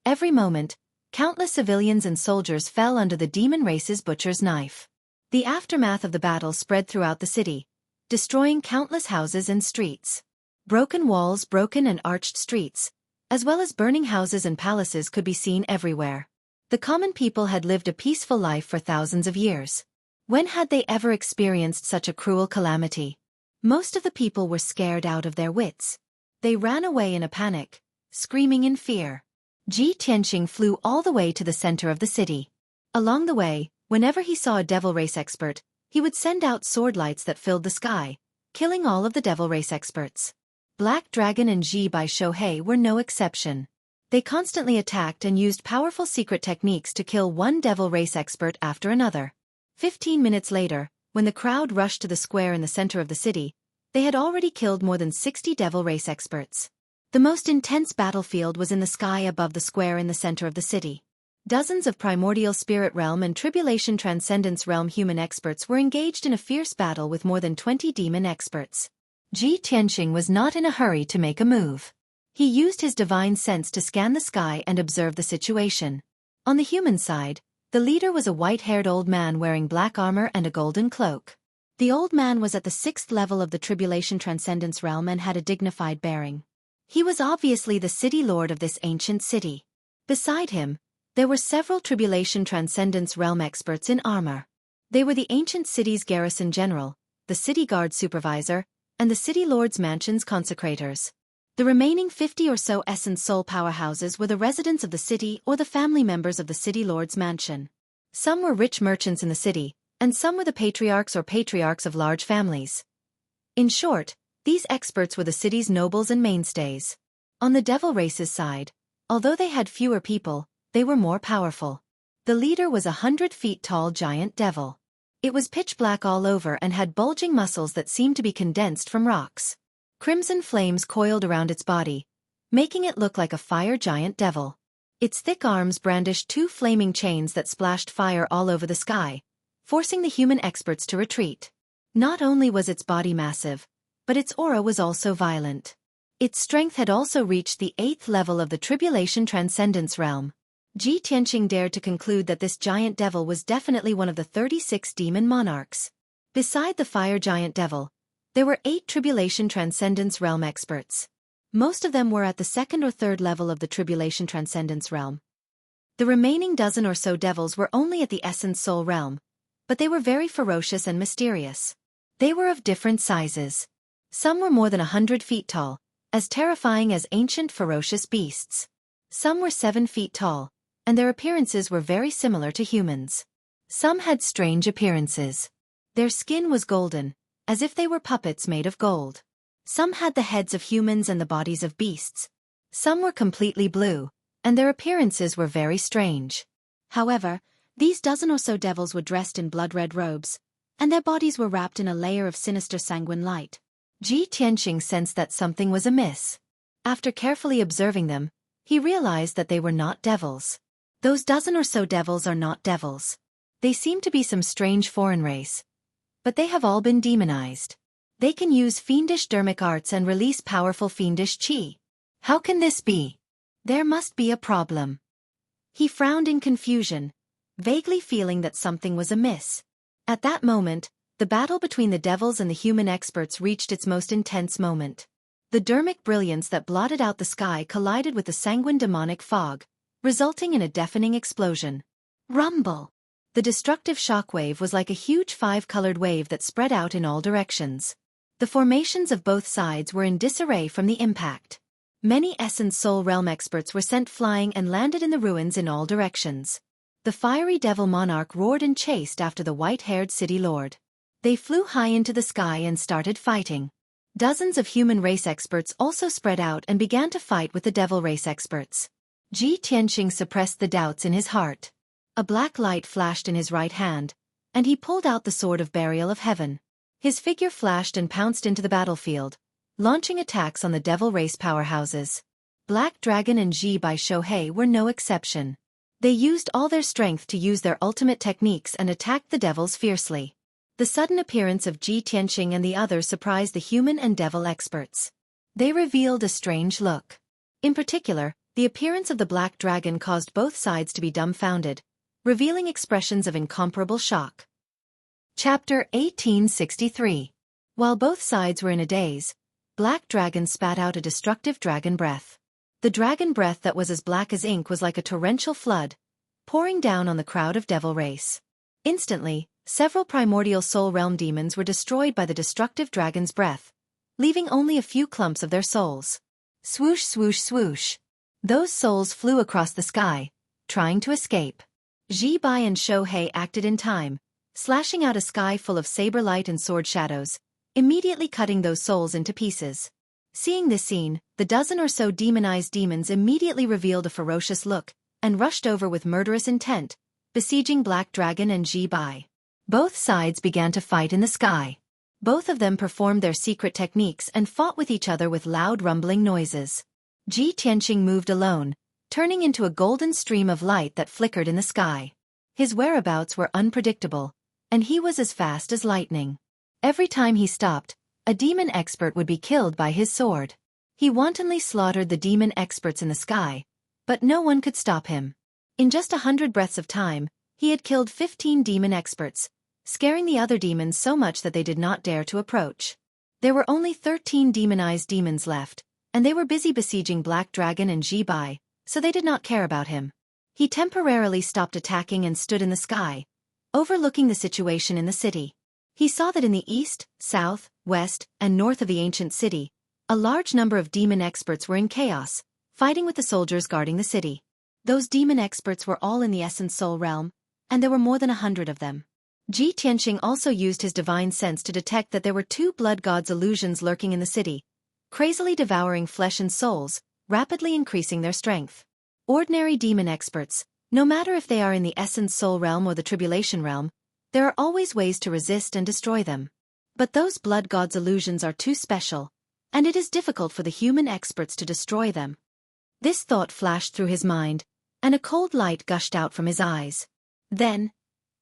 Every moment, countless civilians and soldiers fell under the demon race's butcher's knife. The aftermath of the battle spread throughout the city, destroying countless houses and streets. Broken walls, broken and arched streets, as well as burning houses and palaces could be seen everywhere. The common people had lived a peaceful life for thousands of years. When had they ever experienced such a cruel calamity? Most of the people were scared out of their wits. They ran away in a panic, screaming in fear. Ji Tianxing flew all the way to the center of the city. Along the way, whenever he saw a devil race expert, he would send out sword lights that filled the sky, killing all of the devil race experts. Black Dragon and Ji Bai Xueqi were no exception. They constantly attacked and used powerful secret techniques to kill one devil race expert after another. 15 minutes later, when the crowd rushed to the square in the center of the city, they had already killed more than 60 devil race experts. The most intense battlefield was in the sky above the square in the center of the city. Dozens of primordial spirit realm and tribulation transcendence realm human experts were engaged in a fierce battle with more than 20 demon experts. Ji Tianxing was not in a hurry to make a move. He used his divine sense to scan the sky and observe the situation. On the human side, the leader was a white-haired old man wearing black armor and a golden cloak. The old man was at the 6th level of the tribulation transcendence realm and had a dignified bearing. He was obviously the city lord of this ancient city. Beside him, there were several tribulation transcendence realm experts in armor. They were the ancient city's garrison general, the city guard supervisor, and the city lord's mansion's consecrators. The remaining 50 or so essence soul powerhouses were the residents of the city or the family members of the city lord's mansion. Some were rich merchants in the city, and some were the patriarchs or patriarchs of large families. In short, these experts were the city's nobles and mainstays. On the devil race's side, although they had fewer people, they were more powerful. The leader was 100 feet tall giant devil. It was pitch black all over and had bulging muscles that seemed to be condensed from rocks. Crimson flames coiled around its body, making it look like a fire giant devil. Its thick arms brandished 2 flaming chains that splashed fire all over the sky, forcing the human experts to retreat. Not only was its body massive, but its aura was also violent. Its strength had also reached the 8th level of the Tribulation Transcendence realm. Ji Tianqing dared to conclude that this giant devil was definitely one of the 36 demon monarchs. Beside the fire giant devil, there were 8 Tribulation Transcendence realm experts. Most of them were at the 2nd or 3rd level of the Tribulation Transcendence realm. The remaining dozen or so devils were only at the Essence Soul realm, but they were very ferocious and mysterious. They were of different sizes. Some were more than 100 feet tall, as terrifying as ancient ferocious beasts. Some were 7 feet tall, and their appearances were very similar to humans. Some had strange appearances. Their skin was golden, as if they were puppets made of gold. Some had the heads of humans and the bodies of beasts. Some were completely blue, and their appearances were very strange. However, these dozen or so devils were dressed in blood-red robes, and their bodies were wrapped in a layer of sinister sanguine light. Ji Tianqing sensed that something was amiss. After carefully observing them, he realized that they were not devils. Those dozen or so devils are not devils. They seem to be some strange foreign race. But they have all been demonized. They can use fiendish dermic arts and release powerful fiendish qi. How can this be? There must be a problem. He frowned in confusion, vaguely feeling that something was amiss. At that moment, the battle between the devils and the human experts reached its most intense moment. The dermic brilliance that blotted out the sky collided with the sanguine demonic fog, resulting in a deafening explosion. Rumble! The destructive shockwave was like a huge 5-colored wave that spread out in all directions. The formations of both sides were in disarray from the impact. Many Essence Soul Realm experts were sent flying and landed in the ruins in all directions. The fiery devil monarch roared and chased after the white-haired city lord. They flew high into the sky and started fighting. Dozens of human race experts also spread out and began to fight with the devil race experts. Ji Tianqing suppressed the doubts in his heart. A black light flashed in his right hand, and he pulled out the sword of burial of heaven. His figure flashed and pounced into the battlefield, launching attacks on the devil race powerhouses. Black Dragon and Ji by Xueqi were no exception. They used all their strength to use their ultimate techniques and attacked the devils fiercely. The sudden appearance of Ji Tianqing and the others surprised the human and devil experts. They revealed a strange look. In particular, the appearance of the Black Dragon caused both sides to be dumbfounded, revealing expressions of incomparable shock. Chapter 1863. While both sides were in a daze, Black Dragon spat out a destructive dragon breath. The dragon breath that was as black as ink was like a torrential flood, pouring down on the crowd of devil race. Instantly, several primordial soul realm demons were destroyed by the destructive dragon's breath, leaving only a few clumps of their souls. Swoosh swoosh swoosh. Those souls flew across the sky, trying to escape. Ji Bai and Xueqi acted in time, slashing out a sky full of saber light and sword shadows, immediately cutting those souls into pieces. Seeing this scene, the dozen or so demonized demons immediately revealed a ferocious look, and rushed over with murderous intent, besieging Black Dragon and Ji Bai. Both sides began to fight in the sky. Both of them performed their secret techniques and fought with each other with loud rumbling noises. Ji Tianqing moved alone, turning into a golden stream of light that flickered in the sky. His whereabouts were unpredictable, and he was as fast as lightning. Every time he stopped, a demon expert would be killed by his sword. He wantonly slaughtered the demon experts in the sky, but no one could stop him. In just 100 breaths of time, he had killed 15 demon experts, scaring the other demons so much that they did not dare to approach. There were only 13 demonized demons left, and they were busy besieging Black Dragon and Ji Bai, so they did not care about him. He temporarily stopped attacking and stood in the sky, overlooking the situation in the city. He saw that in the east, south, west, and north of the ancient city, A large number of demon experts were in chaos, fighting with the soldiers guarding the city. Those demon experts were all in the Essence Soul realm, and there were more than 100 of them. Ji Tianxing also used his divine sense to detect that there were 2 blood gods illusions lurking in the city, crazily devouring flesh and souls, rapidly increasing their strength. Ordinary demon experts, no matter if they are in the Essence Soul realm or the Tribulation realm, there are always ways to resist and destroy them. But those blood gods' illusions are too special, and it is difficult for the human experts to destroy them. This thought flashed through his mind, and a cold light gushed out from his eyes. Then,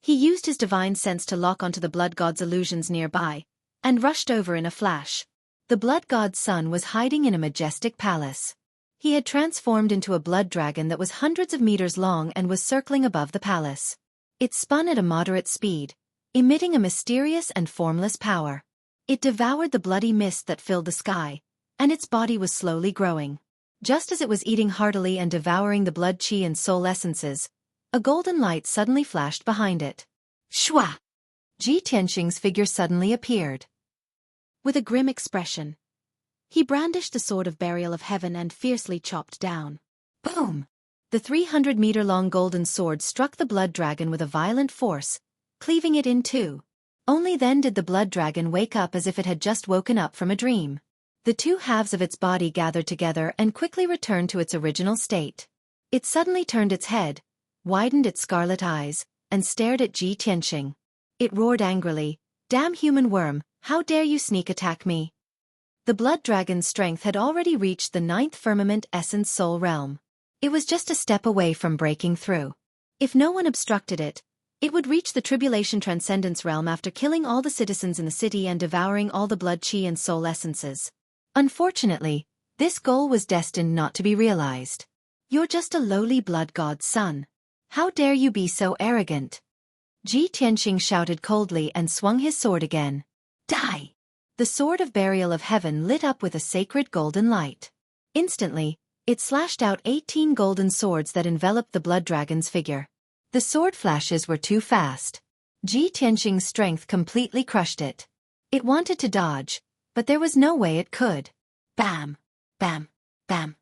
he used his divine sense to lock onto the blood god's illusions nearby, and rushed over in a flash. The blood god's son was hiding in a majestic palace. He had transformed into a blood dragon that was hundreds of meters long and was circling above the palace. It spun at a moderate speed, emitting a mysterious and formless power. It devoured the bloody mist that filled the sky, and its body was slowly growing. Just as it was eating heartily and devouring the blood chi and soul essences, a golden light suddenly flashed behind it. Shua! Ji Tianxing's figure suddenly appeared. With a grim expression, he brandished the sword of burial of heaven and fiercely chopped down. Boom! The 300-meter-long golden sword struck the blood dragon with a violent force, cleaving it in two. Only then did the blood dragon wake up as if it had just woken up from a dream. The 2 halves of its body gathered together and quickly returned to its original state. It suddenly turned its head, widened its scarlet eyes, and stared at Ji Tianxing. It roared angrily, "Damn human worm, how dare you sneak attack me?" The blood dragon's strength had already reached the 9th firmament Essence Soul realm. It was just a step away from breaking through. If no one obstructed it, it would reach the Tribulation Transcendence realm after killing all the citizens in the city and devouring all the blood chi and soul essences. Unfortunately, this goal was destined not to be realized. "You're just a lowly blood god's son. How dare you be so arrogant?" Ji Tianxing shouted coldly and swung his sword again. Die! The sword of burial of heaven lit up with a sacred golden light. Instantly, it slashed out 18 golden swords that enveloped the blood dragon's figure. The sword flashes were too fast. Ji Tianxing's strength completely crushed it. It wanted to dodge, but there was no way it could. Bam! Bam! Bam!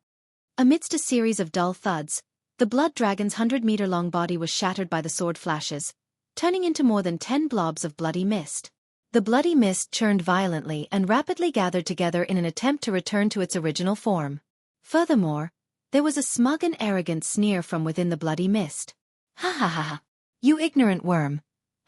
Amidst a series of dull thuds, the blood dragon's 100-meter-long body was shattered by the sword flashes, turning into more than 10 blobs of bloody mist. The bloody mist churned violently and rapidly gathered together in an attempt to return to its original form. Furthermore, there was a smug and arrogant sneer from within the bloody mist. "Ha ha ha ha! You ignorant worm!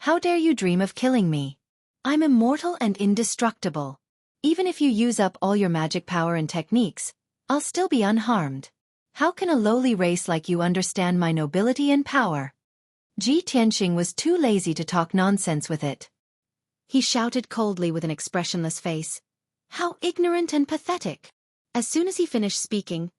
How dare you dream of killing me? I'm immortal and indestructible. Even if you use up all your magic power and techniques, I'll still be unharmed. How can a lowly race like you understand my nobility and power?" Ji Tianxing was too lazy to talk nonsense with it. He shouted coldly with an expressionless face. "How ignorant and pathetic!" As soon as he finished speaking,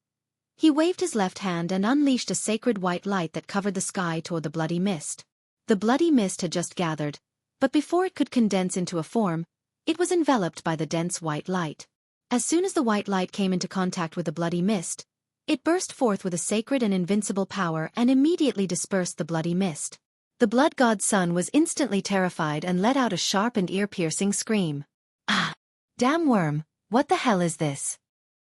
he waved his left hand and unleashed a sacred white light that covered the sky toward the bloody mist. The bloody mist had just gathered, but before it could condense into a form, it was enveloped by the dense white light. As soon as the white light came into contact with the bloody mist, it burst forth with a sacred and invincible power and immediately dispersed the bloody mist. The blood god's son was instantly terrified and let out a sharp and ear-piercing scream. "Ah! Damn worm, what the hell is this?"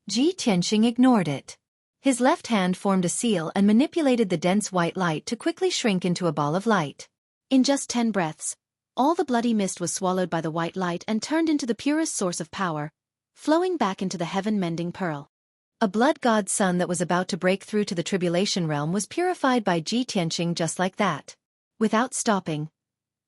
Ji Tianxing ignored it. His left hand formed a seal and manipulated the dense white light to quickly shrink into a ball of light. In just 10 breaths, all the bloody mist was swallowed by the white light and turned into the purest source of power, flowing back into the heaven-mending pearl. A blood god's son that was about to break through to the tribulation realm was purified by Ji Tianxing just like that. Without stopping,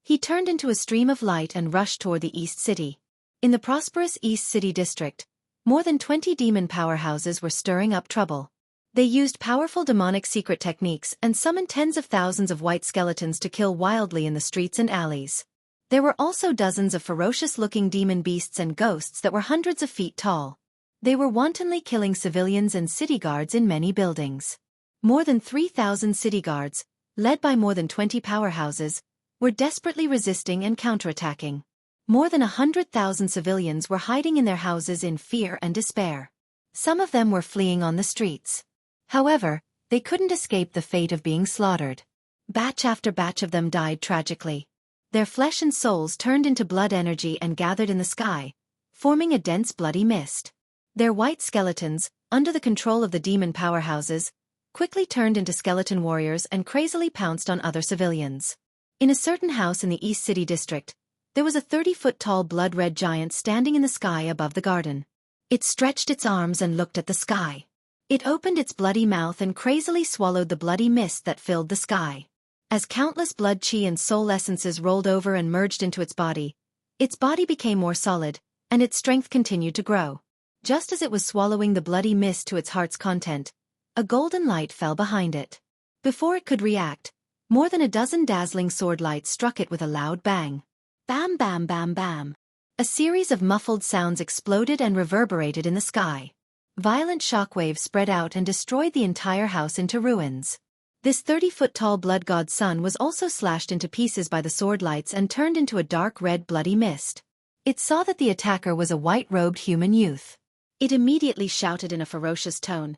he turned into a stream of light and rushed toward the East City. In the prosperous East City district, more than 20 demon powerhouses were stirring up trouble. They used powerful demonic secret techniques and summoned tens of thousands of white skeletons to kill wildly in the streets and alleys. There were also dozens of ferocious-looking demon beasts and ghosts that were hundreds of feet tall. They were wantonly killing civilians and city guards in many buildings. More than 3,000 city guards, led by more than 20 powerhouses, were desperately resisting and counterattacking. More than 100,000 civilians were hiding in their houses in fear and despair. Some of them were fleeing on the streets. However, they couldn't escape the fate of being slaughtered. Batch after batch of them died tragically. Their flesh and souls turned into blood energy and gathered in the sky, forming a dense bloody mist. Their white skeletons, under the control of the demon powerhouses, quickly turned into skeleton warriors and crazily pounced on other civilians. In a certain house in the East City district, there was a 30-foot-tall blood-red giant standing in the sky above the garden. It stretched its arms and looked at the sky. It opened its bloody mouth and crazily swallowed the bloody mist that filled the sky. As countless blood chi and soul essences rolled over and merged into its body became more solid, and its strength continued to grow. Just as it was swallowing the bloody mist to its heart's content, a golden light fell behind it. Before it could react, more than a dozen dazzling sword lights struck it with a loud bang. Bam bam bam bam. A series of muffled sounds exploded and reverberated in the sky. Violent shockwaves spread out and destroyed the entire house into ruins. This 30-foot-tall blood god son was also slashed into pieces by the sword lights and turned into a dark red bloody mist. It saw that the attacker was a white-robed human youth. It immediately shouted in a ferocious tone,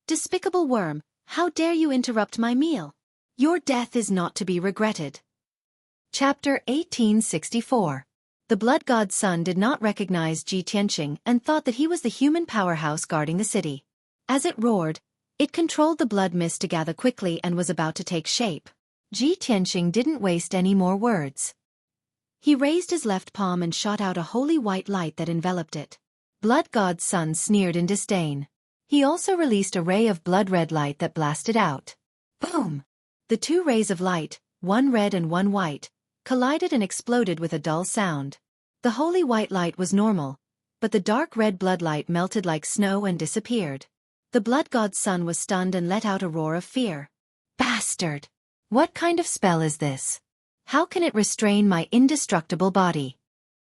"Despicable worm, how dare you interrupt my meal? Your death is not to be regretted." Chapter 1864. The blood god's son did not recognize Ji Tianqing and thought that he was the human powerhouse guarding the city. As it roared, it controlled the blood mist to gather quickly and was about to take shape. Ji Tianqing didn't waste any more words. He raised his left palm and shot out a holy white light that enveloped it. Blood god's son sneered in disdain. He also released a ray of blood-red light that blasted out. Boom! The two rays of light, one red and one white, collided and exploded with a dull sound. The holy white light was normal, but the dark red blood light melted like snow and disappeared. The blood god's son was stunned and let out a roar of fear. Bastard! What kind of spell is this? How can it restrain my indestructible body?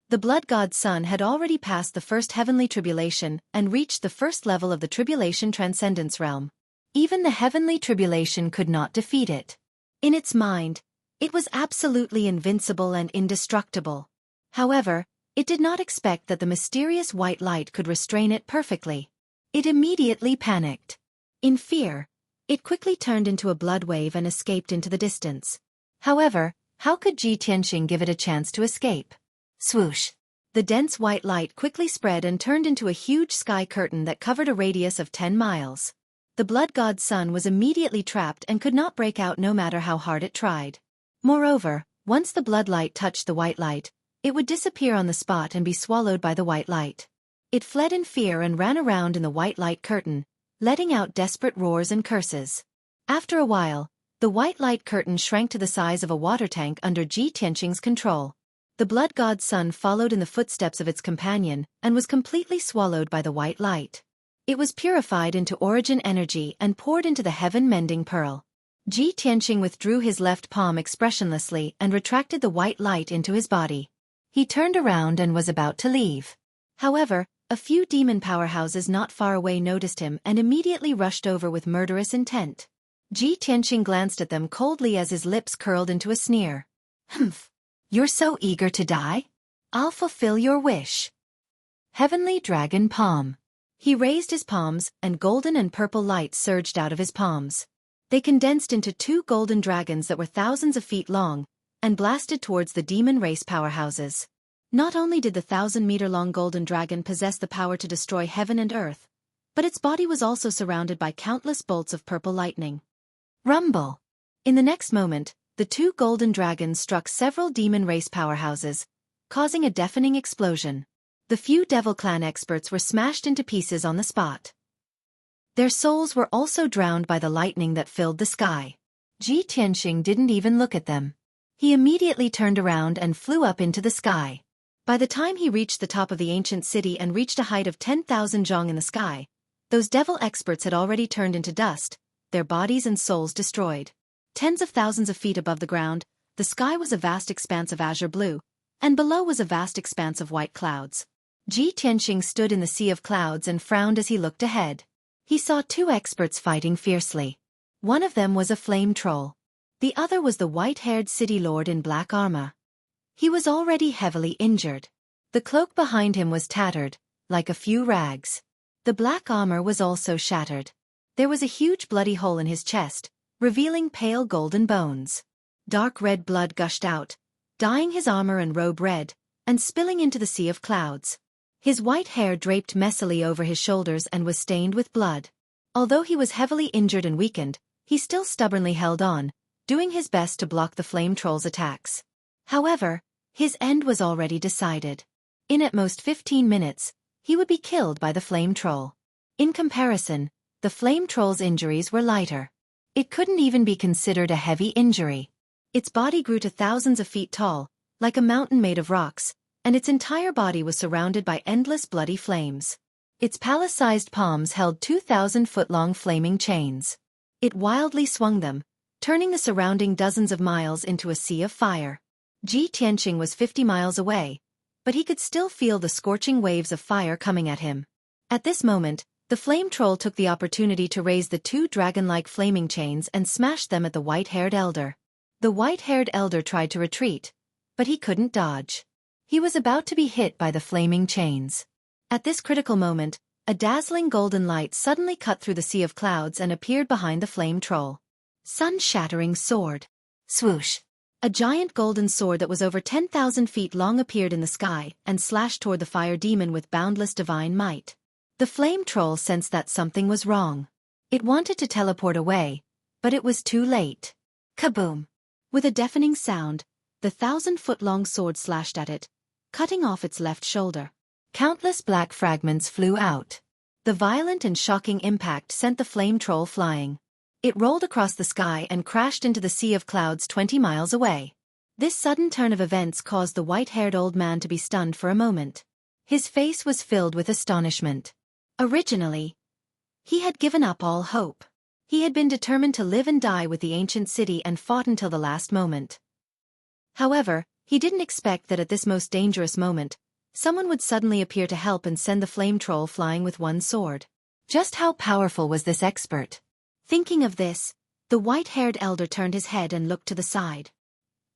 The blood god's son had already passed the first heavenly tribulation and reached the first level of the tribulation transcendence realm. Even the heavenly tribulation could not defeat it. In its mind, it was absolutely invincible and indestructible. However, it did not expect that the mysterious white light could restrain it perfectly. It immediately panicked. In fear, it quickly turned into a blood wave and escaped into the distance. However, how could Ji Tianqing give it a chance to escape? Swoosh! The dense white light quickly spread and turned into a huge sky curtain that covered a radius of 10 miles. The blood god's son was immediately trapped and could not break out no matter how hard it tried. Moreover, once the blood light touched the white light, it would disappear on the spot and be swallowed by the white light. It fled in fear and ran around in the white light curtain, letting out desperate roars and curses. After a while, the white light curtain shrank to the size of a water tank under Ji Tianqing's control. The blood god's son followed in the footsteps of its companion and was completely swallowed by the white light. It was purified into origin energy and poured into the heaven-mending pearl. Ji Tianqing withdrew his left palm expressionlessly and retracted the white light into his body. He turned around and was about to leave. However, a few demon powerhouses not far away noticed him and immediately rushed over with murderous intent. Ji Tianqing glanced at them coldly as his lips curled into a sneer. "Humph! You're so eager to die? I'll fulfill your wish." Heavenly Dragon Palm. He raised his palms, and golden and purple light surged out of his palms. They condensed into two golden dragons that were thousands of feet long, and blasted towards the demon race powerhouses. Not only did the 1,000-meter-long golden dragon possess the power to destroy heaven and earth, but its body was also surrounded by countless bolts of purple lightning. Rumble! In the next moment, the two golden dragons struck several demon race powerhouses, causing a deafening explosion. The few Devil Clan experts were smashed into pieces on the spot. Their souls were also drowned by the lightning that filled the sky. Ji Tianqing didn't even look at them. He immediately turned around and flew up into the sky. By the time he reached the top of the ancient city and reached a height of 10,000 zhong in the sky, those devil experts had already turned into dust, their bodies and souls destroyed. Tens of thousands of feet above the ground, the sky was a vast expanse of azure blue, and below was a vast expanse of white clouds. Ji Tianqing stood in the sea of clouds and frowned as he looked ahead. He saw two experts fighting fiercely. One of them was a flame troll. The other was the white-haired city lord in black armor. He was already heavily injured. The cloak behind him was tattered, like a few rags. The black armor was also shattered. There was a huge bloody hole in his chest, revealing pale golden bones. Dark red blood gushed out, dyeing his armor and robe red, and spilling into the sea of clouds. His white hair draped messily over his shoulders and was stained with blood. Although he was heavily injured and weakened, he still stubbornly held on, doing his best to block the flame troll's attacks. However, his end was already decided. In at most 15 minutes, he would be killed by the flame troll. In comparison, the flame troll's injuries were lighter. It couldn't even be considered a heavy injury. Its body grew to thousands of feet tall, like a mountain made of rocks, and its entire body was surrounded by endless bloody flames. Its palace-sized palms held 2,000-foot-long flaming chains. It wildly swung them, turning the surrounding dozens of miles into a sea of fire. Ji Tianqing was 50 miles away, but he could still feel the scorching waves of fire coming at him. At this moment, the flame troll took the opportunity to raise the two dragon-like flaming chains and smash them at the white-haired elder. The white-haired elder tried to retreat, but he couldn't dodge. He was about to be hit by the flaming chains. At this critical moment, a dazzling golden light suddenly cut through the sea of clouds and appeared behind the flame troll. Sun-shattering sword. Swoosh! A giant golden sword that was over 10,000 feet long appeared in the sky and slashed toward the fire demon with boundless divine might. The flame troll sensed that something was wrong. It wanted to teleport away, but it was too late. Kaboom! With a deafening sound, the 1,000-foot-long sword slashed at it, cutting off its left shoulder. Countless black fragments flew out. The violent and shocking impact sent the flame troll flying. It rolled across the sky and crashed into the sea of clouds 20 miles away. This sudden turn of events caused the white-haired old man to be stunned for a moment. His face was filled with astonishment. Originally, he had given up all hope. He had been determined to live and die with the ancient city and fought until the last moment. However, he didn't expect that at this most dangerous moment, someone would suddenly appear to help and send the flame troll flying with one sword. Just how powerful was this expert? Thinking of this, the white-haired elder turned his head and looked to the side.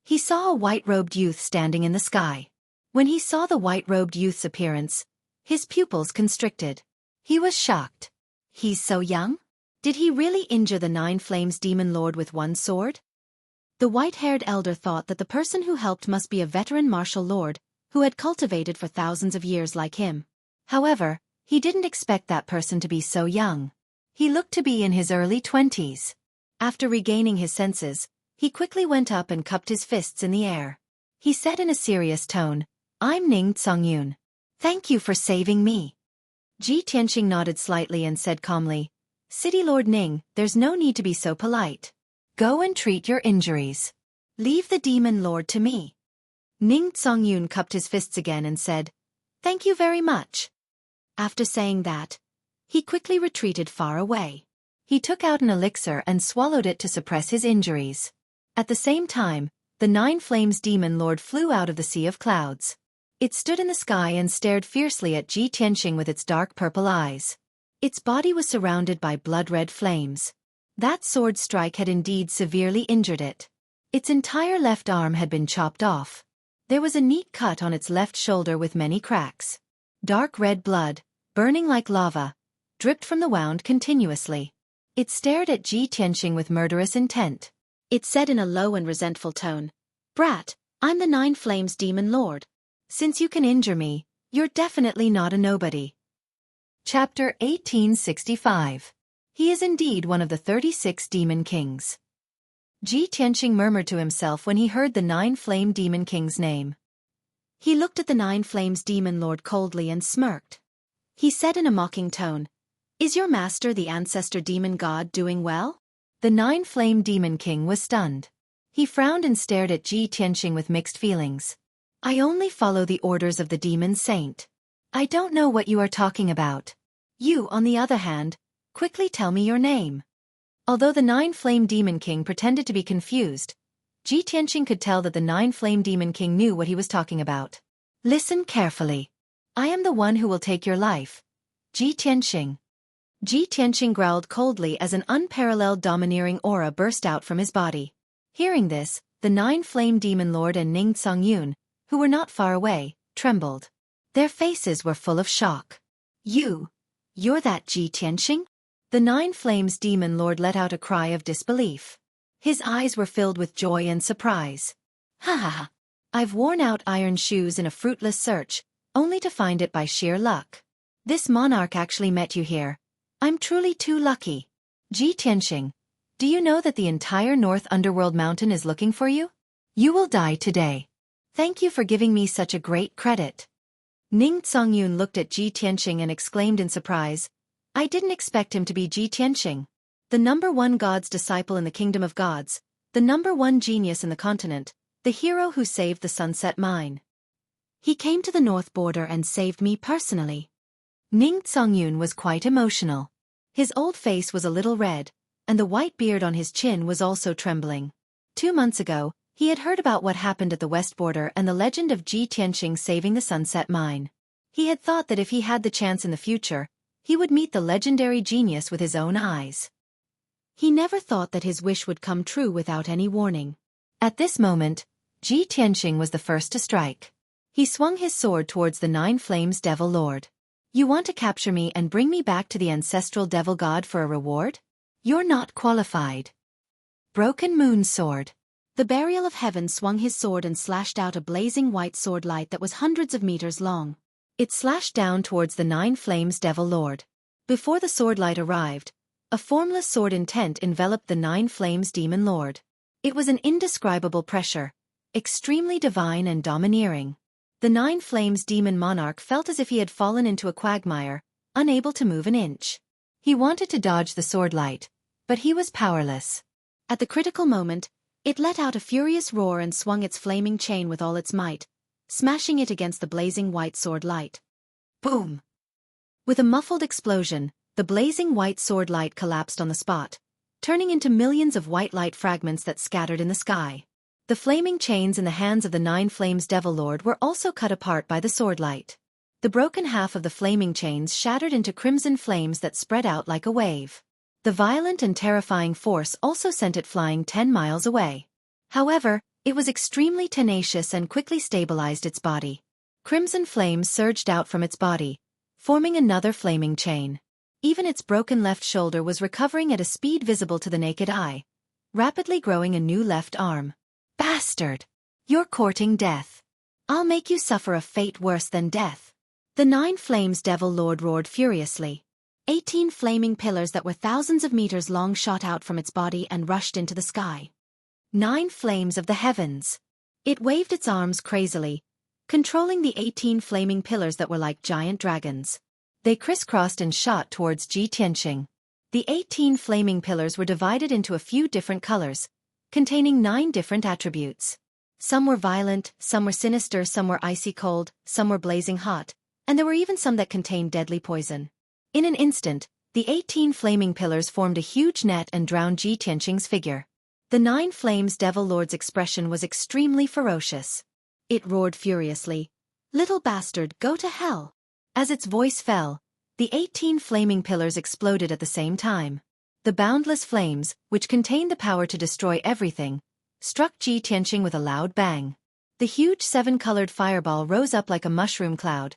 He saw a white-robed youth standing in the sky. When he saw the white-robed youth's appearance, his pupils constricted. He was shocked. He's so young? Did he really injure the Nine Flames Demon Lord with one sword? The white-haired elder thought that the person who helped must be a veteran martial lord, who had cultivated for thousands of years like him. However, he didn't expect that person to be so young. He looked to be in his early 20s. After regaining his senses, he quickly went up and cupped his fists in the air. He said in a serious tone, "I'm Ning Tsongyun. Thank you for saving me." Ji Tianqing nodded slightly and said calmly, "City Lord Ning, there's no need to be so polite. Go and treat your injuries. Leave the demon lord to me." Ning Tsongyun cupped his fists again and said, "Thank you very much." After saying that, he quickly retreated far away. He took out an elixir and swallowed it to suppress his injuries. At the same time, the Nine Flames Demon Lord flew out of the sea of clouds. It stood in the sky and stared fiercely at Ji Tianqing with its dark purple eyes. Its body was surrounded by blood-red flames. That sword strike had indeed severely injured it. Its entire left arm had been chopped off. There was a neat cut on its left shoulder with many cracks. Dark red blood, burning like lava, dripped from the wound continuously. It stared at Ji Tianqing with murderous intent. It said in a low and resentful tone, "Brat, I'm the Nine Flames Demon Lord. Since you can injure me, you're definitely not a nobody." Chapter 1865. He is indeed one of the 36 Demon Kings. Ji Tianqing murmured to himself when he heard the Nine Flame Demon King's name. He looked at the Nine Flames Demon Lord coldly and smirked. He said in a mocking tone, "Is your master the ancestor demon god doing well?" The Nine Flame Demon King was stunned. He frowned and stared at Ji Tianqing with mixed feelings. "I only follow the orders of the demon saint. I don't know what you are talking about. You, on the other hand, quickly tell me your name." Although the Nine Flame Demon King pretended to be confused, Ji Tianqing could tell that the Nine Flame Demon King knew what he was talking about. "Listen carefully. I am the one who will take your life, Ji Tianqing." Ji Tianqing growled coldly as an unparalleled domineering aura burst out from his body. Hearing this, the Nine Flame Demon Lord and Ning Tsongyun, who were not far away, trembled. Their faces were full of shock. You're that Ji Tianqing?" The Nine Flames Demon Lord let out a cry of disbelief. His eyes were filled with joy and surprise. "Ha ha ha! I've worn out iron shoes in a fruitless search, only to find it by sheer luck. This monarch actually met you here. I'm truly too lucky. Ji Tianxing, do you know that the entire North Underworld Mountain is looking for you? You will die today. Thank you for giving me such a great credit. Ning Songyun looked at Ji Tianxing and exclaimed in surprise, I didn't expect him to be Ji Tianxing. The #1 God's disciple in the Kingdom of Gods, the #1 genius in the continent, the hero who saved the Sunset Mine. He came to the north border and saved me personally. Ning Songyun was quite emotional. His old face was a little red, and the white beard on his chin was also trembling. 2 months ago, he had heard about what happened at the west border and the legend of Ji Tianxing saving the Sunset Mine. He had thought that if he had the chance in the future, he would meet the legendary genius with his own eyes. He never thought that his wish would come true without any warning. At this moment, Ji Tianxing was the first to strike. He swung his sword towards the 9 Flames Devil Lord. You want to capture me and bring me back to the ancestral devil god for a reward? You're not qualified. Broken Moon Sword. The Burial of Heaven swung his sword and slashed out a blazing white sword light that was hundreds of meters long. It slashed down towards the 9 Flames Devil Lord. Before the sword light arrived, a formless sword intent enveloped the 9 Flames Demon Lord. It was an indescribable pressure, extremely divine and domineering. The 9 Flames Demon Monarch felt as if he had fallen into a quagmire, unable to move an inch. He wanted to dodge the sword light, but he was powerless. At the critical moment, it let out a furious roar and swung its flaming chain with all its might, smashing it against the blazing white sword light. Boom! With a muffled explosion, the blazing white sword light collapsed on the spot, turning into millions of white light fragments that scattered in the sky. The flaming chains in the hands of the 9 Flames Devil Lord were also cut apart by the sword light. The broken half of the flaming chains shattered into crimson flames that spread out like a wave. The violent and terrifying force also sent it flying 10 miles away. However, it was extremely tenacious and quickly stabilized its body. Crimson flames surged out from its body, forming another flaming chain. Even its broken left shoulder was recovering at a speed visible to the naked eye, rapidly growing a new left arm. Bastard! You're courting death. I'll make you suffer a fate worse than death. The 9 Flames Devil Lord roared furiously. 18 flaming pillars that were thousands of meters long shot out from its body and rushed into the sky. 9 Flames of the Heavens. It waved its arms crazily, controlling the 18 flaming pillars that were like giant dragons. They crisscrossed and shot towards Ji Tianxing. The 18 flaming pillars were divided into a few different colors, containing 9 different attributes. Some were violent, some were sinister, some were icy cold, some were blazing hot, and there were even some that contained deadly poison. In an instant, the 18 flaming pillars formed a huge net and drowned Ji Tianxing's figure. The 9 Flames Devil Lord's expression was extremely ferocious. It roared furiously, "Little bastard, go to hell!" As its voice fell, the 18 flaming pillars exploded at the same time. The boundless flames, which contained the power to destroy everything, struck Ji Tianxing with a loud bang. The huge 7-colored fireball rose up like a mushroom cloud,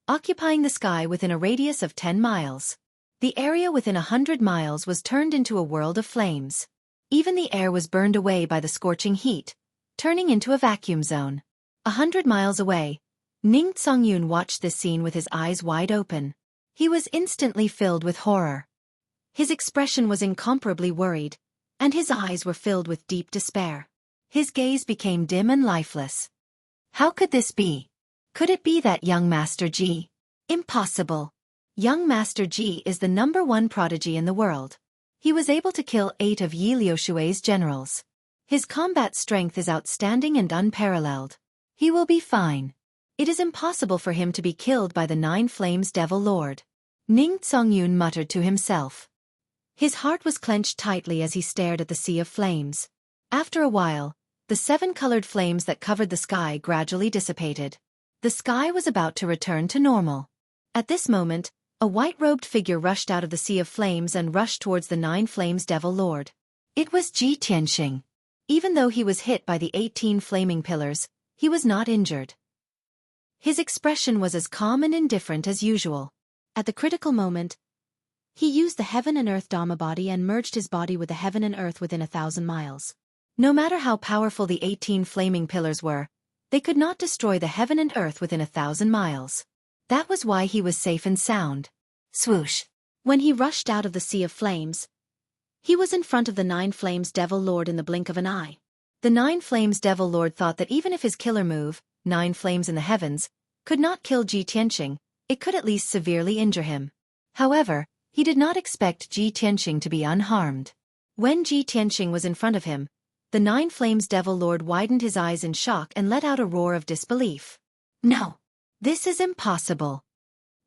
occupying the sky within a radius of 10 miles. The area within 100 miles was turned into a world of flames. Even the air was burned away by the scorching heat, turning into a vacuum zone. 100 miles away, Ning Songyun watched this scene with his eyes wide open. He was instantly filled with horror. His expression was incomparably worried, and his eyes were filled with deep despair. His gaze became dim and lifeless. How could this be? Could it be that young Master Ji? Impossible. Young Master Ji is the #1 prodigy in the world. He was able to kill 8 of Yi Liushui's generals. His combat strength is outstanding and unparalleled. He will be fine. It is impossible for him to be killed by the 9 Flames Devil Lord. Ning Songyun muttered to himself. His heart was clenched tightly as he stared at the sea of flames. After a while, the 7-colored flames that covered the sky gradually dissipated. The sky was about to return to normal. At this moment, a white-robed figure rushed out of the sea of flames and rushed towards the 9 Flames Devil Lord. It was Ji Tianxing. Even though he was hit by the 18 flaming pillars, he was not injured. His expression was as calm and indifferent as usual. At the critical moment, he used the Heaven and Earth Dhamma body and merged his body with the heaven and earth within 1,000 miles. No matter how powerful the 18 flaming pillars were, They could not destroy the heaven and earth within 1,000 miles. That was why he was safe and sound. Swoosh! When he rushed out of the sea of flames, he was in front of the Nine Flames Devil Lord in the blink of an eye. The Nine Flames Devil Lord thought that even if his killer move, Nine Flames in the Heavens, could not kill Ji Tianqing, it could at least severely injure him. However, he did not expect Ji Tianqing to be unharmed. When Ji Tianqing was in front of him, the Nine Flames Devil Lord widened his eyes in shock and let out a roar of disbelief. No! This is impossible!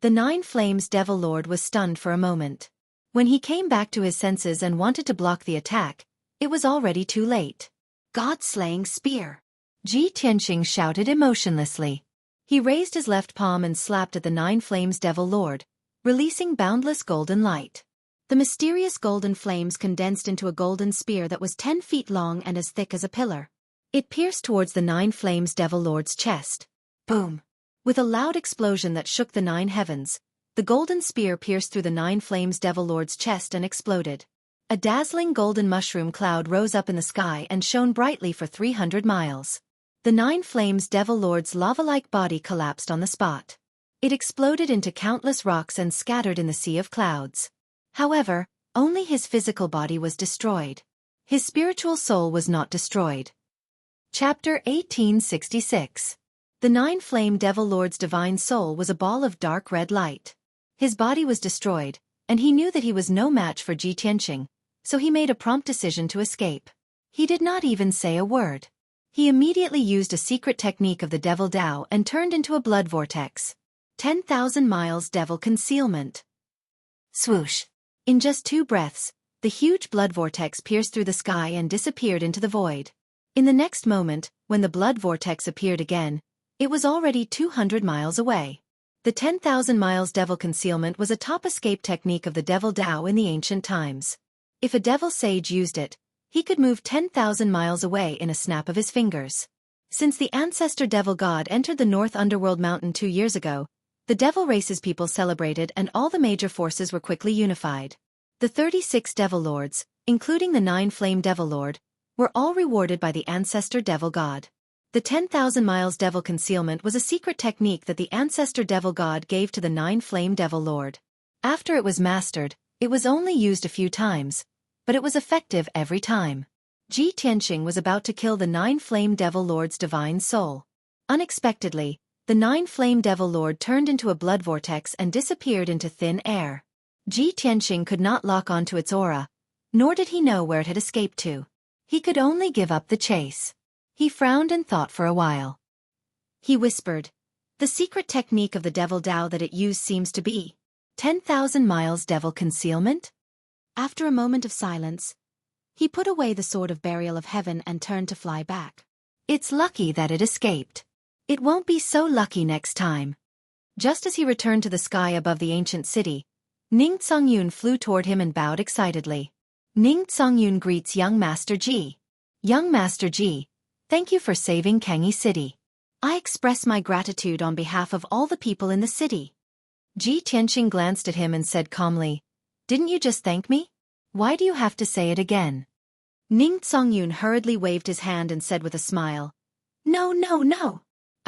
The Nine Flames Devil Lord was stunned for a moment. When he came back to his senses and wanted to block the attack, it was already too late. God-slaying spear! Ji Tianqing shouted emotionlessly. He raised his left palm and slapped at the Nine Flames Devil Lord, releasing boundless golden light. The mysterious golden flames condensed into a golden spear that was 10 feet long and as thick as a pillar. It pierced towards the Nine Flames Devil Lord's chest. Boom! With a loud explosion that shook the 9 heavens, the golden spear pierced through the Nine Flames Devil Lord's chest and exploded. A dazzling golden mushroom cloud rose up in the sky and shone brightly for 300 miles. The Nine Flames Devil Lord's lava-like body collapsed on the spot. It exploded into countless rocks and scattered in the sea of clouds. However, only his physical body was destroyed. His spiritual soul was not destroyed. Chapter 1866. The Nine Flame Devil Lord's divine soul was a ball of dark red light. His body was destroyed, and he knew that he was no match for Ji Tianqing, so he made a prompt decision to escape. He did not even say a word. He immediately used a secret technique of the Devil Dao and turned into a blood vortex. 10,000 miles devil concealment. Swoosh! In just 2 breaths, the huge blood vortex pierced through the sky and disappeared into the void. In the next moment, when the blood vortex appeared again, it was already 200 miles away. The 10,000 miles devil concealment was a top escape technique of the Devil Dao in the ancient times. If a devil sage used it, he could move 10,000 miles away in a snap of his fingers. Since the ancestor devil god entered the North Underworld Mountain 2 years ago, the devil race's people celebrated and all the major forces were quickly unified. The 36 devil lords, including the 9 flame devil lord, were all rewarded by the ancestor devil god. The 10,000 miles devil concealment was a secret technique that the ancestor devil god gave to the 9 flame devil lord. After it was mastered, it was only used a few times, but it was effective every time. Ji Tianqing was about to kill the 9 flame devil lord's divine soul. Unexpectedly, the 9 flame devil lord turned into a blood vortex and disappeared into thin air. Ji Tianqing could not lock onto its aura, nor did he know where it had escaped to. He could only give up the chase. He frowned and thought for a while. He whispered, "The secret technique of the Devil Dao that it used seems to be 10,000 miles devil concealment?" After a moment of silence, he put away the sword of burial of heaven and turned to fly back. "It's lucky that it escaped. It won't be so lucky next time." Just as he returned to the sky above the ancient city, Ning Tsongyun flew toward him and bowed excitedly. Ning Tsongyun greets young Master Ji. "Young Master Ji, thank you for saving Kangyi City. I express my gratitude on behalf of all the people in the city." Ji Tianqing glanced at him and said calmly, "Didn't you just thank me? Why do you have to say it again?" Ning Tsongyun hurriedly waved his hand and said with a smile, "No.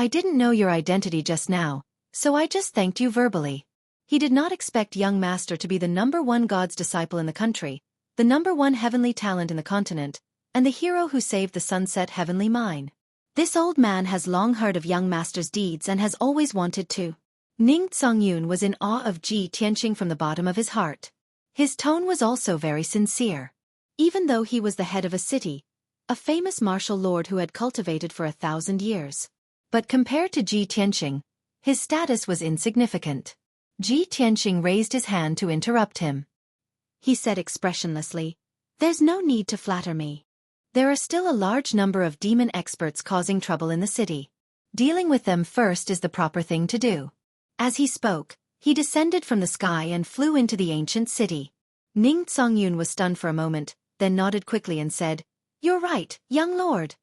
I didn't know your identity just now, so I just thanked you verbally." He did not expect young master to be the #1 God's disciple in the country, the #1 heavenly talent in the continent, and the hero who saved the sunset heavenly mine. This old man has long heard of young master's deeds and has always wanted to. Ning Tsongyun was in awe of Ji Tianqing from the bottom of his heart. His tone was also very sincere. Even though he was the head of a city, a famous martial lord who had cultivated for 1,000 years. But compared to Ji Tianqing, his status was insignificant. Ji Tianqing raised his hand to interrupt him. He said expressionlessly, "There's no need to flatter me. There are still a large number of demon experts causing trouble in the city. Dealing with them first is the proper thing to do." As he spoke, he descended from the sky and flew into the ancient city. Ning Tsongyun was stunned for a moment, then nodded quickly and said, "You're right, young lord."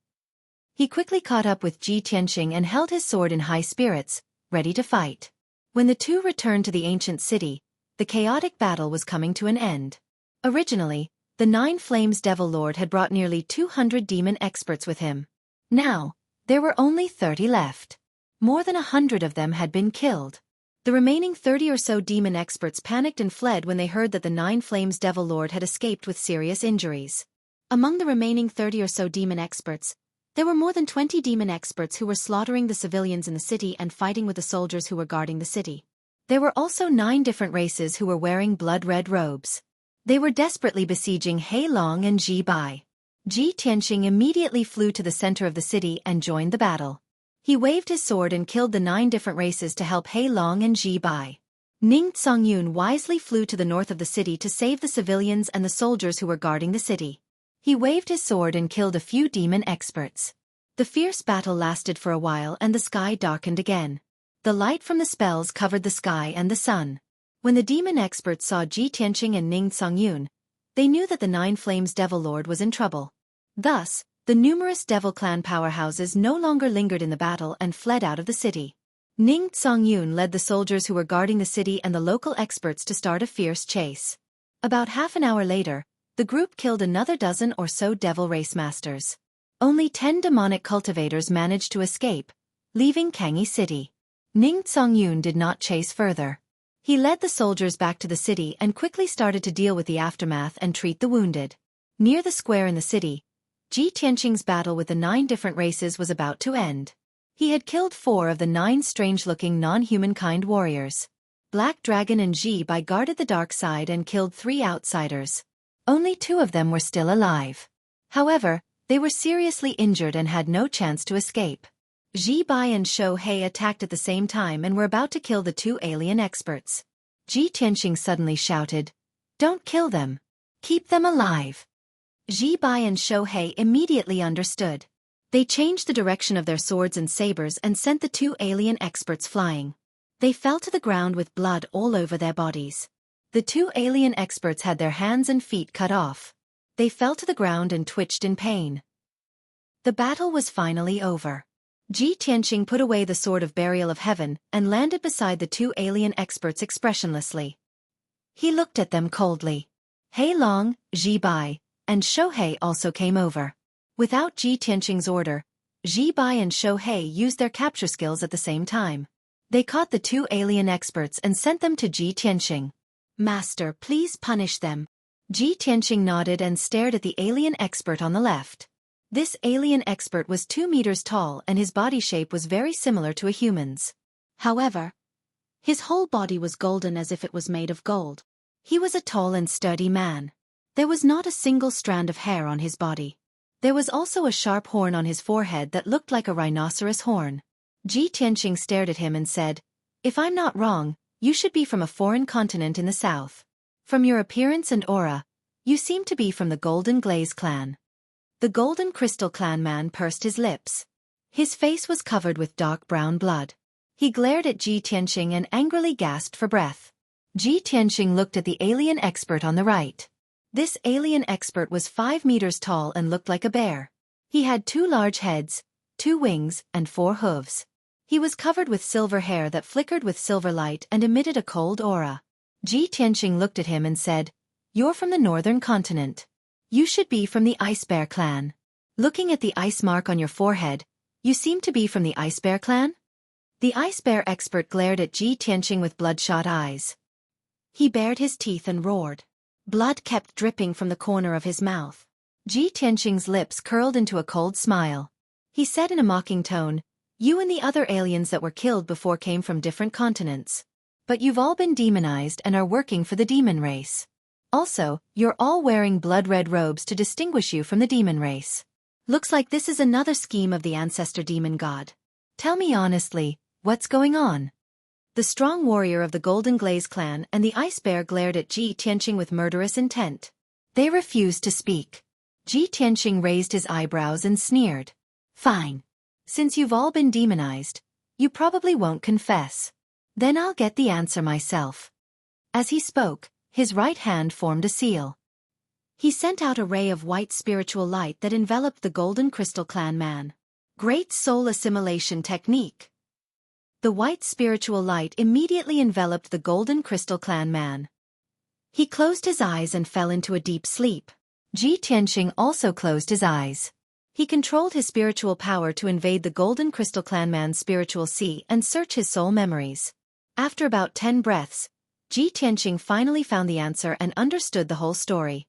He quickly caught up with Ji Tianqing and held his sword in high spirits, ready to fight. When the two returned to the ancient city, the chaotic battle was coming to an end. Originally, the 9 Flames Devil Lord had brought nearly 200 demon experts with him. Now, There were only 30 left. More than 100 of them had been killed. The remaining 30 or so demon experts panicked and fled when they heard that the Nine Flames Devil Lord had escaped with serious injuries. Among the remaining 30 or so demon experts, there were more than 20 demon experts who were slaughtering the civilians in the city and fighting with the soldiers who were guarding the city. There were also 9 different races who were wearing blood-red robes. They were desperately besieging He Long and Ji Bai. Ji Tianqing immediately flew to the center of the city and joined the battle. He waved his sword and killed the 9 different races to help He Long and Ji Bai. Ning Songyun wisely flew to the north of the city to save the civilians and the soldiers who were guarding the city. He waved his sword and killed a few demon experts. The fierce battle lasted for a while and the sky darkened again. The light from the spells covered the sky and the sun. When the demon experts saw Ji Tianqing and Ning Songyun, they knew that the Nine Flames Devil Lord was in trouble. Thus, the numerous Devil Clan powerhouses no longer lingered in the battle and fled out of the city. Ning Songyun led the soldiers who were guarding the city and the local experts to start a fierce chase. About half an hour later, the group killed another dozen or so Devil Race Masters. Only 10 demonic cultivators managed to escape, leaving Kangyi City. Ning Songyun did not chase further. He led the soldiers back to the city and quickly started to deal with the aftermath and treat the wounded. Near the square in the city, Ji Tianqing's battle with the 9 different races was about to end. He had killed 4 of the 9 strange-looking non-humankind warriors. Black Dragon and Ji Bai guarded the dark side and killed 3 outsiders. Only 2 of them were still alive. However, they were seriously injured and had no chance to escape. Ji Bai and Xueqi attacked at the same time and were about to kill the 2 alien experts. Ji Tianqing suddenly shouted, "Don't kill them. Keep them alive." Ji Bai and Xueqi immediately understood. They changed the direction of their swords and sabers and sent the 2 alien experts flying. They fell to the ground with blood all over their bodies. The 2 alien experts had their hands and feet cut off. They fell to the ground and twitched in pain. The battle was finally over. Ji Tianqing put away the Sword of Burial of Heaven and landed beside the 2 alien experts expressionlessly. He looked at them coldly. He Long, Ji Bai, and Xueqi also came over. Without Ji Tianqing's order, Ji Bai and Xueqi used their capture skills at the same time. They caught the 2 alien experts and sent them to Ji Tianqing. "Master, please punish them." Ji Tianqing nodded and stared at the alien expert on the left. This alien expert was 2 meters tall and his body shape was very similar to a human's. However, his whole body was golden as if it was made of gold. He was a tall and sturdy man. There was not a single strand of hair on his body. There was also a sharp horn on his forehead that looked like a rhinoceros horn. Ji Tianqing stared at him and said, "If I'm not wrong, you should be from a foreign continent in the south. From your appearance and aura, you seem to be from the Golden Glaze clan." The Golden Crystal Clan man pursed his lips. His face was covered with dark brown blood. He glared at Ji Tianqing and angrily gasped for breath. Ji Tianqing looked at the alien expert on the right. This alien expert was 5 meters tall and looked like a bear. He had 2 large heads, 2 wings, and 4 hooves. He was covered with silver hair that flickered with silver light and emitted a cold aura. Ji Tianqing looked at him and said, "You're from the northern continent. You should be from the Ice Bear clan. Looking at the ice mark on your forehead, you seem to be from the Ice Bear clan?" The Ice Bear expert glared at Ji Tianqing with bloodshot eyes. He bared his teeth and roared. Blood kept dripping from the corner of his mouth. Ji Tianqing's lips curled into a cold smile. He said in a mocking tone, "You and the other aliens that were killed before came from different continents. But you've all been demonized and are working for the demon race. Also, you're all wearing blood-red robes to distinguish you from the demon race. Looks like this is another scheme of the ancestor demon god. Tell me honestly, what's going on?" The strong warrior of the Golden Glaze clan and the Ice Bear glared at Ji Tianqing with murderous intent. They refused to speak. Ji Tianqing raised his eyebrows and sneered. "Fine. Since you've all been demonized, you probably won't confess. Then I'll get the answer myself." As he spoke, his right hand formed a seal. He sent out a ray of white spiritual light that enveloped the Golden Crystal Clan man. Great Soul Assimilation Technique. The white spiritual light immediately enveloped the Golden Crystal Clan man. He closed his eyes and fell into a deep sleep. Ji Tianqing also closed his eyes. He controlled his spiritual power to invade the Golden Crystal Clanman's spiritual sea and search his soul memories. After about 10 breaths, Ji Tianqing finally found the answer and understood the whole story.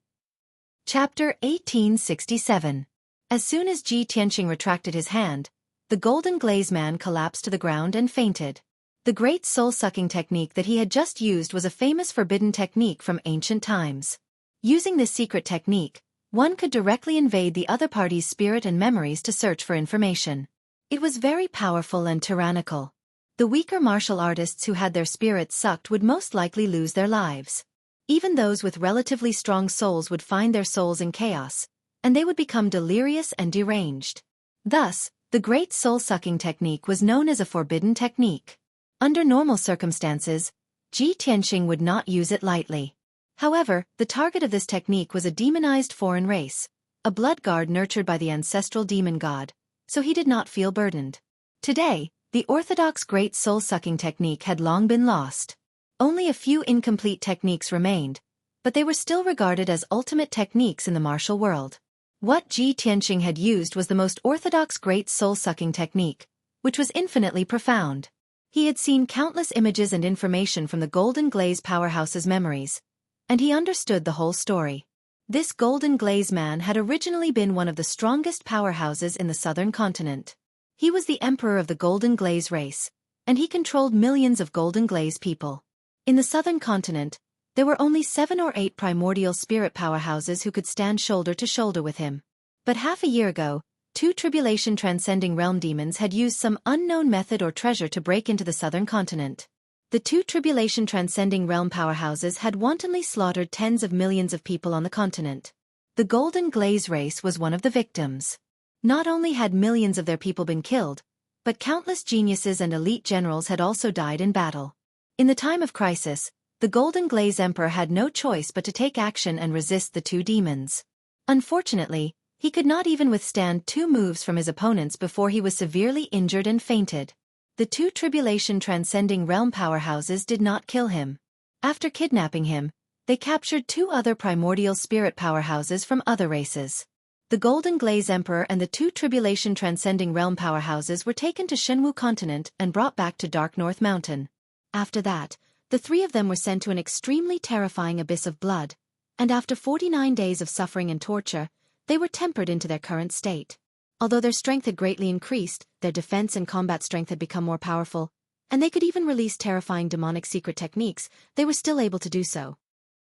Chapter 1867. As soon as Ji Tianqing retracted his hand, the golden glaze man collapsed to the ground and fainted. The great soul-sucking technique that he had just used was a famous forbidden technique from ancient times. Using this secret technique, one could directly invade the other party's spirit and memories to search for information. It was very powerful and tyrannical. The weaker martial artists who had their spirits sucked would most likely lose their lives. Even those with relatively strong souls would find their souls in chaos, and they would become delirious and deranged. Thus, the great soul-sucking technique was known as a forbidden technique. Under normal circumstances, Ji Tianqing would not use it lightly. However, the target of this technique was a demonized foreign race, a blood guard nurtured by the ancestral demon god, so he did not feel burdened. Today, the orthodox great soul-sucking technique had long been lost. Only a few incomplete techniques remained, but they were still regarded as ultimate techniques in the martial world. What Ji Tianqing had used was the most orthodox great soul-sucking technique, which was infinitely profound. He had seen countless images and information from the Golden Glaze powerhouse's memories, and he understood the whole story. This Golden Glaze man had originally been one of the strongest powerhouses in the southern continent. He was the emperor of the Golden Glaze race, and he controlled millions of Golden Glaze people. In the southern continent, there were only 7 or 8 primordial spirit powerhouses who could stand shoulder to shoulder with him. But half a year ago, 2 tribulation-transcending realm demons had used some unknown method or treasure to break into the southern continent. The 2 tribulation-transcending realm powerhouses had wantonly slaughtered tens of millions of people on the continent. The Golden Glaze race was one of the victims. Not only had millions of their people been killed, but countless geniuses and elite generals had also died in battle. In the time of crisis, the Golden Glaze Emperor had no choice but to take action and resist the 2 demons. Unfortunately, he could not even withstand 2 moves from his opponents before he was severely injured and fainted. The 2 tribulation-transcending realm powerhouses did not kill him. After kidnapping him, they captured 2 other primordial spirit powerhouses from other races. The Golden Glaze Emperor and the 2 tribulation-transcending realm powerhouses were taken to Xueqi continent and brought back to Dark North Mountain. After that, the 3 of them were sent to an extremely terrifying abyss of blood, and after 49 days of suffering and torture, they were tempered into their current state. Although their strength had greatly increased, their defense and combat strength had become more powerful, and they could even release terrifying demonic secret techniques, they were still able to do so.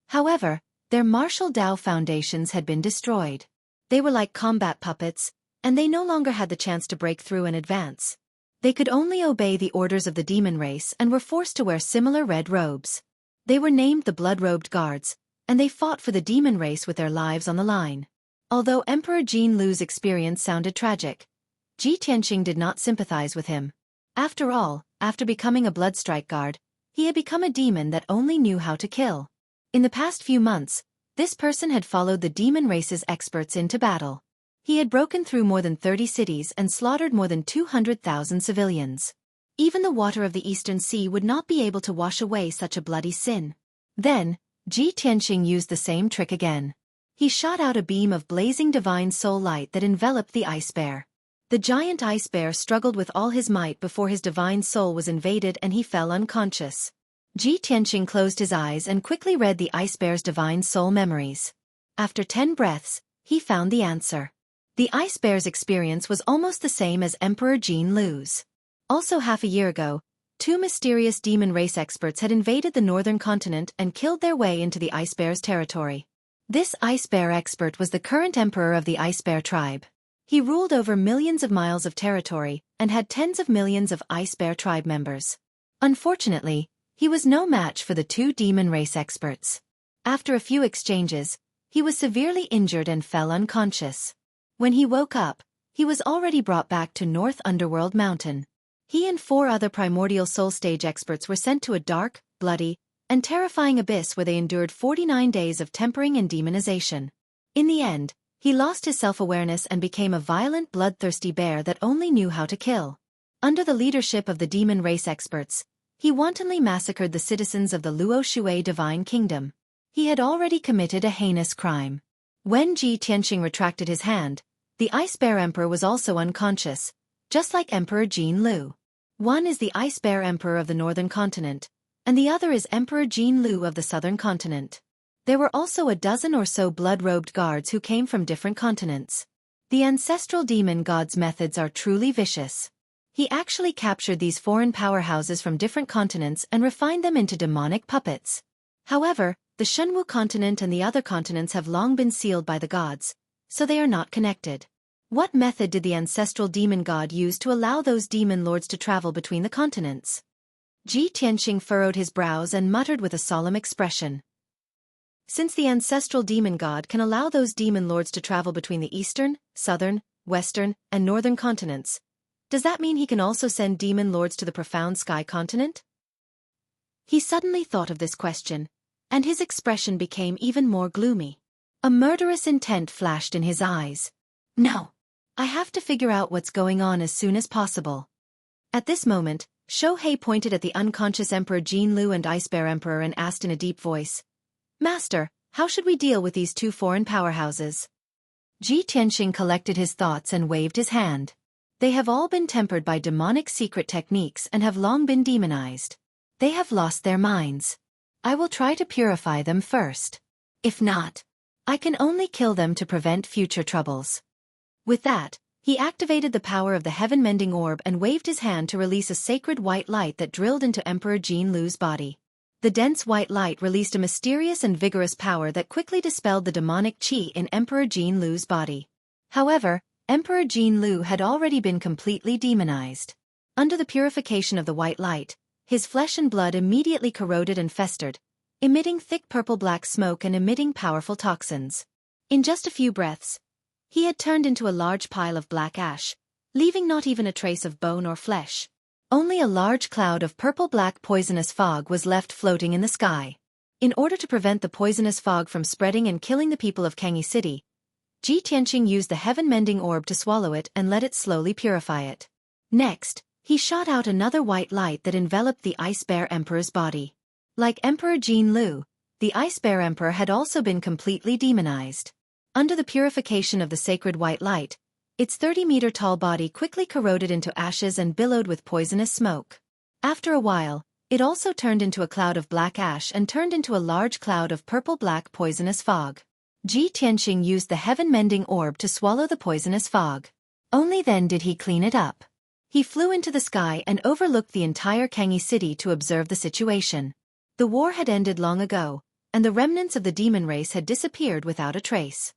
However, their martial Dao foundations had been destroyed. They were like combat puppets, and they no longer had the chance to break through and advance. They could only obey the orders of the demon race and were forced to wear similar red robes. They were named the Blood-Robed Guards, and they fought for the demon race with their lives on the line. Although Emperor Jin Lu's experience sounded tragic, Ji Tianqing did not sympathize with him. After all, after becoming a Bloodstrike Guard, he had become a demon that only knew how to kill. In the past few months, this person had followed the demon race's experts into battle. He had broken through more than 30 cities and slaughtered more than 200,000 civilians. Even the water of the Eastern Sea would not be able to wash away such a bloody sin. Then, Ji Tianqing used the same trick again. He shot out a beam of blazing divine soul light that enveloped the ice bear. The giant ice bear struggled with all his might before his divine soul was invaded and he fell unconscious. Ji Tianqing closed his eyes and quickly read the ice bear's divine soul memories. After 10 breaths, he found the answer. The ice bear's experience was almost the same as Emperor Jin Lu's. Also half a year ago, 2 mysterious demon race experts had invaded the northern continent and killed their way into the ice bear's territory. This ice bear expert was the current emperor of the ice bear tribe. He ruled over millions of miles of territory and had tens of millions of ice bear tribe members. Unfortunately, he was no match for the 2 demon race experts. After a few exchanges, he was severely injured and fell unconscious. When he woke up, he was already brought back to North Underworld Mountain. He and 4 other primordial soul stage experts were sent to a dark, bloody, and terrifying abyss where they endured 49 days of tempering and demonization. In the end, he lost his self-awareness and became a violent, bloodthirsty bear that only knew how to kill. Under the leadership of the demon race experts, he wantonly massacred the citizens of the Luo divine kingdom. He had already committed a heinous crime. When Ji Tianqing retracted his hand, The Ice Bear Emperor was also unconscious, just like Emperor Jean Lu. One is the Ice Bear Emperor of the northern continent, and the other is Emperor Jean Lu of the southern continent. There were also a dozen or so blood-robed guards who came from different continents. The ancestral demon god's methods are truly vicious. He actually captured these foreign powerhouses from different continents and refined them into demonic puppets. However, the Shunwu continent and the other continents have long been sealed by the gods, so they are not connected. What method did the ancestral demon god use to allow those demon lords to travel between the continents? Ji Tianxing furrowed his brows and muttered with a solemn expression. Since the ancestral demon god can allow those demon lords to travel between the eastern, southern, western, and northern continents, does that mean he can also send demon lords to the profound sky continent? He suddenly thought of this question, and his expression became even more gloomy. A murderous intent flashed in his eyes. No. I have to figure out what's going on as soon as possible. At this moment, Xueqi pointed at the unconscious Emperor Jean Lu and Ice Bear Emperor and asked in a deep voice, Master, how should we deal with these two foreign powerhouses? Ji Tianxing collected his thoughts and waved his hand. They have all been tempered by demonic secret techniques and have long been demonized. They have lost their minds. I will try to purify them first. If not, I can only kill them to prevent future troubles. With that, he activated the power of the heaven-mending orb and waved his hand to release a sacred white light that drilled into Emperor Jean Lu's body. The dense white light released a mysterious and vigorous power that quickly dispelled the demonic qi in Emperor Jean Lu's body. However, Emperor Jean Lu had already been completely demonized. Under the purification of the white light, his flesh and blood immediately corroded and festered, emitting thick purple-black smoke and emitting powerful toxins. In just a few breaths, he had turned into a large pile of black ash, leaving not even a trace of bone or flesh. Only a large cloud of purple-black poisonous fog was left floating in the sky. In order to prevent the poisonous fog from spreading and killing the people of Xueqi City, Ji Tianxing used the heaven-mending orb to swallow it and let it slowly purify it. Next, he shot out another white light that enveloped the Ice Bear Emperor's body. Like Emperor Jean Lu, the Ice Bear Emperor had also been completely demonized. Under the purification of the sacred white light, its 30-meter-tall body quickly corroded into ashes and billowed with poisonous smoke. After a while, it also turned into a cloud of black ash and turned into a large cloud of purple-black poisonous fog. Ji Tianxing used the heaven-mending orb to swallow the poisonous fog. Only then did he clean it up. He flew into the sky and overlooked the entire Xueqi City to observe the situation. The war had ended long ago, and the remnants of the demon race had disappeared without a trace.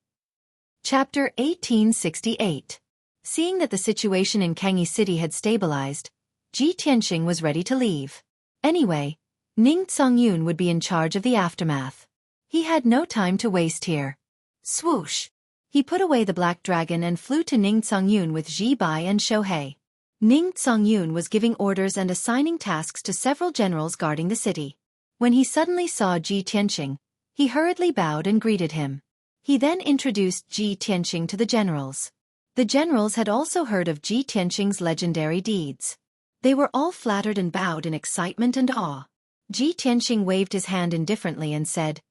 Chapter 1868. Seeing that the situation in Xueqi City had stabilized, Ji Tianxing was ready to leave. Anyway, Ning Songyun would be in charge of the aftermath. He had no time to waste here. Swoosh! He put away the black dragon and flew to Ning Songyun with Ji Bai and Xueqi. Ning Songyun was giving orders and assigning tasks to several generals guarding the city. When he suddenly saw Ji Tianxing, he hurriedly bowed and greeted him. He then introduced Ji Tianxing to the generals. The generals had also heard of Ji Tianxing's legendary deeds. They were all flattered and bowed in excitement and awe. Ji Tianxing waved his hand indifferently and said,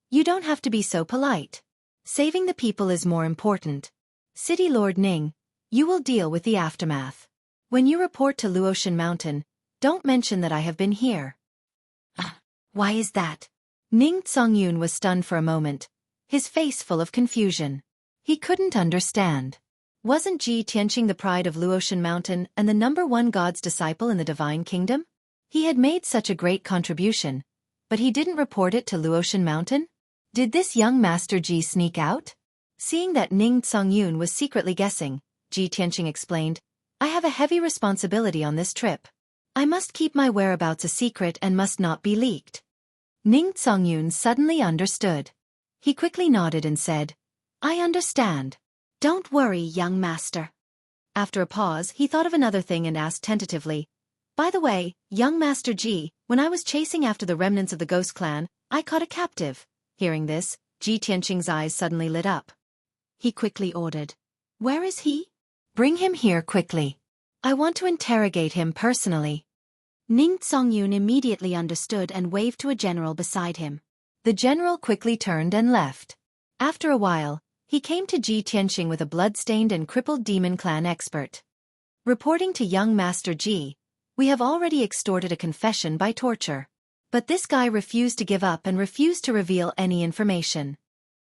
"You don't have to be so polite. Saving the people is more important. City Lord Ning, you will deal with the aftermath. When you report to Luotian Mountain, don't mention that I have been here." Why is that? Ning Songyun was stunned for a moment, his face full of confusion. He couldn't understand. Wasn't Ji Tianxing the pride of Luotian Mountain and the #1 god's disciple in the Divine Kingdom? He had made such a great contribution, but he didn't report it to Luotian Mountain? Did this young Master Ji sneak out? Seeing that Ning Songyun was secretly guessing, Ji Tianxing explained, "I have a heavy responsibility on this trip. I must keep my whereabouts a secret and must not be leaked." Ning Songyun suddenly understood. He quickly nodded and said, "I understand. Don't worry, young master." After a pause, he thought of another thing and asked tentatively, "By the way, young Master Ji, when I was chasing after the remnants of the Ghost Clan, I caught a captive." Hearing this, Ji Tianxing's eyes suddenly lit up. He quickly ordered, "Where is he? Bring him here quickly. I want to interrogate him personally." Ning Songyun immediately understood and waved to a general beside him. The general quickly turned and left. After a while, He came to Ji Tianxing with a blood-stained and crippled demon clan expert. Reporting to young Master Ji, "We have already extorted a confession by torture." But this guy refused to give up and refused to reveal any information.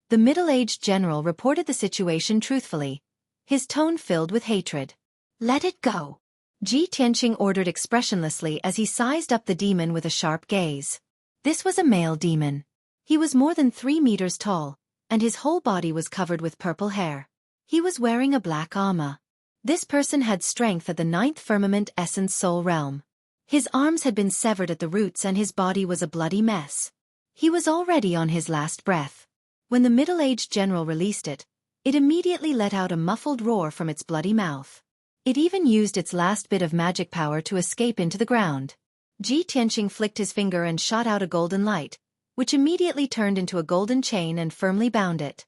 The middle-aged general reported the situation truthfully, his tone filled with hatred. "Let it go," Ji Tianxing ordered expressionlessly as he sized up the demon with a sharp gaze. This was a male demon. He was more than 3 meters tall, and his whole body was covered with purple hair. He was wearing a black armor. This person had strength at the 9th firmament essence soul realm. His arms had been severed at the roots and his body was a bloody mess. He was already on his last breath. When the middle-aged general released it, it immediately let out a muffled roar from its bloody mouth. It even used its last bit of magic power to escape into the ground. Ji Tianxing flicked his finger and shot out a golden light, which immediately turned into a golden chain and firmly bound it.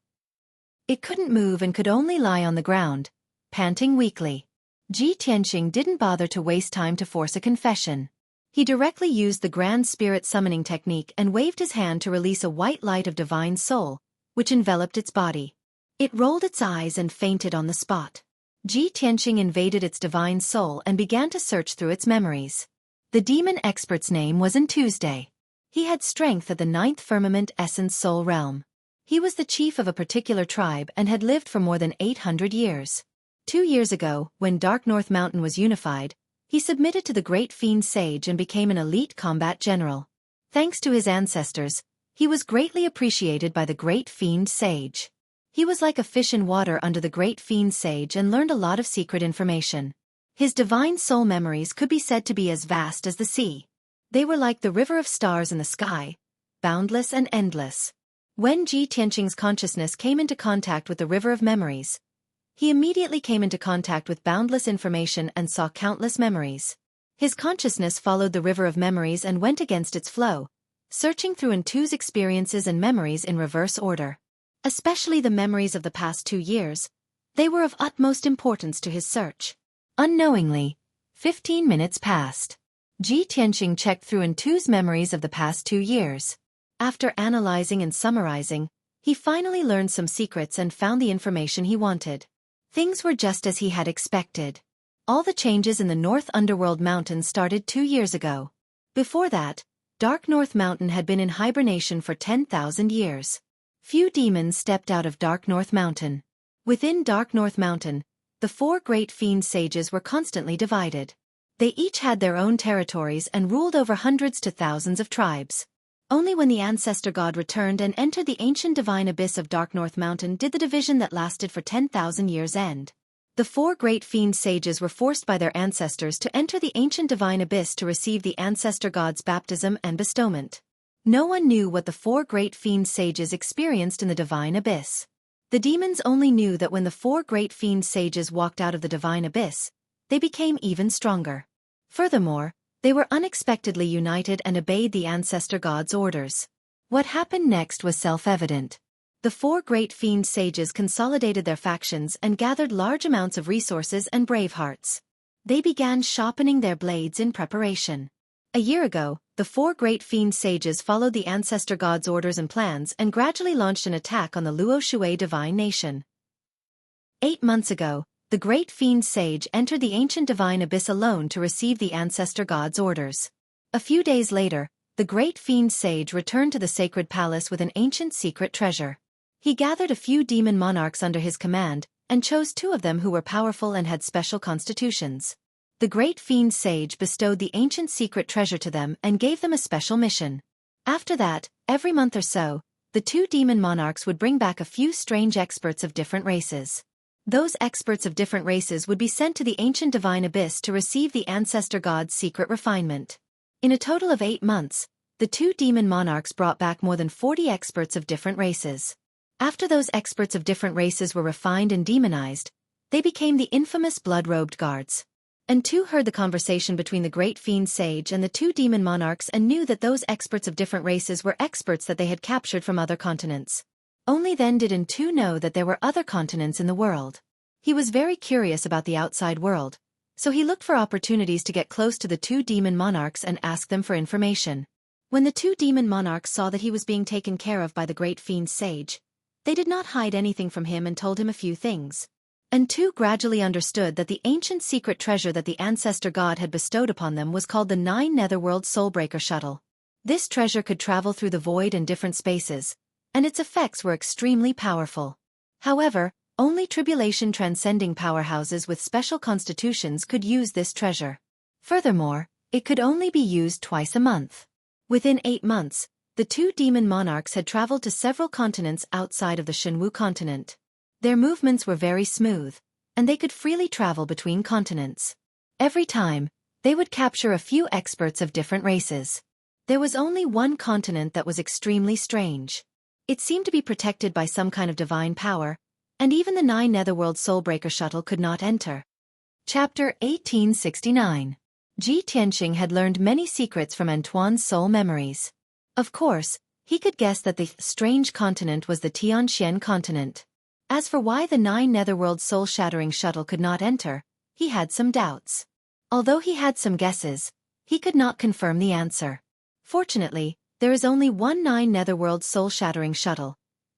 It couldn't move and could only lie on the ground, panting weakly. Ji Tianxing didn't bother to waste time to force a confession. He directly used the Grand Spirit summoning technique and waved his hand to release a white light of divine soul, which enveloped its body. It rolled its eyes and fainted on the spot. Ji Tianxing invaded its divine soul and began to search through its memories. The demon expert's name was Tuesday. He had strength at the 9th firmament essence soul realm. He was the chief of a particular tribe and had lived for more than 800 years. 2 years ago, when Dark North Mountain was unified, he submitted to the Great Fiend Sage and became an elite combat general. Thanks to his ancestors, he was greatly appreciated by the Great Fiend Sage. He was like a fish in water under the Great Fiend Sage and learned a lot of secret information. His divine soul memories could be said to be as vast as the sea. They were like the river of stars in the sky, boundless and endless. When Ji Tianxing's consciousness came into contact with the river of memories, he immediately came into contact with boundless information and saw countless memories. His consciousness followed the river of memories and went against its flow, searching through Ntu's experiences and memories in reverse order. Especially the memories of the past 2 years, they were of utmost importance to his search. Unknowingly, 15 minutes passed. Ji Tianxing checked through Ntu's memories of the past 2 years. After analyzing and summarizing, he finally learned some secrets and found the information he wanted. Things were just as he had expected. All the changes in the North Underworld Mountain started 2 years ago. Before that, Dark North Mountain had been in hibernation for 10,000 years. Few demons stepped out of Dark North Mountain. Within Dark North Mountain, the 4 great fiend sages were constantly divided. They each had their own territories and ruled over hundreds to thousands of tribes. Only when the ancestor god returned and entered the ancient divine abyss of Dark North Mountain did the division that lasted for 10,000 years end. The 4 great fiend sages were forced by their ancestors to enter the ancient divine abyss to receive the ancestor god's baptism and bestowment. No one knew what the 4 great fiend sages experienced in the divine abyss. The demons only knew that when the 4 great fiend sages walked out of the divine abyss, they became even stronger. Furthermore, they were unexpectedly united and obeyed the ancestor god's orders. What happened next was self-evident. The 4 great fiend sages consolidated their factions and gathered large amounts of resources and brave hearts. They began sharpening their blades in preparation. A year ago, the 4 great fiend sages followed the ancestor god's orders and plans and gradually launched an attack on the Luo Shui divine nation. 8 months ago, the great fiend sage entered the ancient divine abyss alone to receive the ancestor god's orders. A few days later, the great fiend sage returned to the sacred palace with an ancient secret treasure. He gathered a few demon monarchs under his command, and chose 2 of them who were powerful and had special constitutions. The great fiend sage bestowed the ancient secret treasure to them and gave them a special mission. After that, every month or so, the 2 demon monarchs would bring back a few strange experts of different races. Those experts of different races would be sent to the ancient divine abyss to receive the ancestor god's secret refinement. In a total of 8 months, the 2 demon monarchs brought back more than 40 experts of different races. After those experts of different races were refined and demonized, they became the infamous blood-robed guards. Ntu heard the conversation between the great fiend sage and the 2 demon monarchs and knew that those experts of different races were experts that they had captured from other continents. Only then did Ntu know that there were other continents in the world. He was very curious about the outside world, so he looked for opportunities to get close to the 2 demon monarchs and ask them for information. When the 2 demon monarchs saw that he was being taken care of by the great fiend sage, They did not hide anything from him and told him a few things. And two gradually understood that the ancient secret treasure that the ancestor god had bestowed upon them was called the 9 Netherworld Soulbreaker Shuttle. This treasure could travel through the void and different spaces, and its effects were extremely powerful. However, only tribulation-transcending powerhouses with special constitutions could use this treasure. Furthermore, it could only be used twice a month. Within 8 months, the two demon monarchs had traveled to several continents outside of the Xueqi continent. Their movements were very smooth, and they could freely travel between continents. Every time, they would capture a few experts of different races. There was only one continent that was extremely strange. It seemed to be protected by some kind of divine power, and even the 9 Netherworld Soulbreaker Shuttle could not enter. Chapter 1869. Ji Tianqing had learned many secrets from Antoine's soul memories. Of course, he could guess that the strange continent was the Tianxian continent. As for why the 9 Netherworld Soul-Shattering Shuttle could not enter, he had some doubts. Although he had some guesses, he could not confirm the answer. Fortunately, there is only one 9 Netherworld Soul-Shattering Shuttle,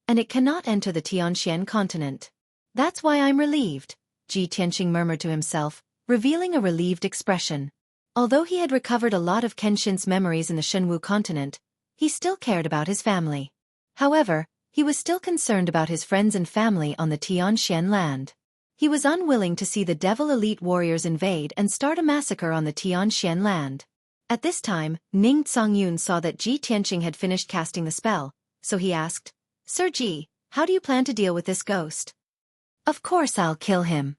and it cannot enter the Tianxian continent. That's why I'm relieved, Ji Tianqing murmured to himself, revealing a relieved expression. Although he had recovered a lot of Kenshin's memories in the Xueqi continent, he still cared about his family. However, he was still concerned about his friends and family on the Tianxian land. He was unwilling to see the devil elite warriors invade and start a massacre on the Tianxian land. At this time, Ning Zongyun saw that Ji Tianqing had finished casting the spell, so he asked, "Sir Ji, how do you plan to deal with this ghost?" "Of course I'll kill him."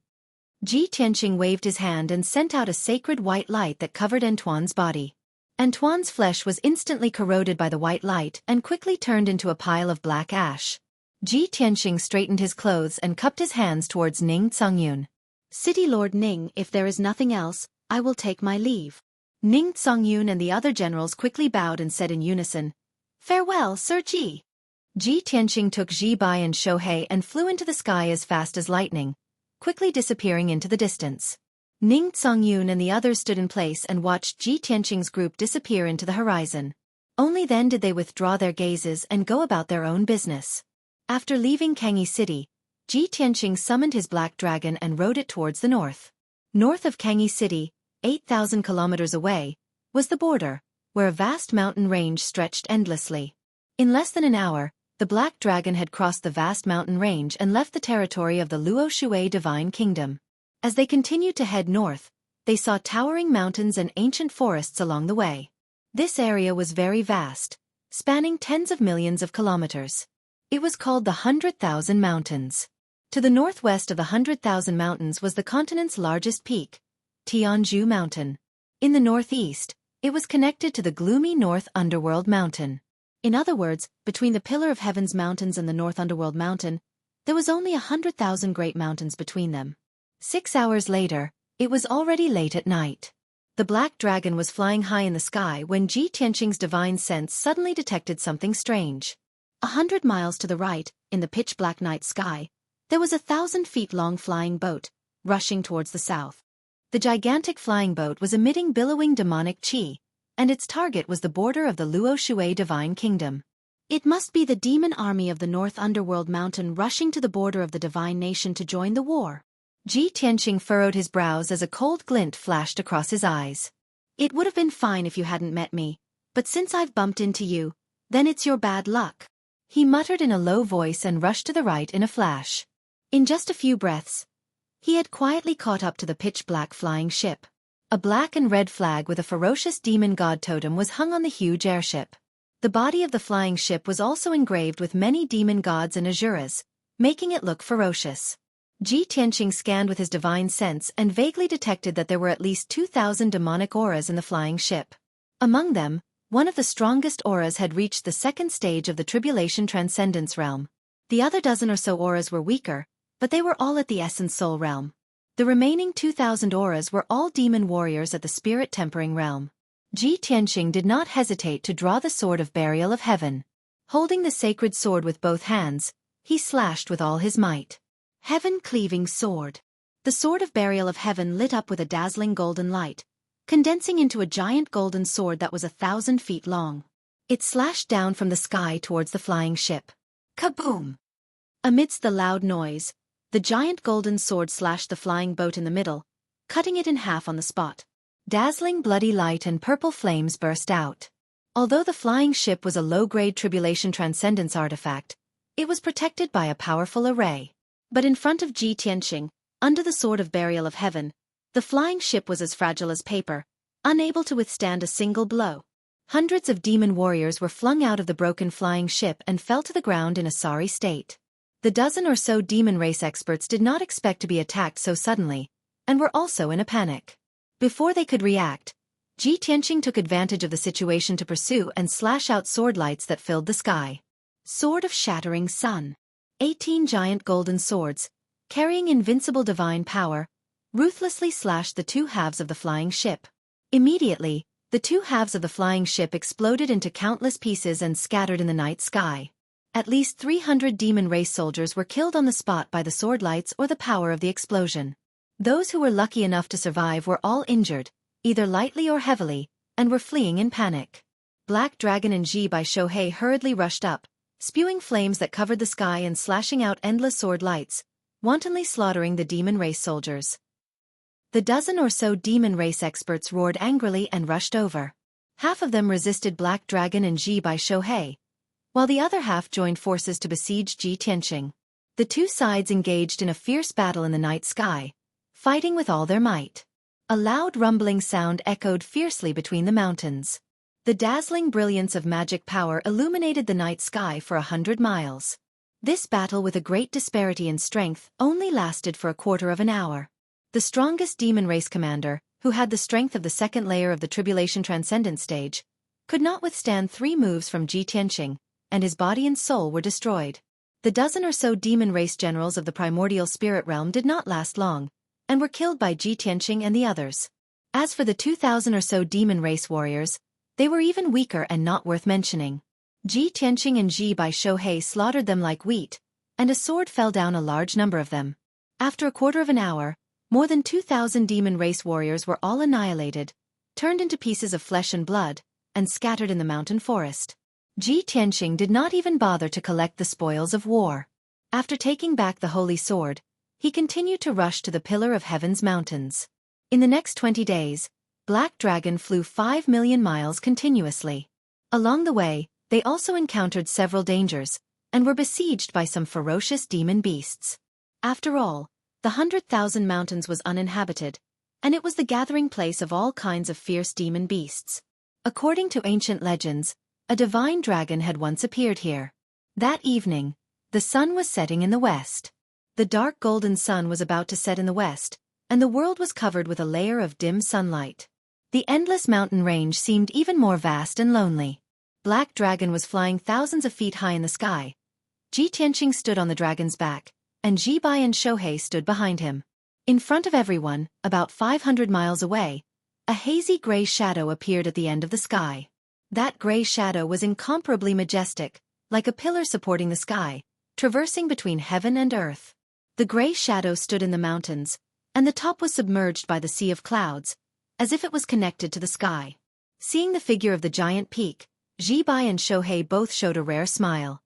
Ji Tianqing waved his hand and sent out a sacred white light that covered Antoine's body. Antoine's flesh was instantly corroded by the white light and quickly turned into a pile of black ash. Ji Tianqing straightened his clothes and cupped his hands towards Ning Zongyun. "City Lord Ning, if there is nothing else, I will take my leave." Ning Zongyun and the other generals quickly bowed and said in unison, "Farewell, Sir Ji." Ji Tianqing took Ji Bai and Xueqi and flew into the sky as fast as lightning, quickly disappearing into the distance. Ning Zongyun and the others stood in place and watched Ji Tianqing's group disappear into the horizon. Only then did they withdraw their gazes and go about their own business. After leaving Kangyi City, Ji Tianqing summoned his black dragon and rode it towards the north. North of Kangyi City, 8,000 kilometers away, was the border, where a vast mountain range stretched endlessly. In less than an hour, the black dragon had crossed the vast mountain range and left the territory of the Luo Shui Divine Kingdom. As they continued to head north, they saw towering mountains and ancient forests along the way. This area was very vast, spanning tens of millions of kilometers. It was called the 100,000 Mountains. To the northwest of the 100,000 Mountains was the continent's largest peak, Tianzhu Mountain. In the northeast, it was connected to the gloomy North Underworld Mountain. In other words, between the Pillar of Heaven's mountains and the North Underworld Mountain, there was only 100,000 great mountains between them. 6 hours later, it was already late at night. The black dragon was flying high in the sky when Ji Tianqing's divine sense suddenly detected something strange. 100 miles to the right, in the pitch-black night sky, there was a 1,000-feet-long flying boat, rushing towards the south. The gigantic flying boat was emitting billowing demonic qi, and its target was the border of the Luo Shui Divine Kingdom. It must be the demon army of the North Underworld Mountain rushing to the border of the divine nation to join the war. Ji Tianqing furrowed his brows as a cold glint flashed across his eyes. "It would have been fine if you hadn't met me, but since I've bumped into you, then it's your bad luck," he muttered in a low voice and rushed to the right in a flash. In just a few breaths, he had quietly caught up to the pitch-black flying ship. A black and red flag with a ferocious demon god totem was hung on the huge airship. The body of the flying ship was also engraved with many demon gods and asuras, making it look ferocious. Ji Tianqing scanned with his divine sense and vaguely detected that there were at least 2,000 demonic auras in the flying ship. Among them, one of the strongest auras had reached the second stage of the Tribulation Transcendence realm. The other dozen or so auras were weaker, but they were all at the Essence Soul realm. The remaining 2,000 auras were all demon warriors at the Spirit Tempering realm. Ji Tianqing did not hesitate to draw the Sword of Burial of Heaven. Holding the sacred sword with both hands, he slashed with all his might. Heaven-cleaving sword. The Sword of Burial of Heaven lit up with a dazzling golden light, condensing into a giant golden sword that was 1,000 feet long. It slashed down from the sky towards the flying ship. Kaboom! Amidst the loud noise, the giant golden sword slashed the flying boat in the middle, cutting it in half on the spot. Dazzling bloody light and purple flames burst out. Although the flying ship was a low-grade tribulation transcendence artifact, it was protected by a powerful array. But in front of Ji Tianqing, under the sword of burial of heaven, the flying ship was as fragile as paper, unable to withstand a single blow. Hundreds of demon warriors were flung out of the broken flying ship and fell to the ground in a sorry state. The dozen or so demon race experts did not expect to be attacked so suddenly, and were also in a panic. Before they could react, Ji Tianqing took advantage of the situation to pursue and slash out sword lights that filled the sky. Sword of Shattering Sun. 18 giant golden swords, carrying invincible divine power, ruthlessly slashed the two halves of the flying ship. Immediately, the two halves of the flying ship exploded into countless pieces and scattered in the night sky. At least 300 demon race soldiers were killed on the spot by the sword lights or the power of the explosion. Those who were lucky enough to survive were all injured, either lightly or heavily, and were fleeing in panic. Black Dragon and Ji by Xueqi hurriedly rushed up, spewing flames that covered the sky and slashing out endless sword lights, wantonly slaughtering the demon race soldiers. The dozen or so demon race experts roared angrily and rushed over. Half of them resisted Black Dragon and Ji by Xueqi, while the other half joined forces to besiege Ji Tianqing. The two sides engaged in a fierce battle in the night sky, fighting with all their might. A loud rumbling sound echoed fiercely between the mountains. The dazzling brilliance of magic power illuminated the night sky for 100 miles. This battle, with a great disparity in strength, only lasted for a quarter of an hour. The strongest demon race commander, who had the strength of the second layer of the Tribulation Transcendent stage, could not withstand 3 moves from Ji Tianqing, and his body and soul were destroyed. The dozen or so demon race generals of the primordial spirit realm did not last long, and were killed by Ji Tianqing and the others. As for the 2,000 or so demon race warriors, they were even weaker and not worth mentioning. Ji Tianqing and Ji by Xueqi slaughtered them like wheat, and a sword fell down a large number of them. After a quarter of an hour, more than 2,000 demon race warriors were all annihilated, turned into pieces of flesh and blood, and scattered in the mountain forest. Ji Tianqing did not even bother to collect the spoils of war. After taking back the holy sword, he continued to rush to the Pillar of Heaven's mountains. In the next 20 days, Black Dragon flew 5 million miles continuously. Along the way, they also encountered several dangers, and were besieged by some ferocious demon beasts. After all, the 100,000 mountains was uninhabited, and it was the gathering place of all kinds of fierce demon beasts. According to ancient legends, a divine dragon had once appeared here. That evening, the sun was setting in the west. The dark golden sun was about to set in the west, and the world was covered with a layer of dim sunlight. The endless mountain range seemed even more vast and lonely. Black Dragon was flying thousands of feet high in the sky. Ji Tianqing stood on the dragon's back, and Ji Bai and Xueqi stood behind him. In front of everyone, about 500 miles away, a hazy gray shadow appeared at the end of the sky. That gray shadow was incomparably majestic, like a pillar supporting the sky, traversing between heaven and earth. The gray shadow stood in the mountains, and the top was submerged by the sea of clouds, as if it was connected to the sky. Seeing the figure of the giant peak, Ji Bai and Xueqi both showed a rare smile.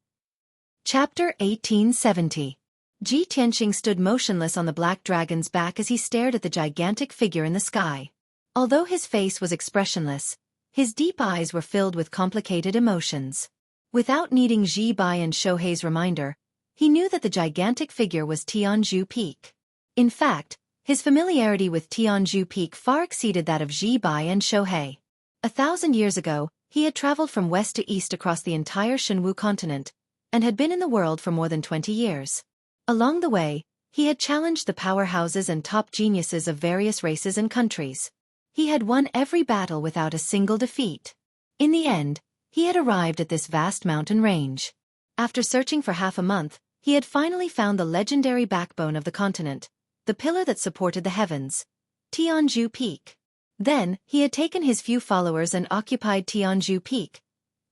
Chapter 1870. Ji Tianqing stood motionless on the Black Dragon's back as he stared at the gigantic figure in the sky. Although his face was expressionless, his deep eyes were filled with complicated emotions. Without needing Ji Bai and Xueqi's reminder, he knew that the gigantic figure was Tianzhu Peak. In fact, his familiarity with Tianzhu Peak far exceeded that of Ji Bai and Xueqi. 1,000 years ago, he had traveled from west to east across the entire Shenwu continent, and had been in the world for more than 20 years. Along the way, he had challenged the powerhouses and top geniuses of various races and countries. He had won every battle without a single defeat. In the end, he had arrived at this vast mountain range. After searching for half a month, he had finally found the legendary backbone of the continent, the pillar that supported the heavens, Tianzhu Peak. Then, he had taken his few followers and occupied Tianzhu Peak,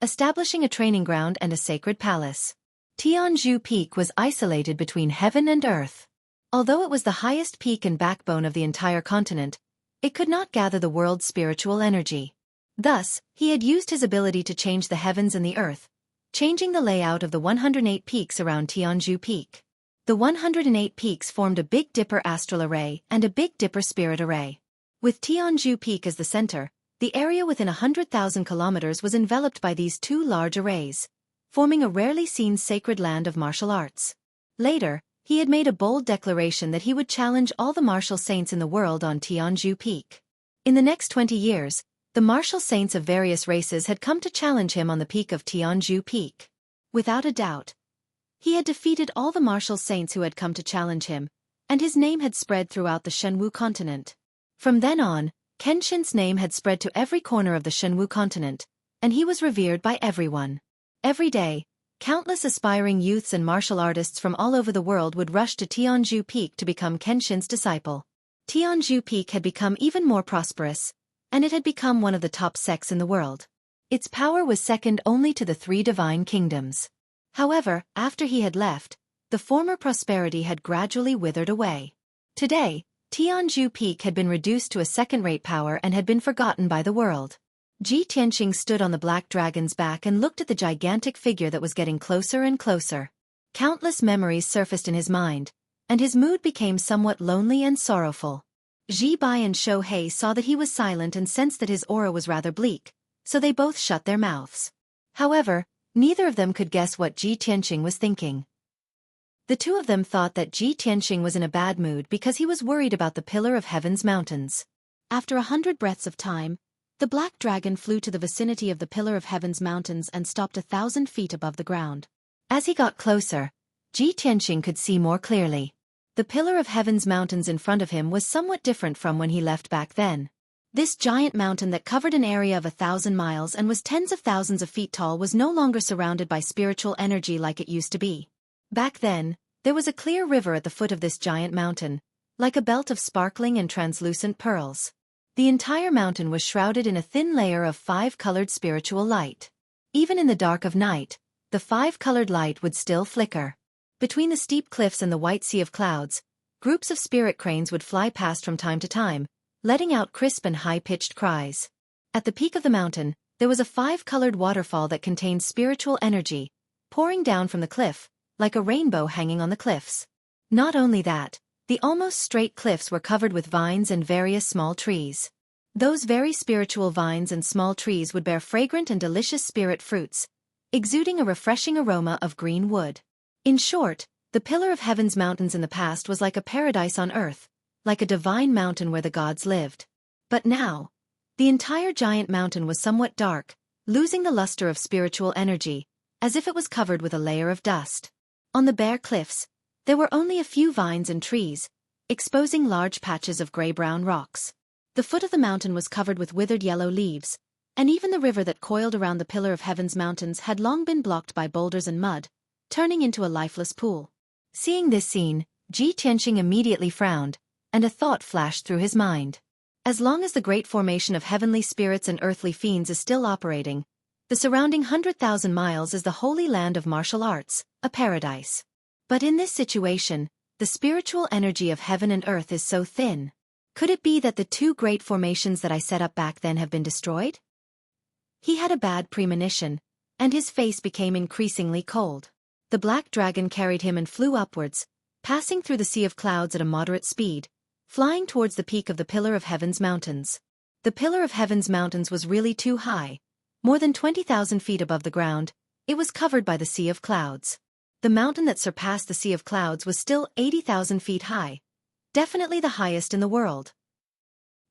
establishing a training ground and a sacred palace. Tianzhu Peak was isolated between heaven and earth. Although it was the highest peak and backbone of the entire continent, it could not gather the world's spiritual energy. Thus, he had used his ability to change the heavens and the earth, changing the layout of the 108 peaks around Tianzhu Peak. The 108 peaks formed a Big Dipper astral array and a Big Dipper spirit array. With Tianzhu Peak as the center, the area within 100,000 kilometers was enveloped by these two large arrays, forming a rarely seen sacred land of martial arts. Later, he had made a bold declaration that he would challenge all the martial saints in the world on Tianzhu Peak. In the next 20 years, the martial saints of various races had come to challenge him on the peak of Tianzhu Peak. Without a doubt, he had defeated all the martial saints who had come to challenge him, and his name had spread throughout the Shenwu continent. From then on, Kenshin's name had spread to every corner of the Shenwu continent, and he was revered by everyone. Every day, countless aspiring youths and martial artists from all over the world would rush to Tianzhu Peak to become Kenshin's disciple. Tianzhu Peak had become even more prosperous, and it had become one of the top sects in the world. Its power was second only to the three divine kingdoms. However, after he had left, the former prosperity had gradually withered away. Today, Tianzhu Peak had been reduced to a second-rate power and had been forgotten by the world. Ji Tianqing stood on the black dragon's back and looked at the gigantic figure that was getting closer and closer. Countless memories surfaced in his mind, and his mood became somewhat lonely and sorrowful. Ji Bai and Xueqi saw that he was silent and sensed that his aura was rather bleak, so they both shut their mouths. However, neither of them could guess what Ji Tianqing was thinking. The two of them thought that Ji Tianqing was in a bad mood because he was worried about the Pillar of Heaven's mountains. After 100 breaths of time, the black dragon flew to the vicinity of the Pillar of Heaven's mountains and stopped 1,000 feet above the ground. As he got closer, Ji Tianqing could see more clearly. The Pillar of Heaven's mountains in front of him was somewhat different from when he left back then. This giant mountain that covered an area of 1,000 miles and was tens of thousands of feet tall was no longer surrounded by spiritual energy like it used to be. Back then, there was a clear river at the foot of this giant mountain, like a belt of sparkling and translucent pearls. The entire mountain was shrouded in a thin layer of 5-colored spiritual light. Even in the dark of night, the 5-colored light would still flicker. Between the steep cliffs and the white sea of clouds, groups of spirit cranes would fly past from time to time, letting out crisp and high-pitched cries. At the peak of the mountain, there was a 5-colored waterfall that contained spiritual energy, pouring down from the cliff, like a rainbow hanging on the cliffs. Not only that, the almost straight cliffs were covered with vines and various small trees. Those very spiritual vines and small trees would bear fragrant and delicious spirit fruits, exuding a refreshing aroma of green wood. In short, the Pillar of Heaven's mountains in the past was like a paradise on earth, like a divine mountain where the gods lived. But now, the entire giant mountain was somewhat dark, losing the luster of spiritual energy, as if it was covered with a layer of dust. On the bare cliffs, there were only a few vines and trees, exposing large patches of gray-brown rocks. The foot of the mountain was covered with withered yellow leaves, and even the river that coiled around the Pillar of Heaven's mountains had long been blocked by boulders and mud, turning into a lifeless pool. Seeing this scene, Ji Tianqing immediately frowned, and a thought flashed through his mind. As long as the great formation of heavenly spirits and earthly fiends is still operating, the surrounding 100,000 miles is the holy land of martial arts, a paradise. But in this situation, the spiritual energy of heaven and earth is so thin. Could it be that the two great formations that I set up back then have been destroyed? He had a bad premonition, and his face became increasingly cold. The black dragon carried him and flew upwards, passing through the sea of clouds at a moderate speed, flying towards the peak of the Pillar of Heaven's mountains. The Pillar of Heaven's mountains was really too high. More than 20,000 feet above the ground, it was covered by the sea of clouds. The mountain that surpassed the sea of clouds was still 80,000 feet high, definitely the highest in the world.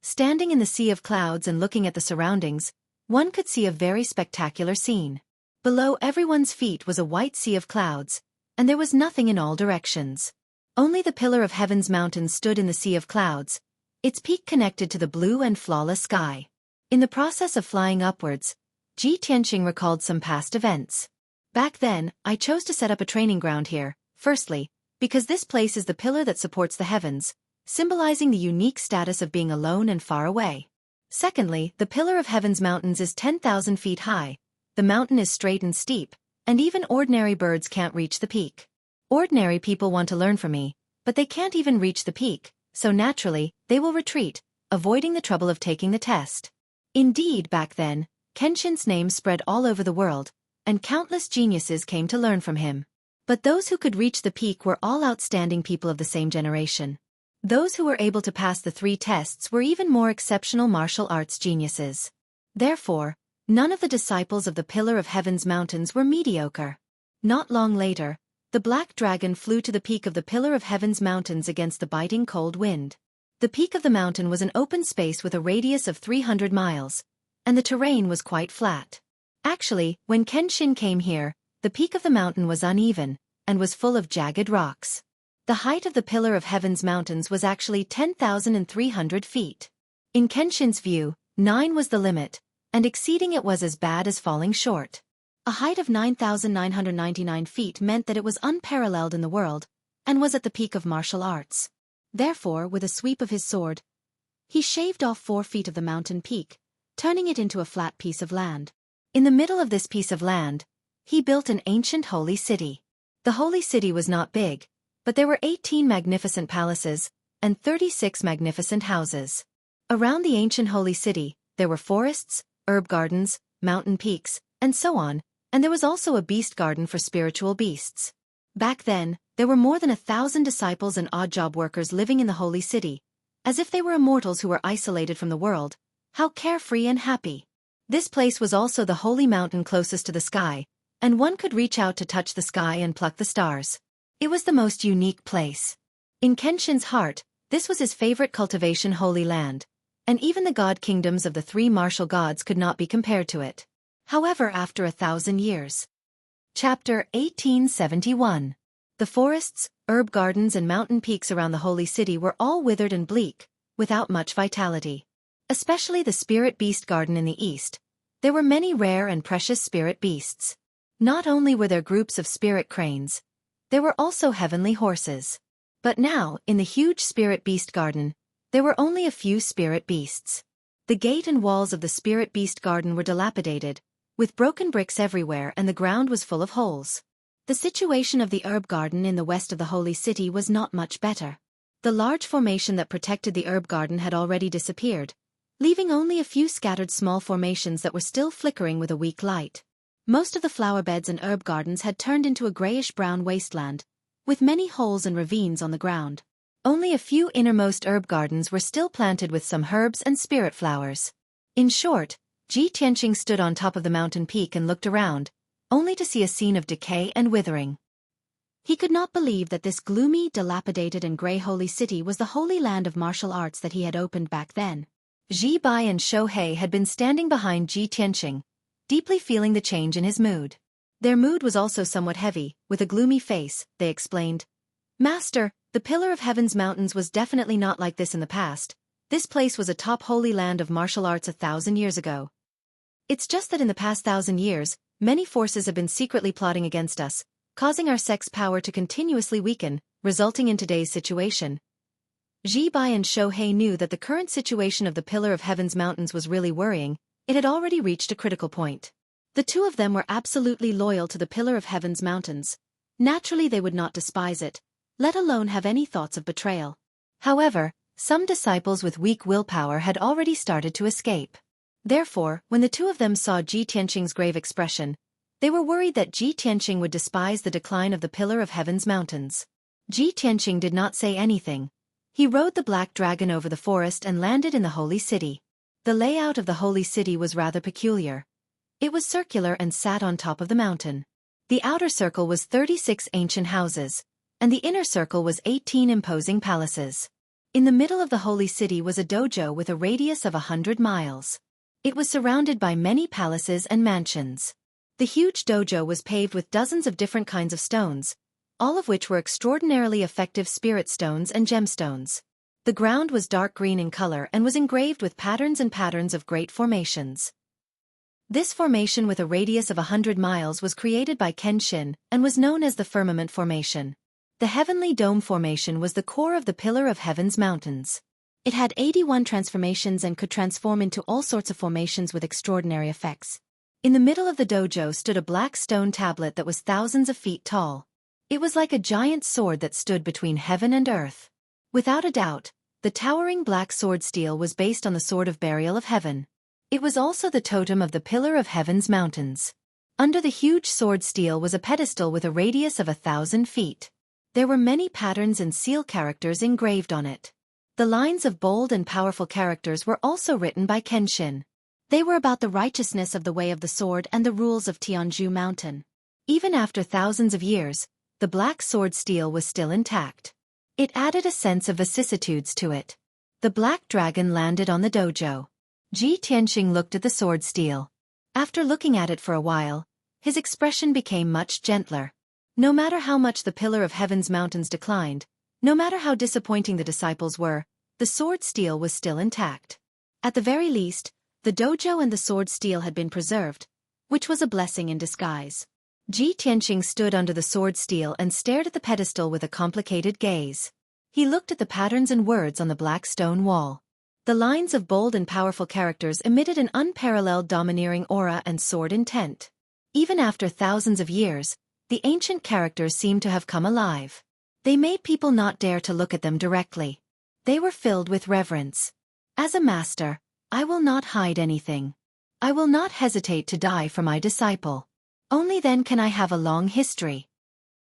Standing in the sea of clouds and looking at the surroundings, one could see a very spectacular scene. Below everyone's feet was a white sea of clouds, and there was nothing in all directions. Only the Pillar of Heaven's mountains stood in the sea of clouds, its peak connected to the blue and flawless sky. In the process of flying upwards, Ji Tianqing recalled some past events. Back then, I chose to set up a training ground here, firstly, because this place is the pillar that supports the heavens, symbolizing the unique status of being alone and far away. Secondly, the Pillar of Heaven's mountains is 10,000 feet high, the mountain is straight and steep, and even ordinary birds can't reach the peak. Ordinary people want to learn from me, but they can't even reach the peak, so naturally, they will retreat, avoiding the trouble of taking the test. Indeed, back then, Kenshin's name spread all over the world, and countless geniuses came to learn from him. But those who could reach the peak were all outstanding people of the same generation. Those who were able to pass the 3 tests were even more exceptional martial arts geniuses. Therefore, none of the disciples of the Pillar of Heaven's mountains were mediocre. Not long later, the black dragon flew to the peak of the Pillar of Heaven's mountains against the biting cold wind. The peak of the mountain was an open space with a radius of 300 miles, and the terrain was quite flat. Actually, when Kenshin came here, the peak of the mountain was uneven, and was full of jagged rocks. The height of the Pillar of Heaven's mountains was actually 10,300 feet. In Kenshin's view, 9 was the limit, and exceeding it was as bad as falling short. A height of 9,999 feet meant that it was unparalleled in the world, and was at the peak of martial arts. Therefore, with a sweep of his sword, he shaved off 4 feet of the mountain peak, turning it into a flat piece of land. In the middle of this piece of land, he built an ancient holy city. The holy city was not big, but there were 18 magnificent palaces, and 36 magnificent houses. Around the ancient holy city, there were forests, herb gardens, mountain peaks, and so on, and there was also a beast garden for spiritual beasts. Back then, there were more than 1,000 disciples and odd job workers living in the holy city, as if they were immortals who were isolated from the world. How carefree and happy. This place was also the holy mountain closest to the sky, and one could reach out to touch the sky and pluck the stars. It was the most unique place. In Kenshin's heart, this was his favorite cultivation holy land, and even the god kingdoms of the 3 martial gods could not be compared to it. However, after 1,000 years. Chapter 1871. The forests, herb gardens and mountain peaks around the holy city were all withered and bleak, without much vitality. Especially the spirit beast garden in the east. There were many rare and precious spirit beasts. Not only were there groups of spirit cranes, there were also heavenly horses. But now, in the huge spirit beast garden, there were only a few spirit beasts. The gate and walls of the spirit beast garden were dilapidated, with broken bricks everywhere, and the ground was full of holes. The situation of the herb garden in the west of the holy city was not much better. The large formation that protected the herb garden had already disappeared, leaving only a few scattered small formations that were still flickering with a weak light. Most of the flower beds and herb gardens had turned into a grayish-brown wasteland, with many holes and ravines on the ground. Only a few innermost herb gardens were still planted with some herbs and spirit flowers. In short, Ji Tianqing stood on top of the mountain peak and looked around, only to see a scene of decay and withering. He could not believe that this gloomy, dilapidated and grey holy city was the holy land of martial arts that he had opened back then. Ji Bai and Xueqi had been standing behind Ji Tianqing, deeply feeling the change in his mood. Their mood was also somewhat heavy. With a gloomy face, they explained, "Master, the Pillar of Heaven's mountains was definitely not like this in the past. This place was a top holy land of martial arts 1,000 years ago. It's just that in the past 1,000 years, many forces have been secretly plotting against us, causing our sect's power to continuously weaken, resulting in today's situation." Ji Bai and Xueqi knew that the current situation of the Pillar of Heaven's mountains was really worrying. It had already reached a critical point. The two of them were absolutely loyal to the Pillar of Heaven's mountains. Naturally, they would not despise it, let alone have any thoughts of betrayal. However, some disciples with weak willpower had already started to escape. Therefore, when the two of them saw Ji Tianqing's grave expression, they were worried that Ji Tianqing would despise the decline of the Pillar of Heaven's mountains. Ji Tianqing did not say anything. He rode the black dragon over the forest and landed in the holy city. The layout of the holy city was rather peculiar. It was circular and sat on top of the mountain. The outer circle was 36 ancient houses, and the inner circle was 18 imposing palaces. In the middle of the holy city was a dojo with a radius of 100 miles. It was surrounded by many palaces and mansions. The huge dojo was paved with dozens of different kinds of stones, all of which were extraordinarily effective spirit stones and gemstones. The ground was dark green in color and was engraved with patterns and patterns of great formations. This formation with a radius of 100 miles was created by Kenshin and was known as the Firmament Formation. The Heavenly Dome Formation was the core of the Pillar of Heaven's mountains. It had 81 transformations and could transform into all sorts of formations with extraordinary effects. In the middle of the dojo stood a black stone tablet that was thousands of feet tall. It was like a giant sword that stood between heaven and earth. Without a doubt, the towering black sword steel was based on the Sword of Burial of Heaven. It was also the totem of the Pillar of Heaven's mountains. Under the huge sword stele was a pedestal with a radius of 1,000 feet. There were many patterns and seal characters engraved on it. The lines of bold and powerful characters were also written by Kenshin. They were about the righteousness of the way of the sword and the rules of Tianzhu Mountain. Even after thousands of years, the black sword stele was still intact. It added a sense of vicissitudes to it. The black dragon landed on the dojo. Ji Tianxing looked at the sword stele. After looking at it for a while, his expression became much gentler. No matter how much the Pillar of Heaven's mountains declined, no matter how disappointing the disciples were, the sword stele was still intact. At the very least, the dojo and the sword stele had been preserved, which was a blessing in disguise. Ji Tianxing stood under the sword stele and stared at the pedestal with a complicated gaze. He looked at the patterns and words on the black stone wall. The lines of bold and powerful characters emitted an unparalleled domineering aura and sword intent. Even after thousands of years, the ancient characters seemed to have come alive. They made people not dare to look at them directly. They were filled with reverence. As a master, I will not hide anything. I will not hesitate to die for my disciple. Only then can I have a long history.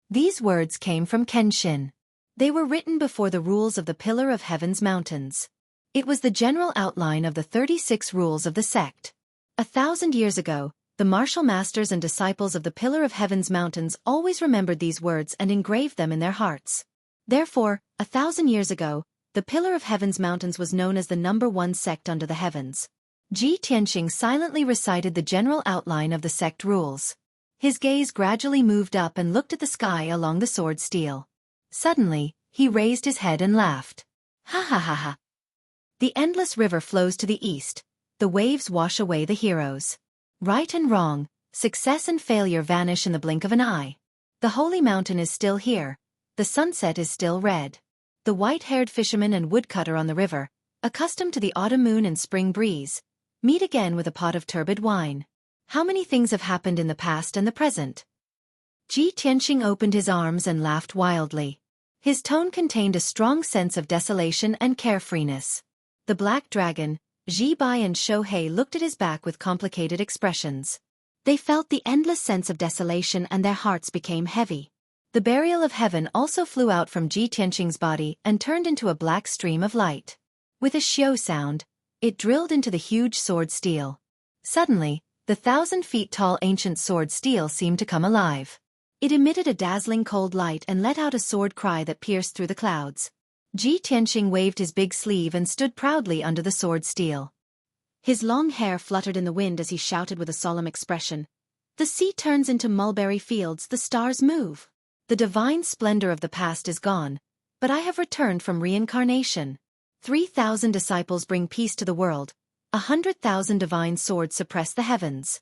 These words came from Kenshin. They were written before the rules of the Pillar of Heaven's mountains. It was the general outline of the 36 rules of the sect. 1,000 years ago, the martial masters and disciples of the Pillar of Heaven's mountains always remembered these words and engraved them in their hearts. Therefore, 1,000 years ago, the Pillar of Heaven's mountains was known as the #1 sect under the heavens. Ji Tianxing silently recited the general outline of the sect rules. His gaze gradually moved up and looked at the sky along the sword stele. Suddenly, he raised his head and laughed. Ha ha ha ha. The endless river flows to the east. The waves wash away the heroes. Right and wrong, success and failure vanish in the blink of an eye. The holy mountain is still here. The sunset is still red. The white-haired fisherman and woodcutter on the river, accustomed to the autumn moon and spring breeze, meet again with a pot of turbid wine. How many things have happened in the past and the present? Ji Tianxing opened his arms and laughed wildly. His tone contained a strong sense of desolation and carefreeness. The black dragon, Ji Bai and Xueqi looked at his back with complicated expressions. They felt the endless sense of desolation and their hearts became heavy. The burial of heaven also flew out from Ji Tianxing's body and turned into a black stream of light. With a xiao sound, it drilled into the huge sword stele. Suddenly, the 1,000 feet tall ancient sword stele seemed to come alive. It emitted a dazzling cold light and let out a sword cry that pierced through the clouds. Ji Tianxing waved his big sleeve and stood proudly under the sword stele. His long hair fluttered in the wind as he shouted with a solemn expression. The sea turns into mulberry fields, the stars move. The divine splendor of the past is gone, but I have returned from reincarnation. 3,000 disciples bring peace to the world. 100,000 divine swords suppress the heavens.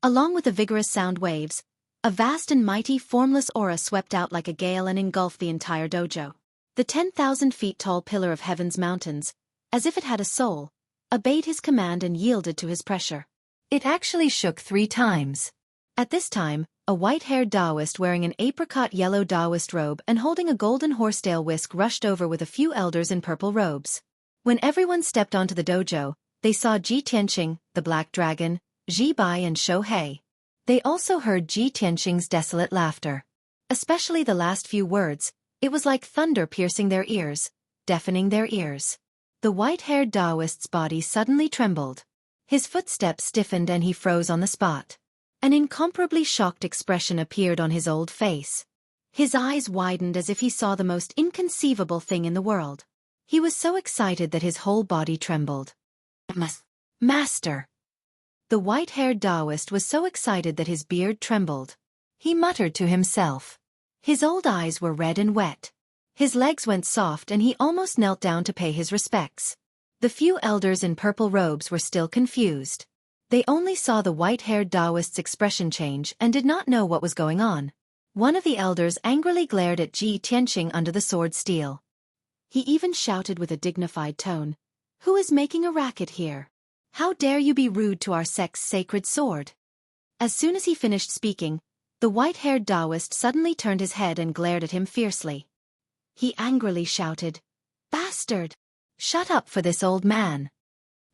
Along with the vigorous sound waves, a vast and mighty formless aura swept out like a gale and engulfed the entire dojo. The 10,000 feet tall Pillar of Heaven's mountains, as if it had a soul, obeyed his command and yielded to his pressure. It actually shook 3 times. At this time, a white-haired Taoist wearing an apricot-yellow Taoist robe and holding a golden horsetail whisk rushed over with a few elders in purple robes. When everyone stepped onto the dojo, they saw Ji Tianxing, the Black Dragon, Ji Bai and Xueqi. They also heard Ji Tianxing's desolate laughter. Especially the last few words, it was like thunder piercing their ears, deafening their ears. The white-haired Taoist's body suddenly trembled. His footsteps stiffened and he froze on the spot. An incomparably shocked expression appeared on his old face. His eyes widened as if he saw the most inconceivable thing in the world. He was so excited that his whole body trembled. Master! The white-haired Taoist was so excited that his beard trembled. He muttered to himself. His old eyes were red and wet. His legs went soft and he almost knelt down to pay his respects. The few elders in purple robes were still confused. They only saw the white-haired Taoist's expression change and did not know what was going on. One of the elders angrily glared at Ji Tianxing under the sword stele. He even shouted with a dignified tone, "Who is making a racket here? How dare you be rude to our sect's sacred sword?" As soon as he finished speaking, the white-haired Taoist suddenly turned his head and glared at him fiercely. He angrily shouted, "Bastard! Shut up for this old man."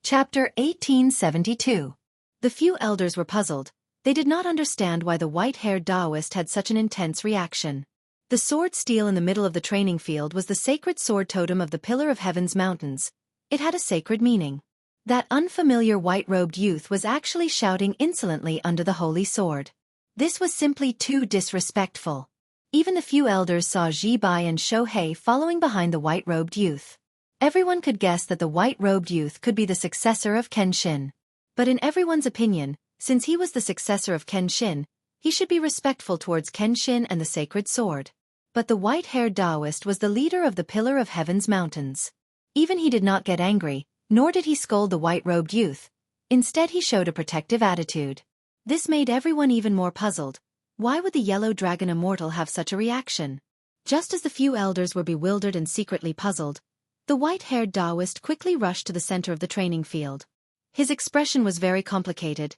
Chapter 1872. The few elders were puzzled, They did not understand why the white-haired Taoist had such an intense reaction. The sword steel in the middle of the training field was the sacred sword totem of the Pillar of Heaven's mountains. It had a sacred meaning. That unfamiliar white-robed youth was actually shouting insolently under the holy sword. This was simply too disrespectful. Even the few elders saw Xueqi and Xueqi following behind the white-robed youth. Everyone could guess that the white-robed youth could be the successor of Kenshin. But in everyone's opinion, since he was the successor of Kenshin, he should be respectful towards Kenshin and the sacred sword. But the white-haired Taoist was the leader of the Pillar of Heaven's mountains. Even he did not get angry, nor did he scold the white-robed youth. Instead he showed a protective attitude. This made everyone even more puzzled. Why would the yellow dragon immortal have such a reaction? Just as the few elders were bewildered and secretly puzzled, the white-haired Taoist quickly rushed to the center of the training field. His expression was very complicated.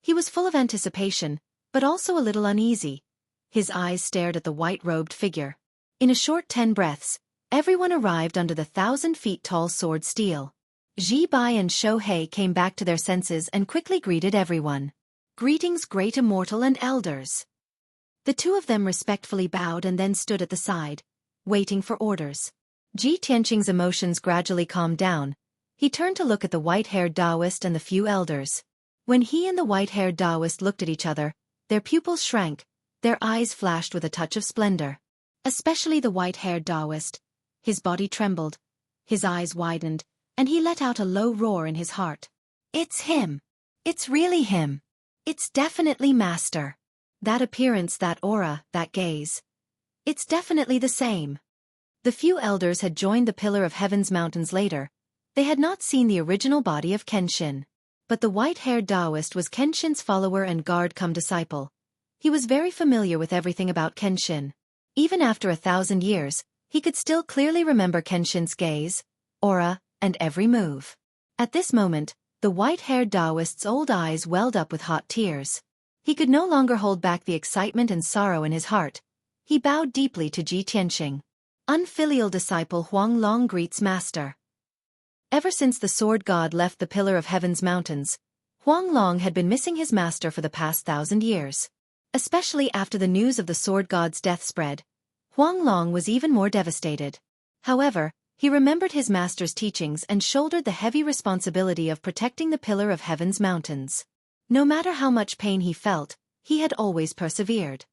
He was full of anticipation, but also a little uneasy. His eyes stared at the white-robed figure. In a short 10 breaths, everyone arrived under the 1,000 feet tall sword steel. Xueqi and Xueqi came back to their senses and quickly greeted everyone. "Greetings, great immortal and elders." The two of them respectfully bowed and then stood at the side, waiting for orders. Ji Tianqing's emotions gradually calmed down. He turned to look at the white-haired Taoist and the few elders. When he and the white-haired Taoist looked at each other, their pupils shrank, their eyes flashed with a touch of splendor. Especially the white-haired Taoist. His body trembled, his eyes widened, and he let out a low roar in his heart. "It's him! It's really him! It's definitely Master! That appearance, that aura, that gaze. It's definitely the same." The few elders had joined the Pillar of Heaven's mountains later. They had not seen the original body of Kenshin. But the white-haired Taoist was Kenshin's follower and guard-come-disciple. He was very familiar with everything about Kenshin. Even after 1,000 years, he could still clearly remember Kenshin's gaze, aura, and every move. At this moment, the white-haired Taoist's old eyes welled up with hot tears. He could no longer hold back the excitement and sorrow in his heart. He bowed deeply to Ji Tianqing. Unfilial disciple Huanglong greets Master. Ever since the sword god left the Pillar of Heaven's mountains, Huanglong had been missing his master for the past 1,000 years. Especially after the news of the sword god's death spread, Huanglong was even more devastated. However, he remembered his master's teachings and shouldered the heavy responsibility of protecting the Pillar of Heaven's mountains. No matter how much pain he felt, he had always persevered.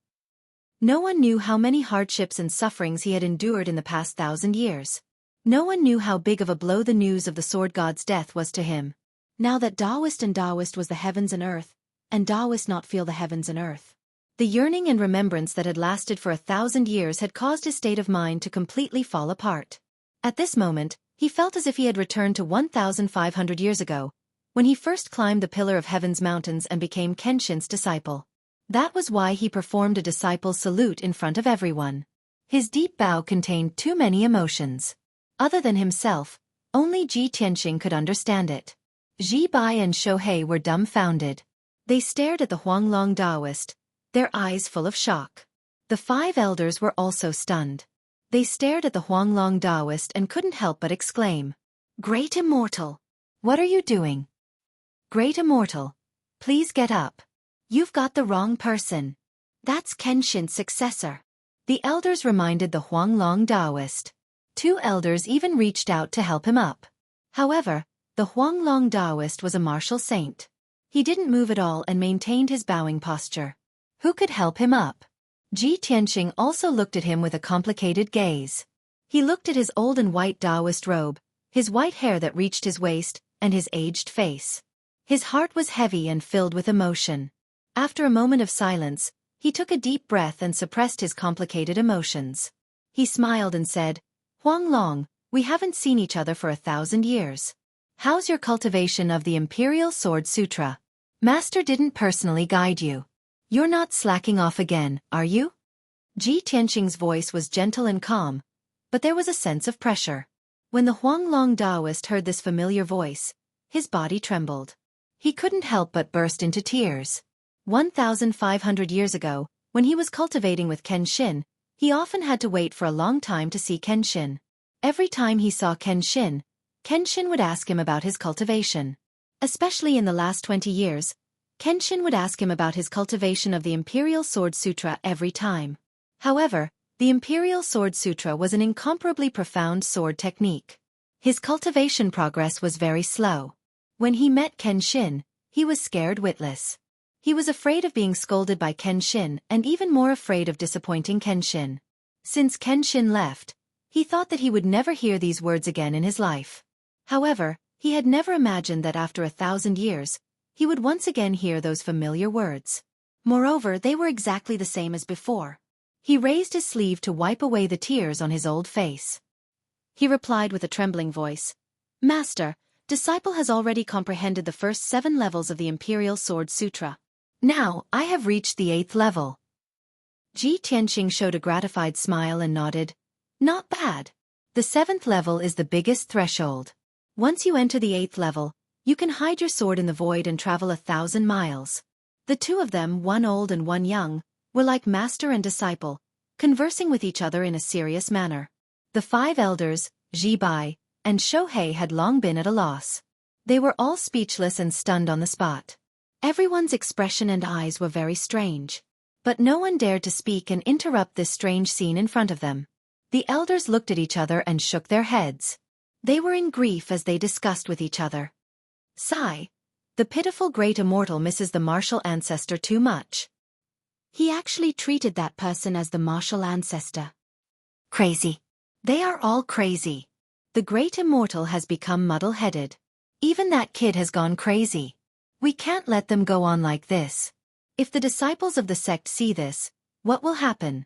No one knew how many hardships and sufferings he had endured in the past 1,000 years. No one knew how big of a blow the news of the sword god's death was to him. Now that Taoist and Taoist was the heavens and earth, and Taoist not feel the heavens and earth. The yearning and remembrance that had lasted for 1,000 years had caused his state of mind to completely fall apart. At this moment, he felt as if he had returned to 1,500 years ago, when he first climbed the Pillar of Heaven's mountains and became Kenshin's disciple. That was why he performed a disciple's salute in front of everyone. His deep bow contained too many emotions. Other than himself, only Ji Tianqing could understand it. Xueqi and Xueqi were dumbfounded. They stared at the Huanglong Taoist, their eyes full of shock. The 5 elders were also stunned. They stared at the Huanglong Taoist and couldn't help but exclaim, "Great Immortal! What are you doing? Great Immortal, please get up. You've got the wrong person. That's Kenshin's successor." The elders reminded the Huanglong Taoist. 2 elders even reached out to help him up. However, the Huanglong Taoist was a martial saint. He didn't move at all and maintained his bowing posture. Who could help him up? Ji Tianqing also looked at him with a complicated gaze. He looked at his old and white Taoist robe, his white hair that reached his waist, and his aged face. His heart was heavy and filled with emotion. After a moment of silence, he took a deep breath and suppressed his complicated emotions. He smiled and said, "Huanglong, we haven't seen each other for 1,000 years. How's your cultivation of the Imperial Sword Sutra? Master didn't personally guide you. You're not slacking off again, are you?" Ji Tianqing's voice was gentle and calm, but there was a sense of pressure. When the Huanglong Taoist heard this familiar voice, his body trembled. He couldn't help but burst into tears. 1,500 years ago, when he was cultivating with Kenshin, he often had to wait for a long time to see Kenshin. Every time he saw Kenshin, Kenshin would ask him about his cultivation. Especially in the last 20 years, Kenshin would ask him about his cultivation of the Imperial Sword Sutra every time. However, the Imperial Sword Sutra was an incomparably profound sword technique. His cultivation progress was very slow. When he met Kenshin, he was scared witless. He was afraid of being scolded by Kenshin and even more afraid of disappointing Kenshin. Since Kenshin left, he thought that he would never hear these words again in his life. However, he had never imagined that after 1,000 years, he would once again hear those familiar words. Moreover, they were exactly the same as before. He raised his sleeve to wipe away the tears on his old face. He replied with a trembling voice, "Master, disciple has already comprehended the first 7 levels of the Imperial Sword Sutra. Now, I have reached the 8th level." Ji Tianqing showed a gratified smile and nodded. "Not bad. The 7th level is the biggest threshold. Once you enter the 8th level, you can hide your sword in the void and travel 1,000 miles. The two of them, one old and one young, were like master and disciple, conversing with each other in a serious manner. The 5 elders, Ji Bai and Xueqi, had long been at a loss. They were all speechless and stunned on the spot. Everyone's expression and eyes were very strange. But no one dared to speak and interrupt this strange scene in front of them. The elders looked at each other and shook their heads. They were in grief as they discussed with each other. Sigh. The pitiful great immortal misses the martial ancestor too much. He actually treated that person as the martial ancestor. Crazy. They are all crazy. The great immortal has become muddle-headed. Even that kid has gone crazy. We can't let them go on like this. If the disciples of the sect see this, what will happen?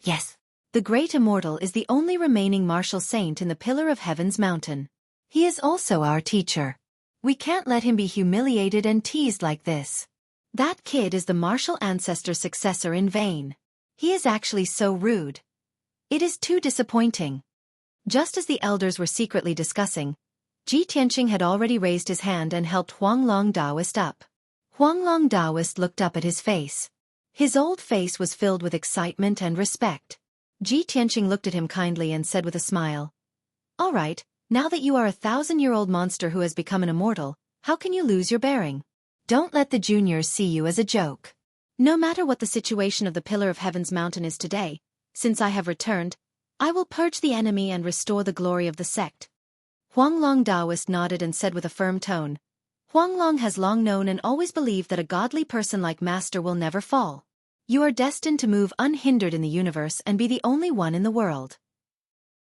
Yes. The great immortal is the only remaining martial saint in the Pillar of Heaven's mountain. He is also our teacher. We can't let him be humiliated and teased like this. That kid is the martial ancestor's successor in vain. He is actually so rude. It is too disappointing. Just as the elders were secretly discussing, Ji Tianqing had already raised his hand and helped Huanglong Daoist up. Huanglong Daoist looked up at his face. His old face was filled with excitement and respect. Ji Tianqing looked at him kindly and said with a smile, "All right, now that you are a 1,000-year-old monster who has become an immortal, how can you lose your bearing? Don't let the juniors see you as a joke." No matter what the situation of the Pillar of Heaven's mountain is today, since I have returned, I will purge the enemy and restore the glory of the sect. Huanglong Daoist nodded and said with a firm tone, "Huanglong has long known and always believed that a godly person like Master will never fall. You are destined to move unhindered in the universe and be the only one in the world."